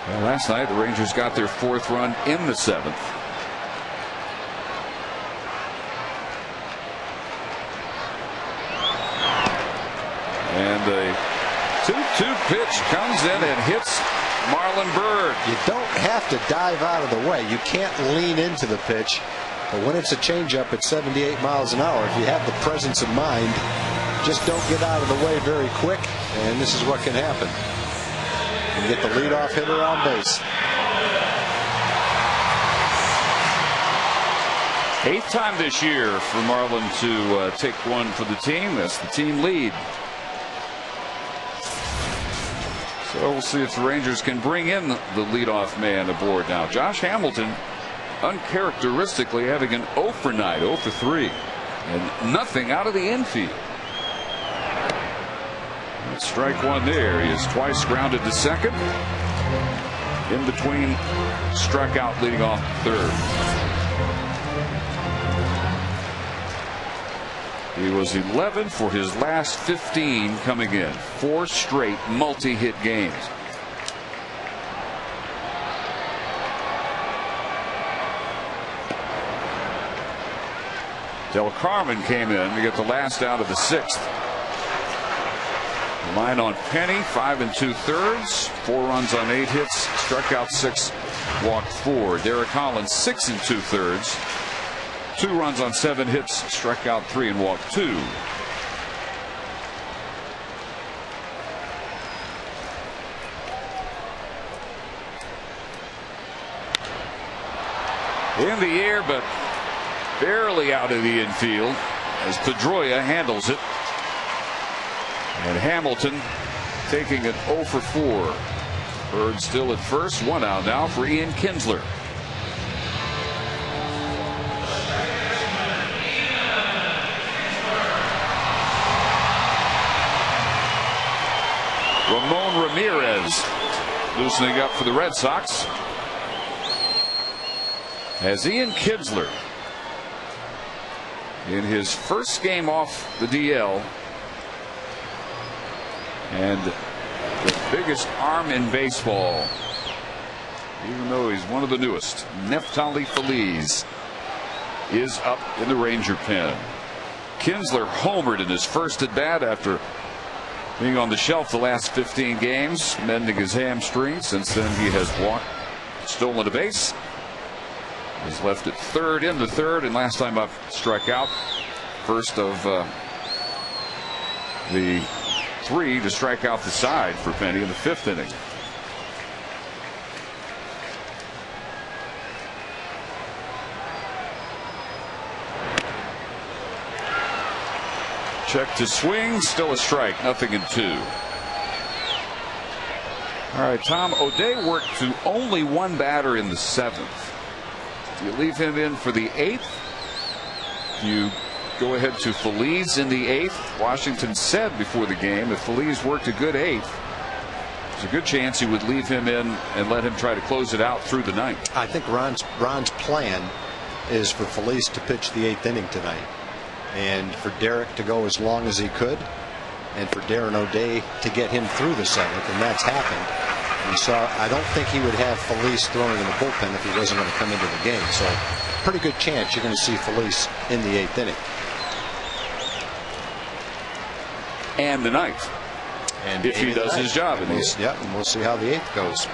Well, last night the Rangers got their 4th run in the 7th. And a 2-2 pitch comes in and hits Marlon Byrd. You don't have to dive out of the way. You can't lean into the pitch. But when it's a changeup at 78 miles an hour, if you have the presence of mind, just don't get out of the way very quick, and this is what can happen. You get the leadoff hitter on base. 8th time this year for Marlon to take one for the team. That's the team lead. So we'll see if the Rangers can bring in the leadoff man aboard now. Josh Hamilton, uncharacteristically having an 0 for 9, 0 for 3, and nothing out of the infield. That's strike 1 there. He is twice grounded to second. In between, struck out leading off 3rd. He was 11 for his last 15 coming in. 4 straight multi-hit games. Del Carmen came in to get the last out of the 6th. Line on Penny, 5 2/3, 4 runs on 8 hits, struck out 6, walked 4. Derek Collins, 6 2/3, 2 runs on 7 hits, struck out 3 and walked 2. In the air, but barely out of the infield as Pedroia handles it. And Hamilton taking an 0 for 4. Bird still at first. 1 out now for Ian Kinsler. Ramon Ramirez loosening up for the Red Sox. As Ian Kinsler, in his first game off the DL, and the biggest arm in baseball, even though he's one of the newest, Neftali Feliz, is up in the Ranger pen. Kinsler homered in his first at bat after being on the shelf the last 15 games, mending his hamstring. Since then he has walked, stolen a base, is left at 3rd in the 3rd, and last time up struck out. First of the 3 to strike out the side for Penny in the 5th inning. Check to swing, still a strike, 0-2. All right, Tom, O'Day worked to only 1 batter in the 7th. Do you leave him in for the 8th? Do you go ahead to Feliz in the 8th? Washington said before the game if Feliz worked a good 8th, there's a good chance he would leave him in and let him try to close it out through the 9th. I think Ron's plan is for Feliz to pitch the 8th inning tonight, and for Derek to go as long as he could, and for Darren O'Day to get him through the 7th, and that's happened. You saw, I don't think he would have Feliz throwing in the bullpen if he wasn't going to come into the game. So pretty good chance you're going to see Feliz in the 8th inning. And the 9th. And if he does his job. Yeah, and we'll see how the 8th goes.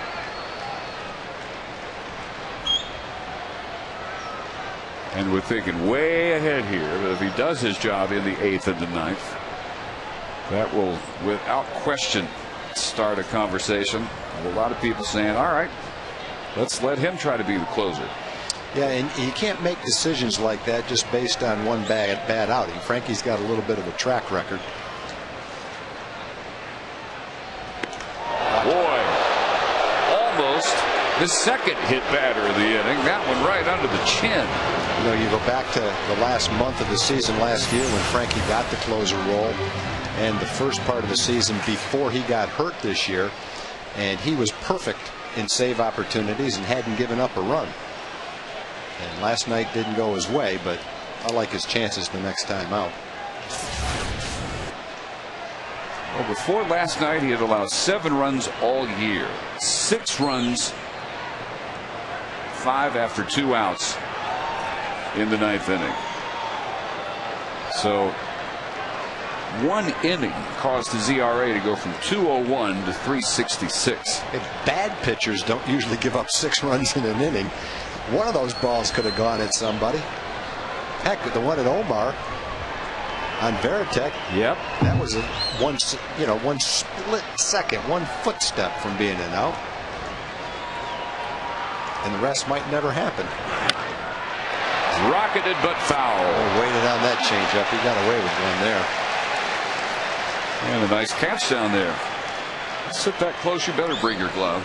And we're thinking way ahead here. But if he does his job in the 8th and the 9th, that will, without question, start a conversation. A lot of people saying, all right, let's let him try to be the closer. Yeah, and you can't make decisions like that just based on one bad outing. Frankie's got a little bit of a track record. Boy, almost The second hit batter of the inning. That one right under the chin. You know, you go back to the last month of the season last year when Frankie got the closer role, and the first part of the season before he got hurt this year, and he was perfect in save opportunities and hadn't given up a run. And last night didn't go his way, but I like his chances the next time out. Well, before last night, he had allowed 7 runs all year. 6 runs, 5 after 2 outs in the 9th inning. So 1 inning caused his ERA to go from 2.01 to 3.66. Bad pitchers don't usually give up 6 runs in an inning. One of those balls could have gone at somebody. Heck, the one at Omar on Veritek. Yep. That was one split second, 1 footstep from being an out. And the rest might never happen. Rocketed but foul. Waited on that changeup. He got away with one there. And a nice catch down there. Sit that close, you better bring your glove.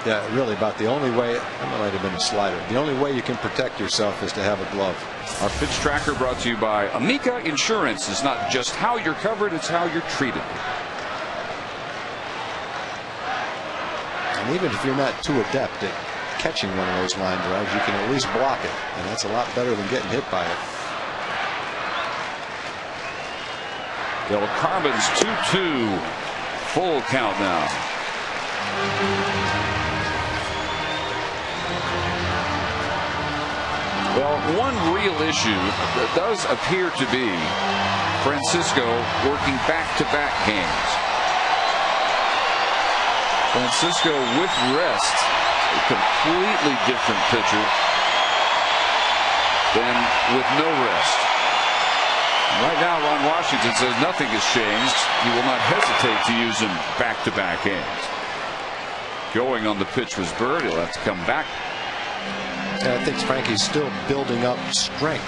Yeah, really about the only way, that might have been a slider. The only way you can protect yourself is to have a glove. Our pitch tracker brought to you by Amica Insurance. Is not just how you're covered, it's how you're treated. And even if you're not too adept at catching one of those line drives, you can at least block it. And that's a lot better than getting hit by it. Del Carmen's 2-2. Full count now. Well, one real issue that does appear to be Francisco working back-to-back games. Francisco with rest, a completely different pitcher than with no rest. Right now, Ron Washington says nothing has changed. He will not hesitate to use him back-to-back games. Going on the pitch was Bird. He'll have to come back. Yeah, I think Frankie's still building up strength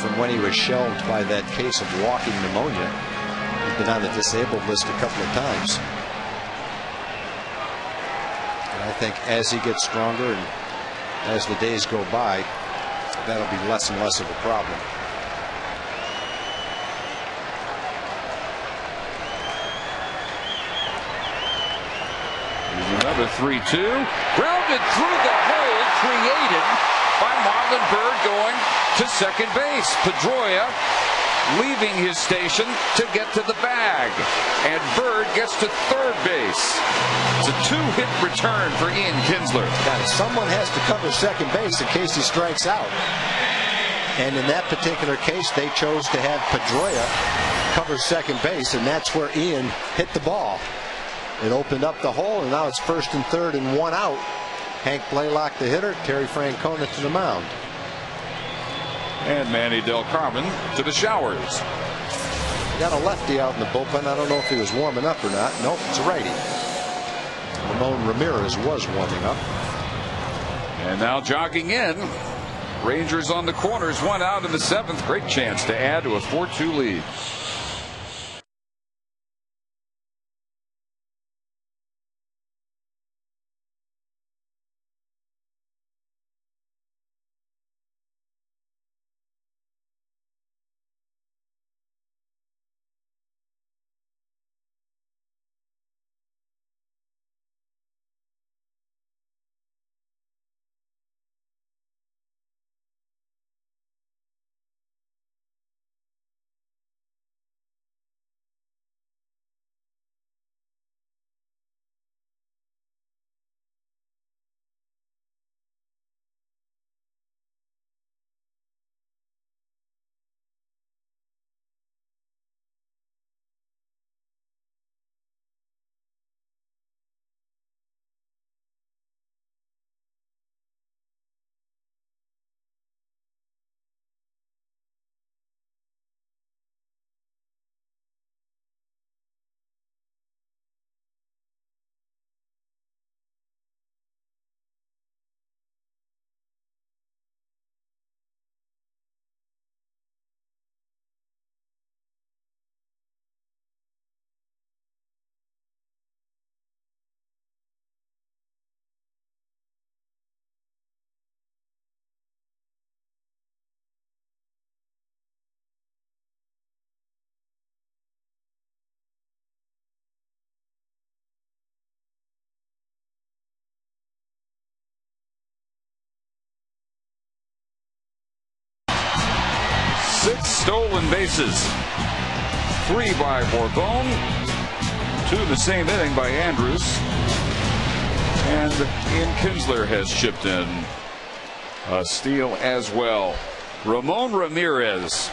from when he was shelved by that case of walking pneumonia. He's been on the disabled list a couple of times. And I think as he gets stronger and as the days go by, that'll be less and less of a problem. Another 3-2. Grounded through the hole created by Marlon Bird going to second base. Pedroia leaving his station to get to the bag. And Bird gets to third base. It's a 2-hit return for Ian Kinsler. Now, someone has to cover second base in case he strikes out. And in that particular case, they chose to have Pedroia cover second base, and that's where Ian hit the ball. It opened up the hole, and now it's first and third and 1 out. Hank Blaylock the hitter, Terry Francona to the mound. And Manny Del Carmen to the showers. Got a lefty out in the bullpen. I don't know if he was warming up or not. Nope, it's a righty. Ramon Ramirez was warming up. And now jogging in. Rangers on the corners, 1 out in the 7th. Great chance to add to a 4-2 lead. stolen bases. 3 by Bourbon, 2 in the same inning by Andrews, and Ian Kinsler has chipped in a steal as well. Ramon Ramirez,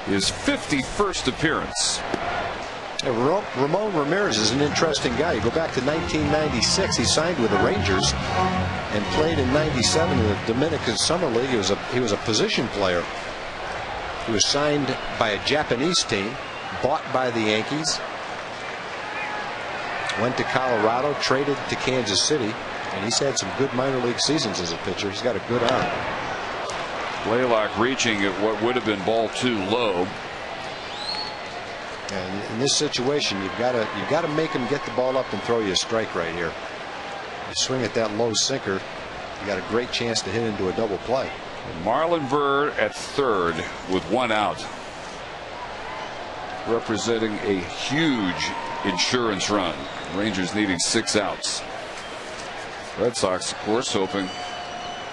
his 51st appearance. Ramon Ramirez is an interesting guy. You go back to 1996, he signed with the Rangers and played in 97 in the Dominican Summer League. He was a position player. He was signed by a Japanese team, bought by the Yankees, went to Colorado, traded to Kansas City, and he's had some good minor league seasons as a pitcher. He's got a good arm. Blaylock reaching at what would have been ball 2 low. And in this situation, you've got to make him get the ball up and throw you a strike right here. You swing at that low sinker, you got a great chance to hit into a double play. And Marlon Byrd at third with 1 out, representing a huge insurance run. Rangers needing 6 outs. Red Sox, of course, hoping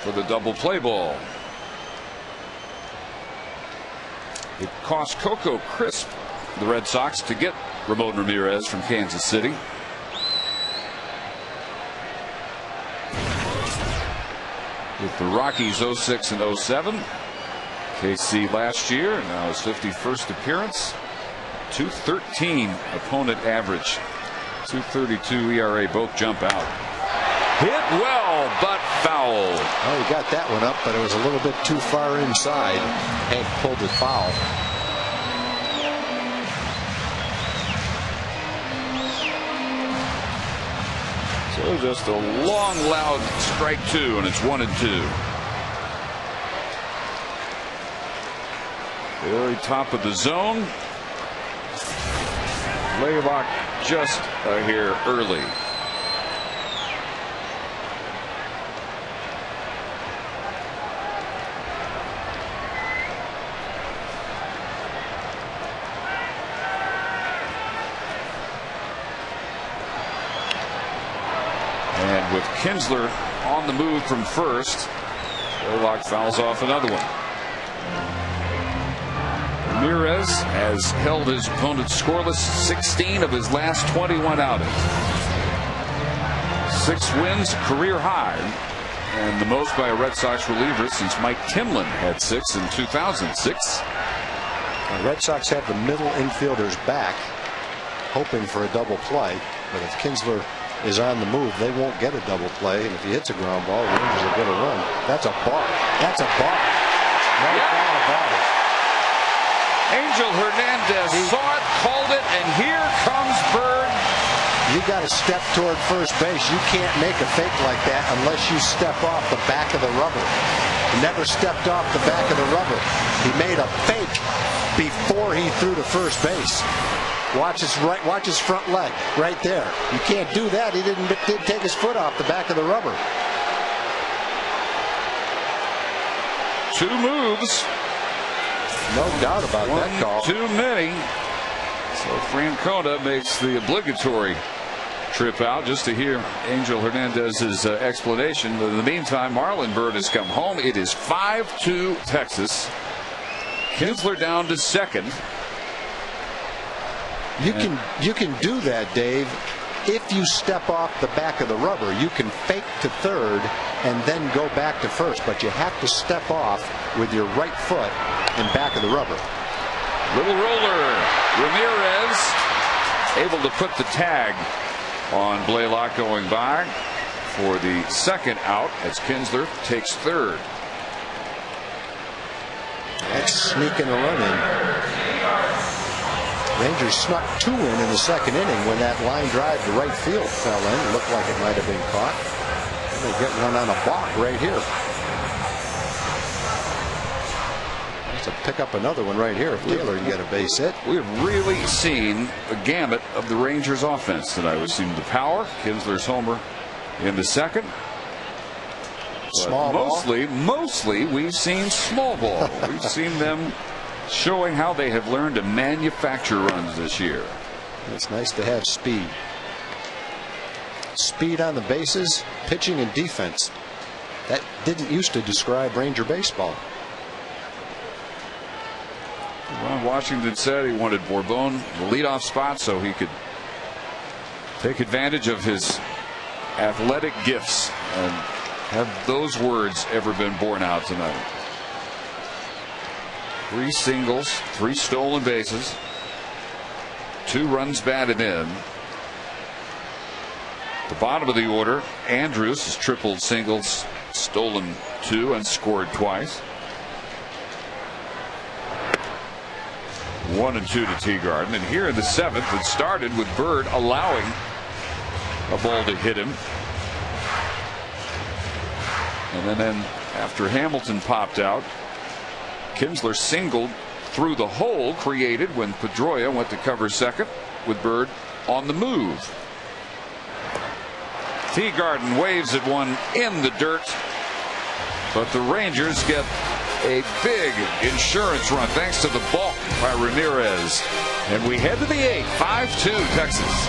for the double play ball. It cost Coco Crisp, the Red Sox, to get Ramon Ramirez from Kansas City. With the Rockies 06 and 07, KC last year, now his 51st appearance. 2.13 opponent average, 2.32 ERA, both jump out. Hit well, but foul. Oh, he got that one up, but it was a little bit too far inside. Hank pulled it foul. So just a long, loud strike 2, and it's 1-2. Very top of the zone. Blaylock just here early. And with Kinsler on the move from first, Blaylock fouls off another one. Ramirez has held his opponent scoreless 16 of his last 21 outings. 6 wins, career high, and the most by a Red Sox reliever since Mike Timlin had 6 in 2006. The Red Sox have the middle infielders back, hoping for a double play, but if Kinsler is on the move, they won't get a double play, and if he hits a ground ball, the Rangers will get a run. That's a ball. That's a ball. No doubt about it. Angel Hernandez saw it, called it, and here comes Byrd. You got to step toward first base. You can't make a fake like that unless you step off the back of the rubber. He never stepped off the back of the rubber. He made a fake before he threw to first base. Watch his front leg right there. You can't do that. He didn't take his foot off the back of the rubber. 2 moves. No doubt about that call. Too many. So Francona makes the obligatory trip out just to hear Angel Hernandez's explanation. But in the meantime, Marlon Byrd has come home. It is 5-2 Texas. Kinsler down to second. You can do that, Dave, if you step off the back of the rubber. You can fake to third and then go back to first, but you have to step off with your right foot in back of the rubber. Little roller. Ramirez able to put the tag on Blaylock going by for the second out as Kinsler takes third. That's sneaking a run in. Rangers snuck 2 in the second inning when that line drive to right field fell in. It looked like it might have been caught. And they get one on a balk right here. To pick up another one right here if Taylor can get a base hit. We've really seen the gamut of the Rangers offense tonight. We've seen the power, Kinsler's homer in the second. Small ball. Mostly we've seen small ball. We've seen them showing how they have learned to manufacture runs this year. It's nice to have speed. Speed on the bases, pitching and defense. That didn't used to describe Ranger baseball. Ron Washington said he wanted Bourbon the leadoff spot so he could take advantage of his athletic gifts. And have those words ever been borne out tonight? 3 singles, 3 stolen bases, 2 runs batted in. The bottom of the order, Andrus has tripled singles, stolen 2, and scored twice. 1 and 2 to Teagarden. And here in the 7th, it started with Bird allowing a ball to hit him. And then after Hamilton popped out, Kinsler singled through the hole created when Pedroia went to cover second with Bird on the move. Teagarden waves at one in the dirt, but the Rangers get a big insurance run thanks to the balk by Ramirez. And we head to the 8th, 5-2 Texas.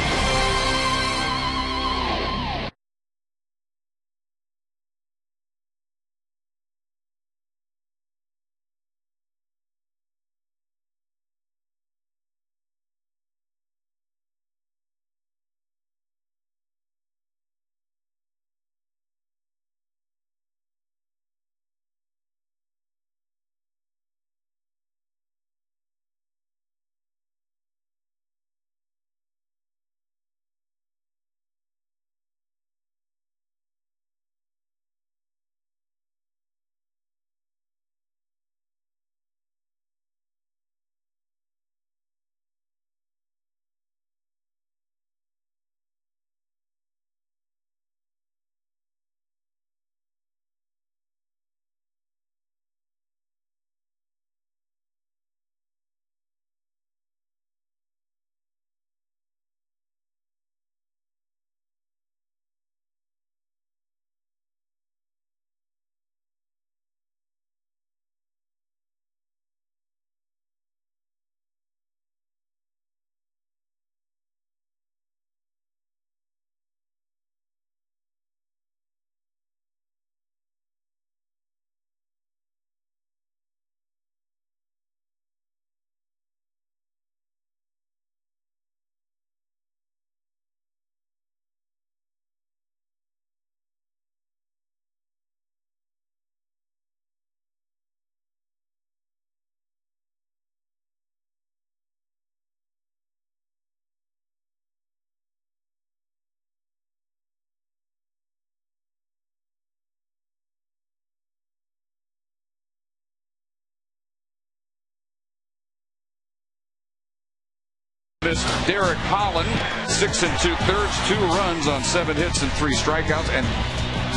Derek Holland, 6 2/3, 2 runs on 7 hits and 3 strikeouts. And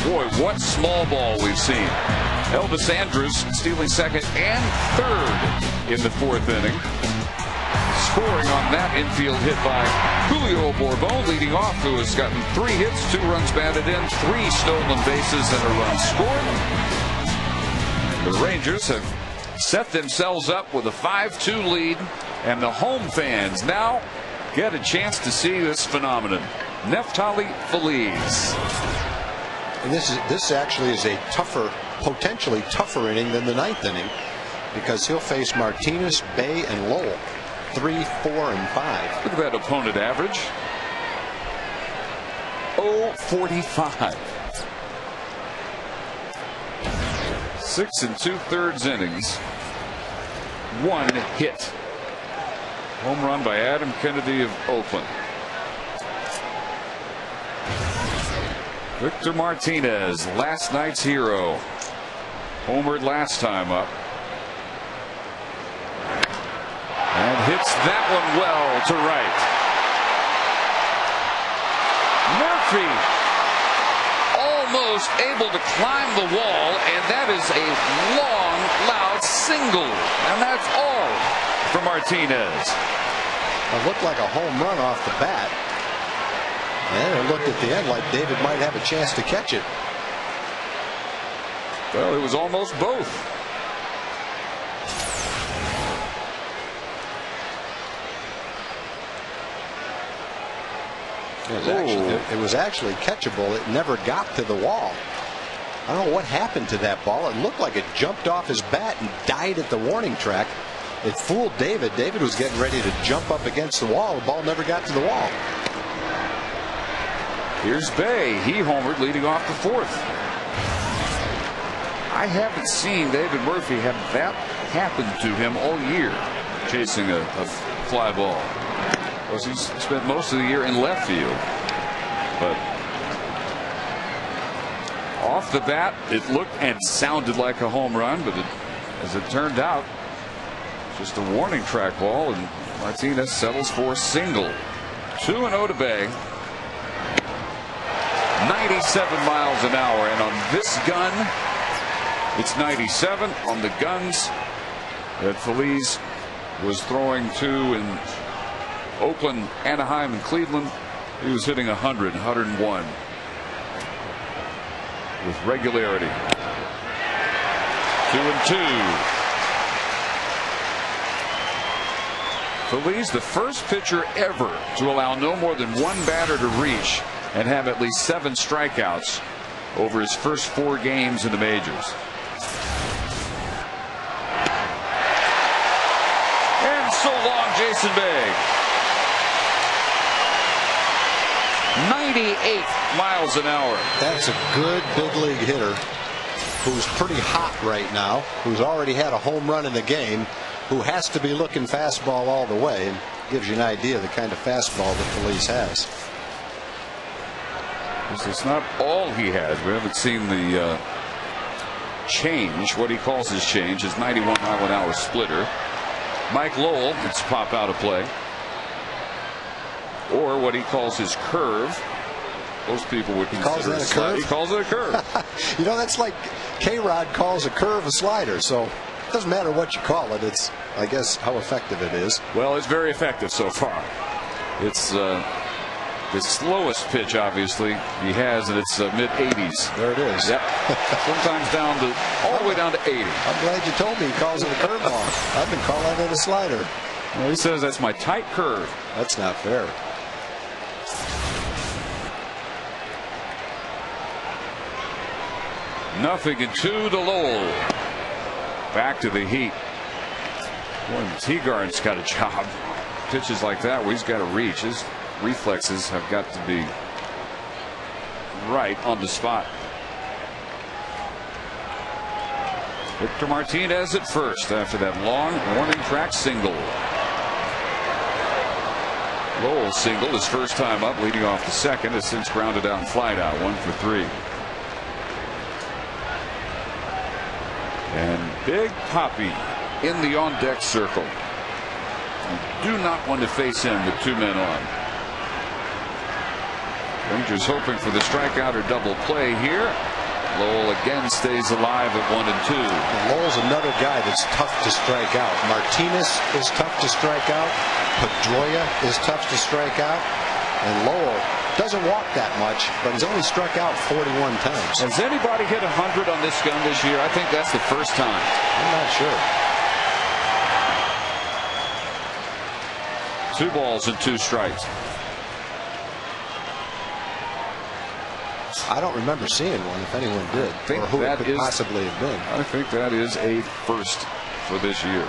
boy, what small ball we've seen. Elvis Andrus stealing second and third in the 4th inning. Scoring on that infield hit by Julio Bourbon, leading off, who has gotten 3 hits, 2 runs batted in, 3 stolen bases, and a run scored. The Rangers have set themselves up with a 5-2 lead, and the home fans now get a chance to see this phenomenon. Neftali Feliz. And this actually is a tougher, potentially tougher inning than the 9th inning, because he'll face Martinez, Bay, and Lowell. 3, 4, and 5. Look at that opponent average. 0.45. 6 2/3 innings. 1 hit. Home run by Adam Kennedy of Oakland. Victor Martinez, last night's hero. Homered last time up. And hits that one well to right. Murphy almost able to climb the wall, and that is a long, loud single. And that's all for Martinez. It looked like a home run off the bat. And it looked at the end like David might have a chance to catch it. Well, it was almost both. It was actually catchable. It never got to the wall. I don't know what happened to that ball. It looked like it jumped off his bat and died at the warning track. It fooled David. David was getting ready to jump up against the wall. The ball never got to the wall. Here's Bay. He homered leading off the fourth. I haven't seen David Murphy have that happen to him all year, chasing a fly ball. Because he's spent most of the year in left field. But off the bat, it looked and sounded like a home run, but as it turned out, just a warning track ball, and Martinez settles for a single. 2-0 to Bay. 97 miles an hour, and on this gun, it's 97 on the guns that Feliz was throwing to in Oakland, Anaheim, and Cleveland. He was hitting 100, 101 with regularity. 2-2. Feliz, the first pitcher ever to allow no more than one batter to reach and have at least 7 strikeouts over his first 4 games in the majors. And so long, Jason Bay. 98 miles an hour. That's a good big league hitter who's pretty hot right now, who's already had a home run in the game, who has to be looking fastball all the way, and gives you an idea of the kind of fastball that Feliz has. It's not all he has. We haven't seen the change, what he calls his change, his 91 mile an hour splitter. Mike Lowell gets pop out of play, or what he calls his curve. Most people would consider it a curve. He calls it a curve. You know, that's like K-Rod calls a curve a slider, so it doesn't matter what you call it. It's, I guess, how effective it is. Well, it's very effective so far. It's the slowest pitch, obviously, he has, and it's mid-80s. There it is. Yep. Sometimes down to all the way down to 80. I'm glad you told me he calls it a curveball. I've been calling it a slider. Well, he says that's my tight curve. That's not fair. Nothing and 2 to Lowell. Back to the Heat. Boy, Teagarden's got a job. Pitches like that where he's got to reach. His reflexes have got to be right on the spot. Victor Martinez at first after that long warning track single. Lowell singled his first time up, leading off the second, has since grounded out and flied out, 1 for 3. And Big Papi in the on deck circle. You do not want to face him with 2 men on. Rangers hoping for the strikeout or double play here. Lowell again stays alive at 1 and 2. And Lowell's another guy that's tough to strike out. Martinez is tough to strike out. Pedroia is tough to strike out. And Lowell doesn't walk that much, but he's only struck out 41 times. Has anybody hit 100 on this gun this year? I think that's the first time. I'm not sure. 2 balls and 2 strikes. I don't remember seeing one, if anyone did, or who it could possibly have been. I think that is a first for this year.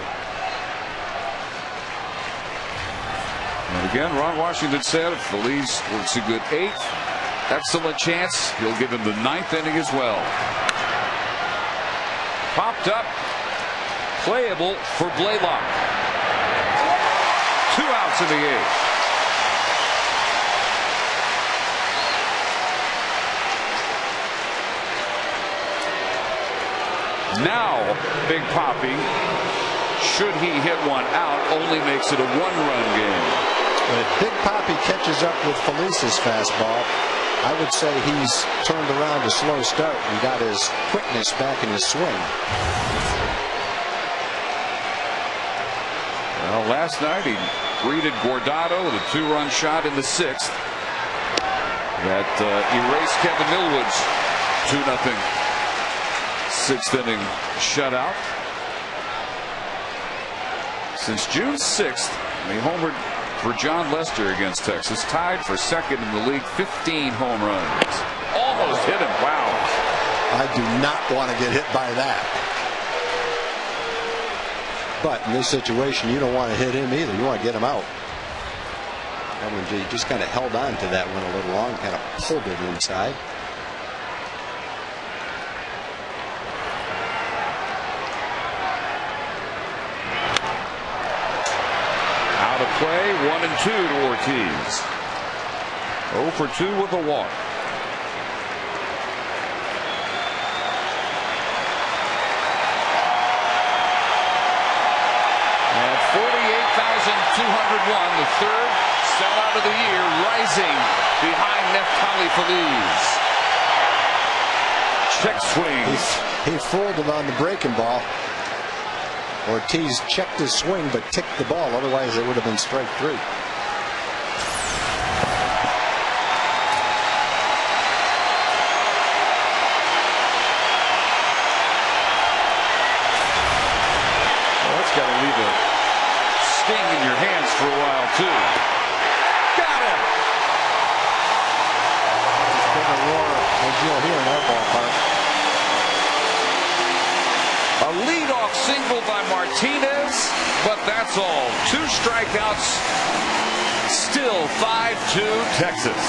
And again, Ron Washington said if Feliz works a good 8th, excellent chance he'll give him the 9th inning as well. Popped up, playable for Blaylock. 2 outs in the 8th. Now, Big Papi, should he hit one out, only makes it a 1-run game. If Big Papi catches up with Feliz's fastball, I would say he's turned around a slow start and got his quickness back in his swing. Well, last night he greeted Guardado with a 2-run shot in the 6th that erased Kevin Millwood's 2-0 6th inning shutout. Since June 6th, he homered for John Lester against Texas, tied for 2nd in the league, 15 home runs. Almost hit him. Wow. I do not want to get hit by that. But in this situation, you don't want to hit him either. You want to get him out. That one, he just kind of held on to that one a little long, kind of pulled it inside. Out of play, 1-2 to Ortiz. 0 for 2 with a walk. At 48,201, the third sellout of the year, rising behind Neftali Feliz. Check swings. He fooled him on the breaking ball. Ortiz checked his swing but ticked the ball. Otherwise, it would have been strike 3. Got to leave a sting in your hands for a while, too. Got him! It's been a roar as you'll hear in our ballpark. A leadoff single by Martinez, but that's all. 2 strikeouts. Still 5-2 Texas.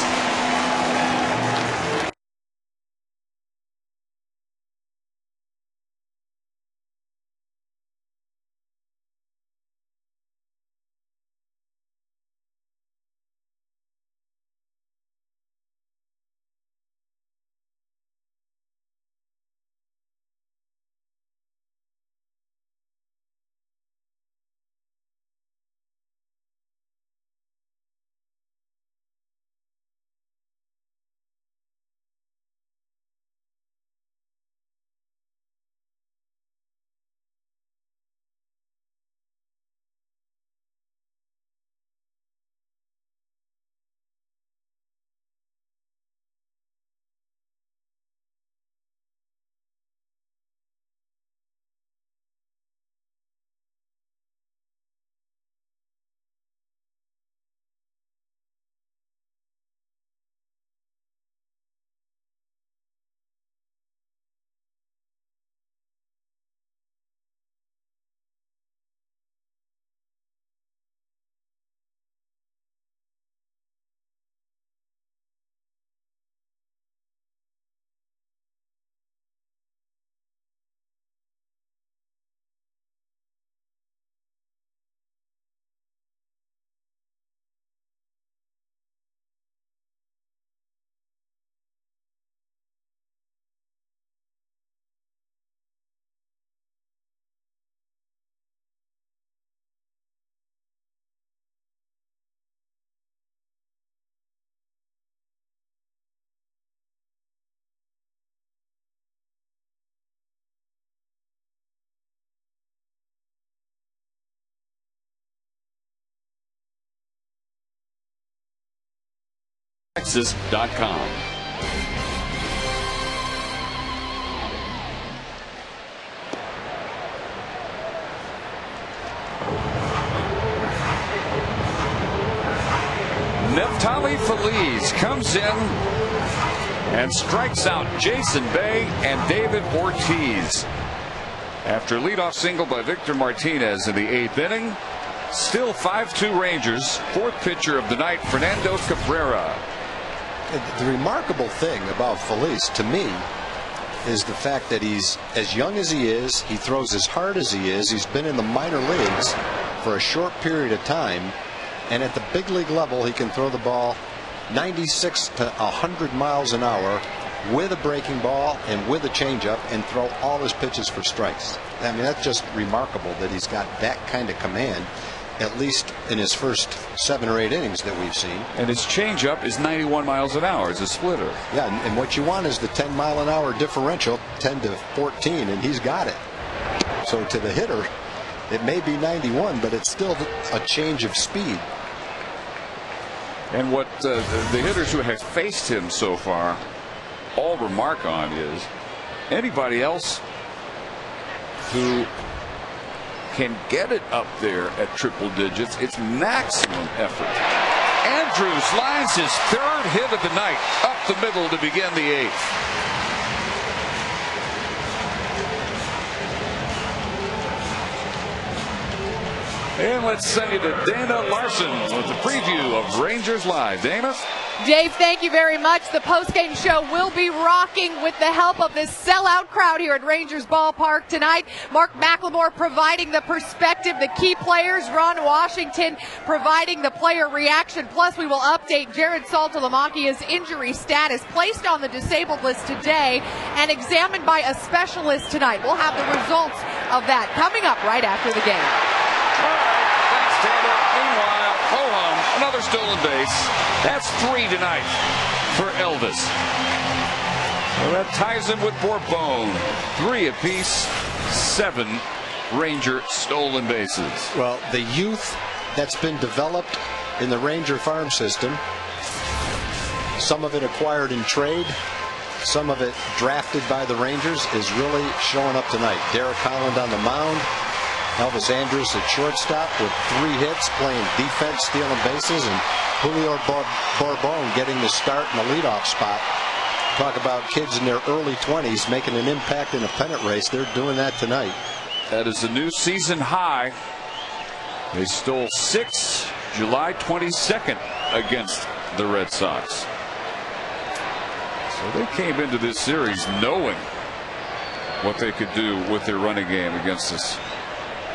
Texas.com. Neftali Feliz comes in and strikes out Jason Bay and David Ortiz. After leadoff single by Victor Martinez in the 8th inning, still 5-2 Rangers. Fourth pitcher of the night, Fernando Cabrera. The remarkable thing about Feliz, to me, is the fact that he's as young as he is. He throws as hard as he is. He's been in the minor leagues for a short period of time. And at the big league level, he can throw the ball 96 to 100 miles an hour with a breaking ball and with a changeup and throw all his pitches for strikes. I mean, that's just remarkable that he's got that kind of command, at least in his first 7 or 8 innings that we've seen. And his changeup is 91 miles an hour as a splitter. Yeah, and what you want is the 10-mile-an-hour differential, 10 to 14, and he's got it. So to the hitter, it may be 91, but it's still a change of speed. And what the hitters who have faced him so far all remark on is anybody else who can get it up there at triple digits, it's maximum effort. Andrews lines his 3rd hit of the night up the middle to begin the 8th. And let's send you to Dana Larson with the preview of Rangers Live. Dana? Dave, thank you very much. The postgame show will be rocking with the help of this sellout crowd here at Rangers Ballpark tonight. Mark McLemore providing the perspective, the key players, Ron Washington providing the player reaction. Plus, we will update Jared Saltalamakia's injury status, placed on the disabled list today and examined by a specialist tonight. We'll have the results of that coming up right after the game. All right, thanks, Dana. Meanwhile, ho-hum, another stolen base. That's 3 tonight for Elvis. Well, that ties him with Bourbon. 3 apiece, 7 Ranger stolen bases. Well, the youth that's been developed in the Ranger farm system, some of it acquired in trade, some of it drafted by the Rangers, is really showing up tonight. Derek Holland on the mound. Elvis Andrus at shortstop with 3 hits, playing defense, stealing bases, and Julio Bourbon getting the start in the leadoff spot. Talk about kids in their early 20s making an impact in a pennant race. They're doing that tonight. That is a new season high. They stole 6 July 22nd against the Red Sox. So they came into this series knowing what they could do with their running game against us.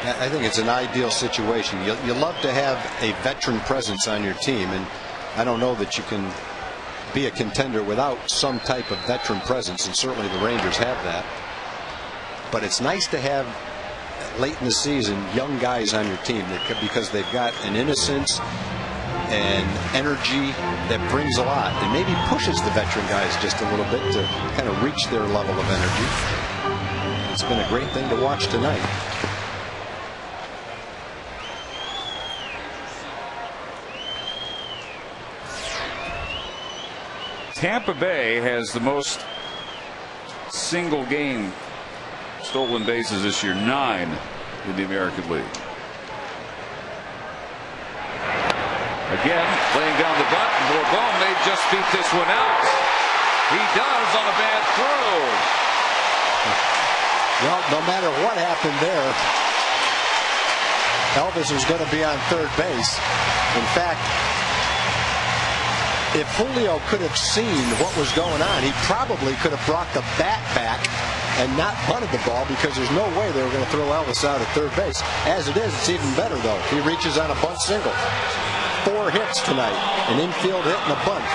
I think it's an ideal situation. You love to have a veteran presence on your team, and I don't know that you can be a contender without some type of veteran presence, and certainly the Rangers have that. But it's nice to have, late in the season, young guys on your team because they've got an innocence and energy that brings a lot and maybe pushes the veteran guys just a little bit to kind of reach their level of energy. It's been a great thing to watch tonight. Tampa Bay has the most single game stolen bases this year, 9 in the American League. Again, laying down the bunt. Bourbon may just beat this one out. He does on a bad throw. Well, no matter what happened there, Elvis was going to be on third base. In fact, if Julio could have seen what was going on, he probably could have brought the bat back and not bunted the ball, because there's no way they were going to throw Elvis out at third base. As it is, it's even better, though. He reaches on a bunt single. 4 hits tonight, an infield hit and a bunt.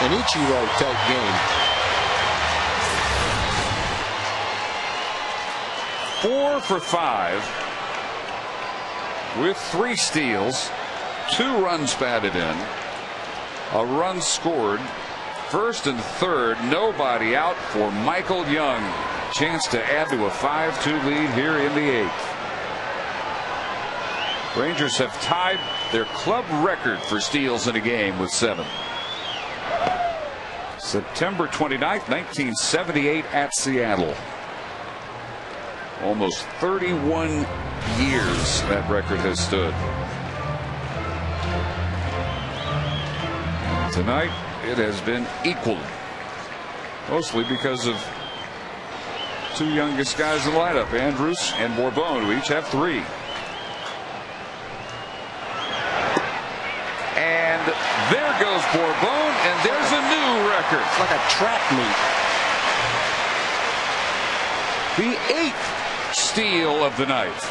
An Ichiro-type game. 4 for 5 with 3 steals, 2 runs batted in, a run scored, first and third, nobody out for Michael Young. Chance to add to a 5-2 lead here in the 8th. Rangers have tied their club record for steals in a game with 7. September 29th, 1978 at Seattle. Almost 31 years that record has stood. Tonight it has been equaled, mostly because of 2 youngest guys in the lineup, Andrus and Bourbon, who each have 3. And there goes Bourbon, and there's a new record. It's like a track meet. The 8th steal of the night.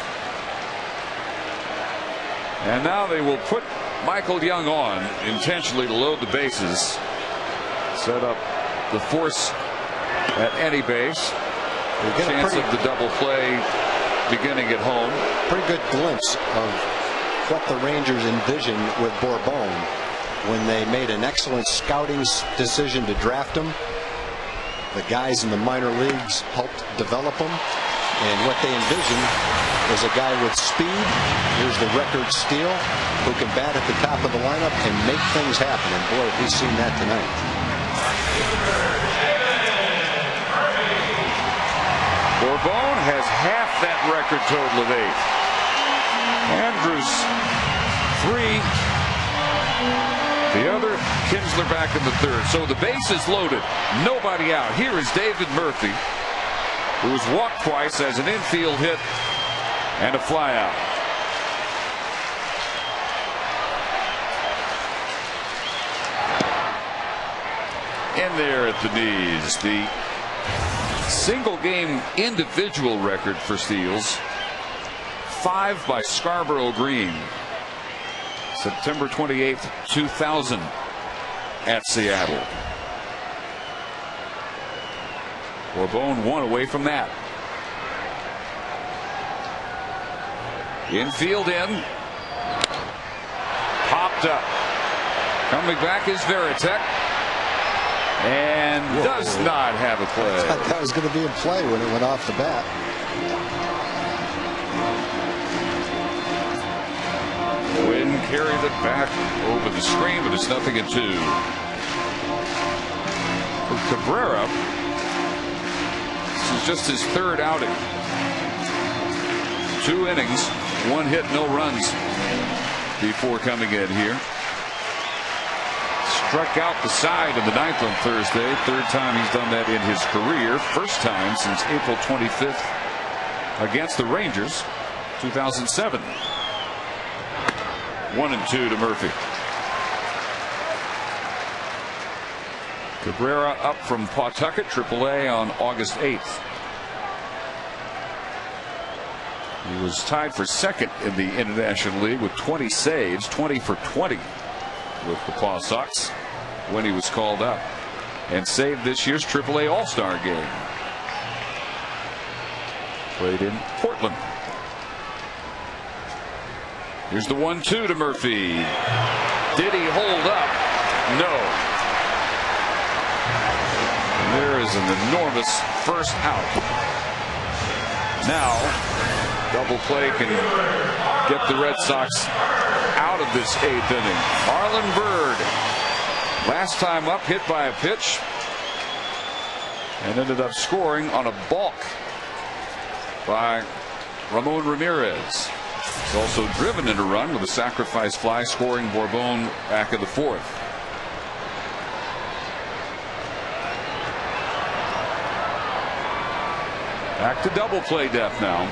And now they will put Michael Young on intentionally to load the bases, set up the force at any base. Chance of the double play beginning at home. Pretty good glimpse of what the Rangers envisioned with Bourbon when they made an excellent scouting decision to draft him. The guys in the minor leagues helped develop him, and what they envisioned was a guy with speed. Here's the record steal, who can bat at the top of the lineup and make things happen. And boy, we've seen that tonight. Bourbon has half that record total of 8. Andrus 3. The other, Kinsler back in the 3rd. So the base is loaded. Nobody out. Here is David Murphy, who was walked twice, as an infield hit and a fly out. And there at the knees, the single game individual record for steals. 5 by Scarborough Green. September 28th, 2000 at Seattle. Bourbon 1 away from that. Infield in. Popped up. Coming back is Veritek. And does not have a play. I thought that was going to be in play when it went off the bat. Quinn carried it back over the screen, but it's 0-2. For Cabrera, this is just his 3rd outing. 2 innings, 1 hit, no runs before coming in here. Struck out the side in the 9th on Thursday. 3rd time he's done that in his career. 1st time since April 25th against the Rangers, 2007. 1-2 to Murphy. Cabrera up from Pawtucket AAA on August 8th. He was tied for 2nd in the International League with 20 saves, 20 for 20 with the Paw Sox when he was called up, and saved this year's AAA All-Star game. Played in Portland. Here's the 1-2 to Murphy. Did he hold up? No. And there is an enormous first out. Now, double play can get the Red Sox out of this 8th inning. Marlon Byrd, last time up, hit by a pitch and ended up scoring on a balk by Ramon Ramirez. He's also driven in a run with a sacrifice fly, scoring Bourbon back in the 4th. Back to double play depth now.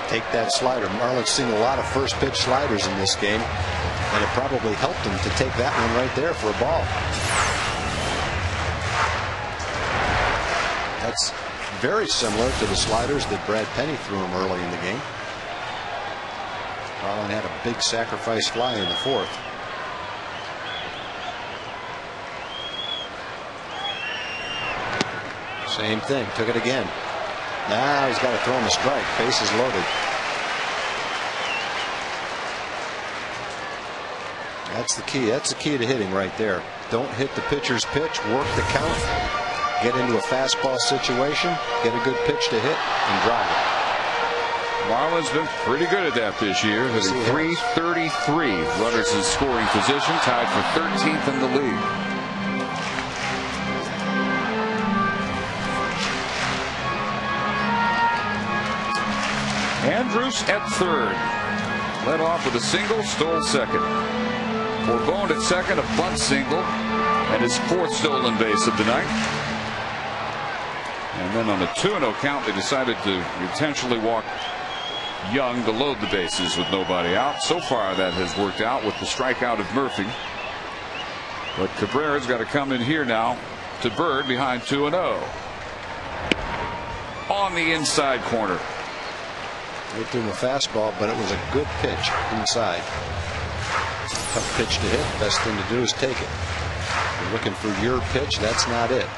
Take that slider. Marlon's seen a lot of first pitch sliders in this game, and it probably helped him to take that one right there for a ball. That's very similar to the sliders that Brad Penny threw him early in the game. Marlon had a big sacrifice fly in the 4th. Same thing, took it again. Now he's got to throw him a strike. Bases loaded. That's the key. That's the key to hitting right there. Don't hit the pitcher's pitch. Work the count. Get into a fastball situation. Get a good pitch to hit and drive it. Marlon's been pretty good at that this year. Hitting .333. Runners in scoring position, tied for 13th in the league. Andrews at 3rd. Led off with a single, stole 2nd. Bourbon at 2nd, a bunt single, and his 4th stolen base of the night. And then on a 2-0 count, they decided to intentionally walk Young to load the bases with nobody out. So far, that has worked out with the strikeout of Murphy. But Cabrera's got to come in here now to Bird behind 2-0. On the inside corner. They threw him a fastball, but it was a good pitch inside. Tough pitch to hit. Best thing to do is take it. If you're looking for your pitch, that's not it.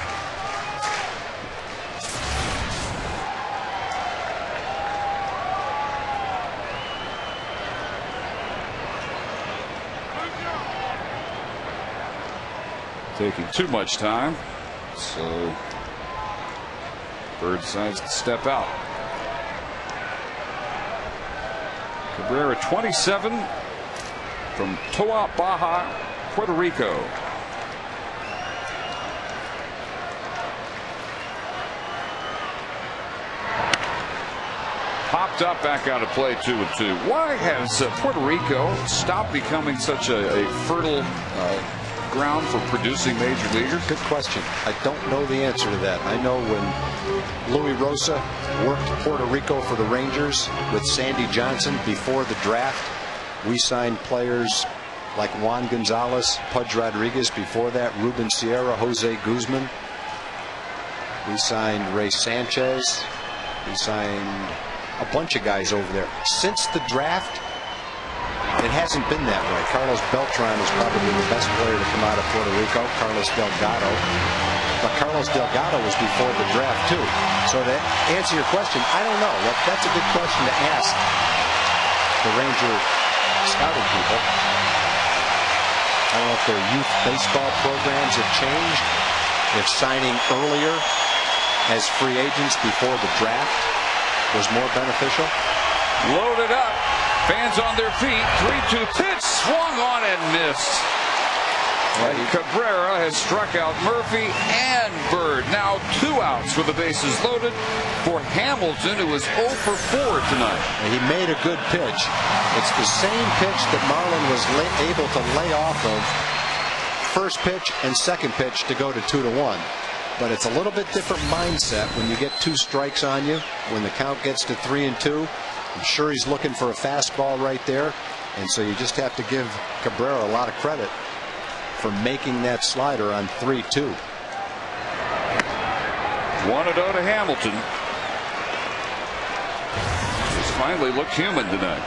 Taking too much time, so Bird decides to step out. Cabrera, 27, from Toa Baja, Puerto Rico. Popped up, back out of play, 2-2. Why has Puerto Rico stopped becoming such a fertile ground for producing major leaguers? Good question. I don't know the answer to that. I know when Louis Rosa worked Puerto Rico for the Rangers with Sandy Johnson before the draft, we signed players like Juan Gonzalez, Pudge Rodriguez. Before that, Ruben Sierra, Jose Guzman. We signed Ray Sanchez. We signed a bunch of guys over there. Since the draft, it hasn't been that way. Carlos Beltran is probably the best player to come out of Puerto Rico. Carlos Delgado. But Carlos Delgado was before the draft, too. So to answer your question, I don't know. That's a good question to ask the Ranger scouting people. I don't know if their youth baseball programs have changed. If signing earlier as free agents before the draft was more beneficial. Loaded up. Fans on their feet. 3-2 pitch. Swung on and missed. And Cabrera has struck out Murphy and Bird. Now 2 outs with the bases loaded for Hamilton, who is 0 for 4 tonight. He made a good pitch. It's the same pitch that Marlin was able to lay off of first pitch and second pitch to go to 2-1. But it's a little bit different mindset when you get 2 strikes on you. When the count gets to 3-2, I'm sure he's looking for a fastball right there. And so you just have to give Cabrera a lot of credit for making that slider on 3-2. 1-0 to Hamilton. He's finally looked human tonight.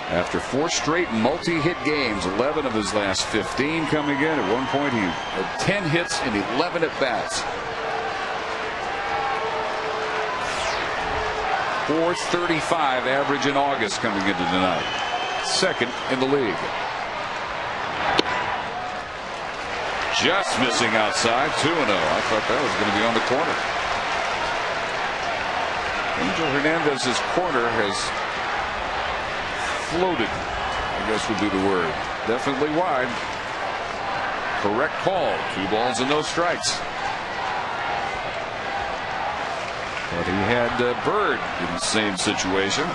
After 4 straight multi-hit games, 11 of his last 15 coming in. At one point, he had 10 hits and 11 at-bats. 435 average in August coming into tonight. Second in the league. Just missing outside. 2-0. I thought that was going to be on the corner. Angel Hernandez's corner has floated, I guess would be the word. Definitely wide. Correct call. 2 balls and no strikes. But he had Bird in the same situation.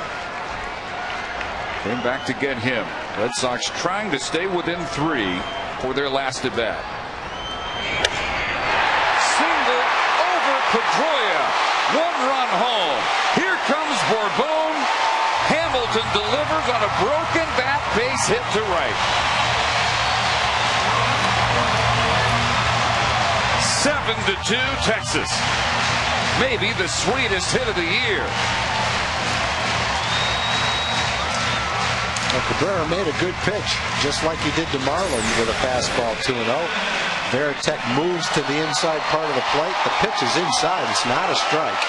Came back to get him. Red Sox trying to stay within 3 for their last at bat. Single over Pedroia. 1-run home. Here comes Bourbon. Hamilton delivers on a broken bat, base hit to right. 7-2 Texas. Maybe the sweetest hit of the year. Well, Cabrera made a good pitch, just like he did to Marlin with a fastball 2-0. Veritek moves to the inside part of the plate. The pitch is inside. It's not a strike.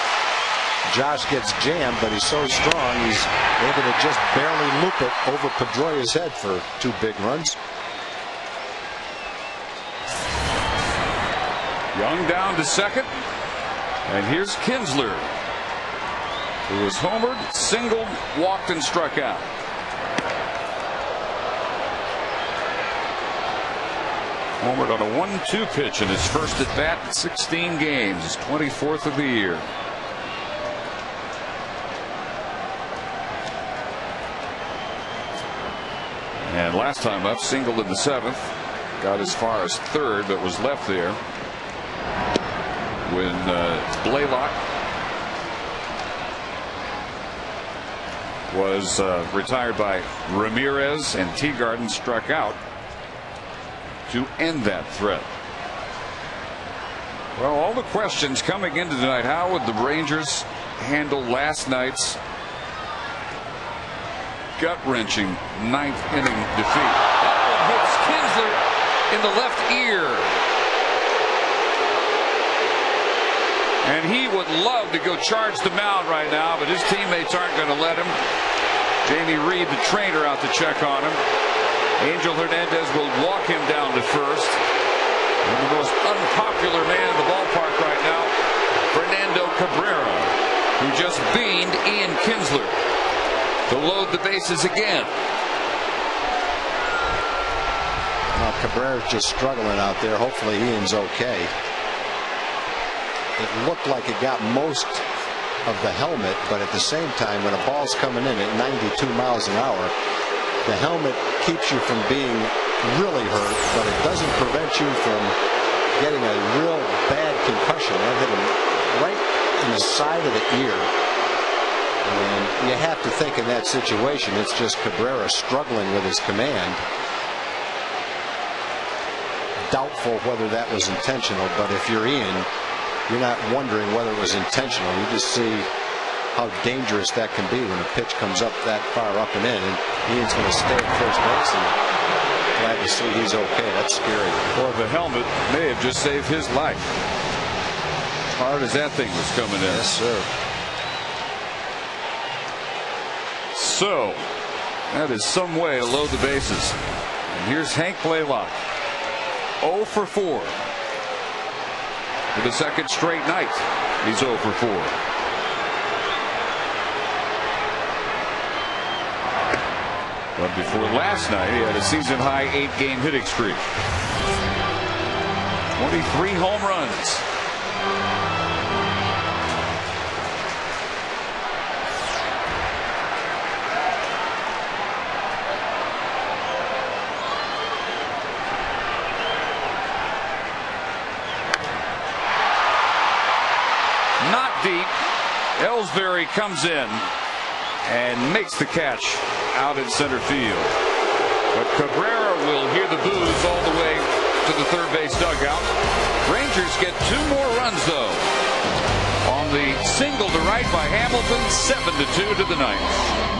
Josh gets jammed, but he's so strong he's able to just barely loop it over Pedroia's head for 2 big runs. Young down to second. And here's Kinsler, who was homered, singled, walked, and struck out. Homered on a 1-2 pitch in his first at bat in 16 games, his 24th of the year. And last time up, singled in the 7th, got as far as 3rd, but was left there when Blaylock was retired by Ramirez, and Teagarden struck out to end that threat. Well, all the questions coming into tonight. How would the Rangers handle last night's gut-wrenching 9th inning defeat? That one hits Kinsler in the left ear. And he would love to go charge the mound right now, but his teammates aren't going to let him. Jamie Reed, the trainer, out to check on him. Angel Hernandez will walk him down to first. And the most unpopular man in the ballpark right now, Fernando Cabrera, who just beamed Ian Kinsler to load the bases again. Well, Cabrera's just struggling out there. Hopefully Ian's okay. It looked like it got most of the helmet, but at the same time, when a ball's coming in at 92 miles an hour, the helmet keeps you from being really hurt, but it doesn't prevent you from getting a real bad concussion. That hit him right in the side of the ear. And you have to think in that situation, it's just Cabrera struggling with his command. doubtful whether that was intentional, but if you're Ian, you're not wondering whether it was intentional. You just see how dangerous that can be when a pitch comes up that far up and in, and Ian's going to stay at first base, and glad to see he's okay. That's scary. Or the helmet may have just saved his life. Hard as that thing was coming in. Yes, sir. So that is some way to load the bases. And here's Hank Blaylock, 0 for 4 for the second straight night. He's 0 for 4. But before last night, he had a season-high 8-game hitting streak. 23 home runs. Not deep. Ellsbury comes in and makes the catch out in center field. But Cabrera will hear the boos all the way to the third base dugout. Rangers get 2 more runs, though, on the single to right by Hamilton, 7-2 to the ninth.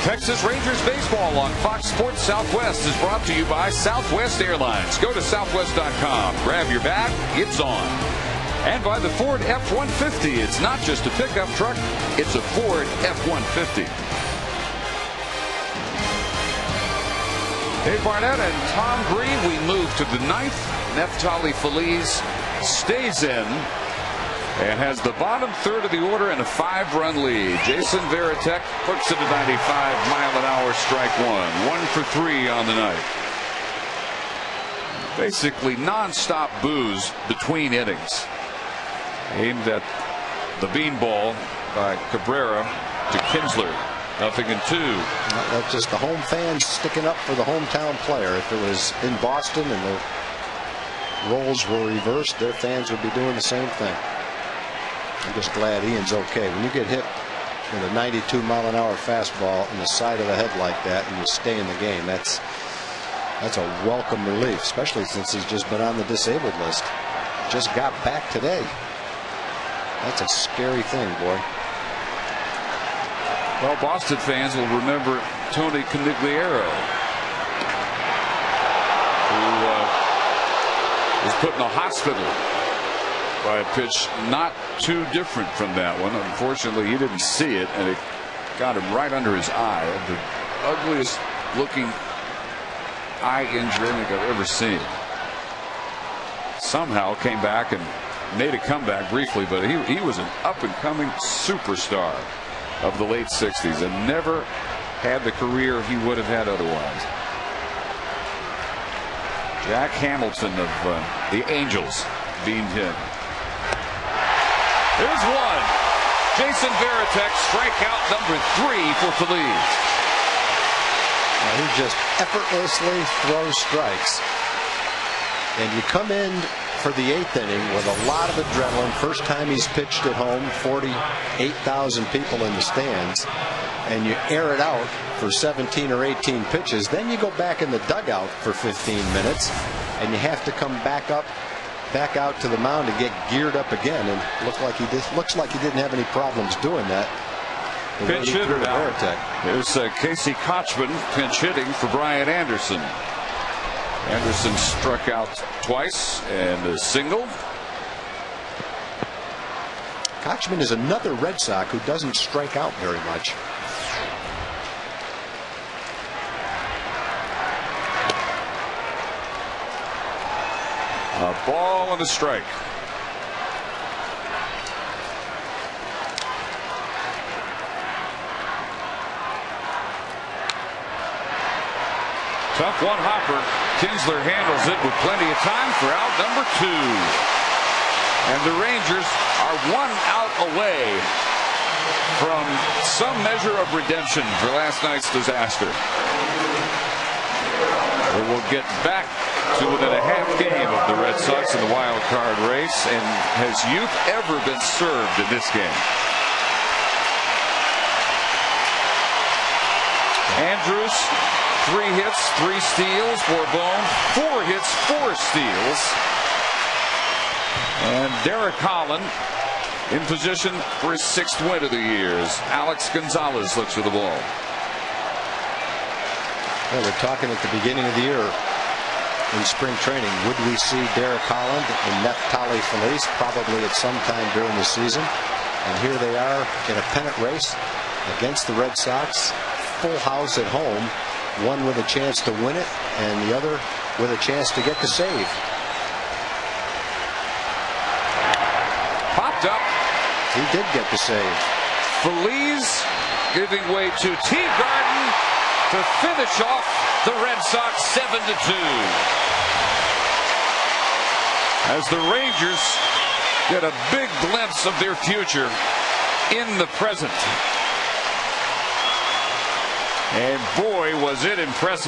Texas Rangers baseball on Fox Sports Southwest is brought to you by Southwest Airlines. Go to southwest.com, grab your bag, it's on. And by the Ford F-150. It's not just a pickup truck, it's a Ford F-150. Dave Barnett and Tom Green, we move to the ninth. Neftali Feliz stays in and has the bottom third of the order and a 5-run lead. Jason Varitek puts it at 95-mile-an-hour strike one. 1 for 3 on the night. Basically non-stop boos between innings. Aimed at the beanball by Cabrera to Kinsler. 0-2. That's just the home fans sticking up for the hometown player. If it was in Boston and the roles were reversed, their fans would be doing the same thing. I'm just glad Ian's okay. When you get hit with a 92-mile-an-hour fastball in the side of the head like that and you stay in the game, that's a welcome relief, especially since he's just been on the disabled list. Just got back today. That's a scary thing, boy. Well, Boston fans will remember Tony Conigliaro, who was put in the hospital by a pitch not too different from that one. Unfortunately, he didn't see it, and it got him right under his eye. The ugliest looking eye injury I think I've ever seen. Somehow came back and made a comeback briefly, but he was an up-and-coming superstar of the late 60s and never had the career he would have had otherwise. Jack Hamilton of the Angels beamed him. There's one. Jason Varitek, strikeout number 3 for Feliz. He just effortlessly throws strikes. And you come in for the 8th inning with a lot of adrenaline. First time he's pitched at home, 48,000 people in the stands. And you air it out for 17 or 18 pitches. Then you go back in the dugout for 15 minutes. And you have to come back out to the mound and get geared up again. And looks like he didn't have any problems doing that. Pinch hitter now. There's Casey Kochman pinch hitting for Brian Anderson. Anderson struck out twice and a single. Kochman is another Red Sox who doesn't strike out very much. A ball and a strike. Tough one hopper. Kinsler handles it with plenty of time for out number 2. And the Rangers are 1 out away from some measure of redemption for last night's disaster. They will get back to within a half game of the Red Sox in the wild card race. And has youth ever been served in this game? Andrews, 3 hits, 3 steals. Bourbon, 4 hits, 4 steals. And Derek Holland in position for his 6th win of the year as Alex Gonzalez looks for the ball. Well, we're talking at the beginning of the year in spring training. Would we see Derek Holland and Neftali Feliz? Probably at some time during the season. And here they are in a pennant race against the Red Sox. Full house at home. One with a chance to win it and the other with a chance to get the save. Popped up. He did get the save. Feliz giving way to Teagarden to finish off the Red Sox 7-2. As the Rangers get a big glimpse of their future in the present. And boy, was it impressive.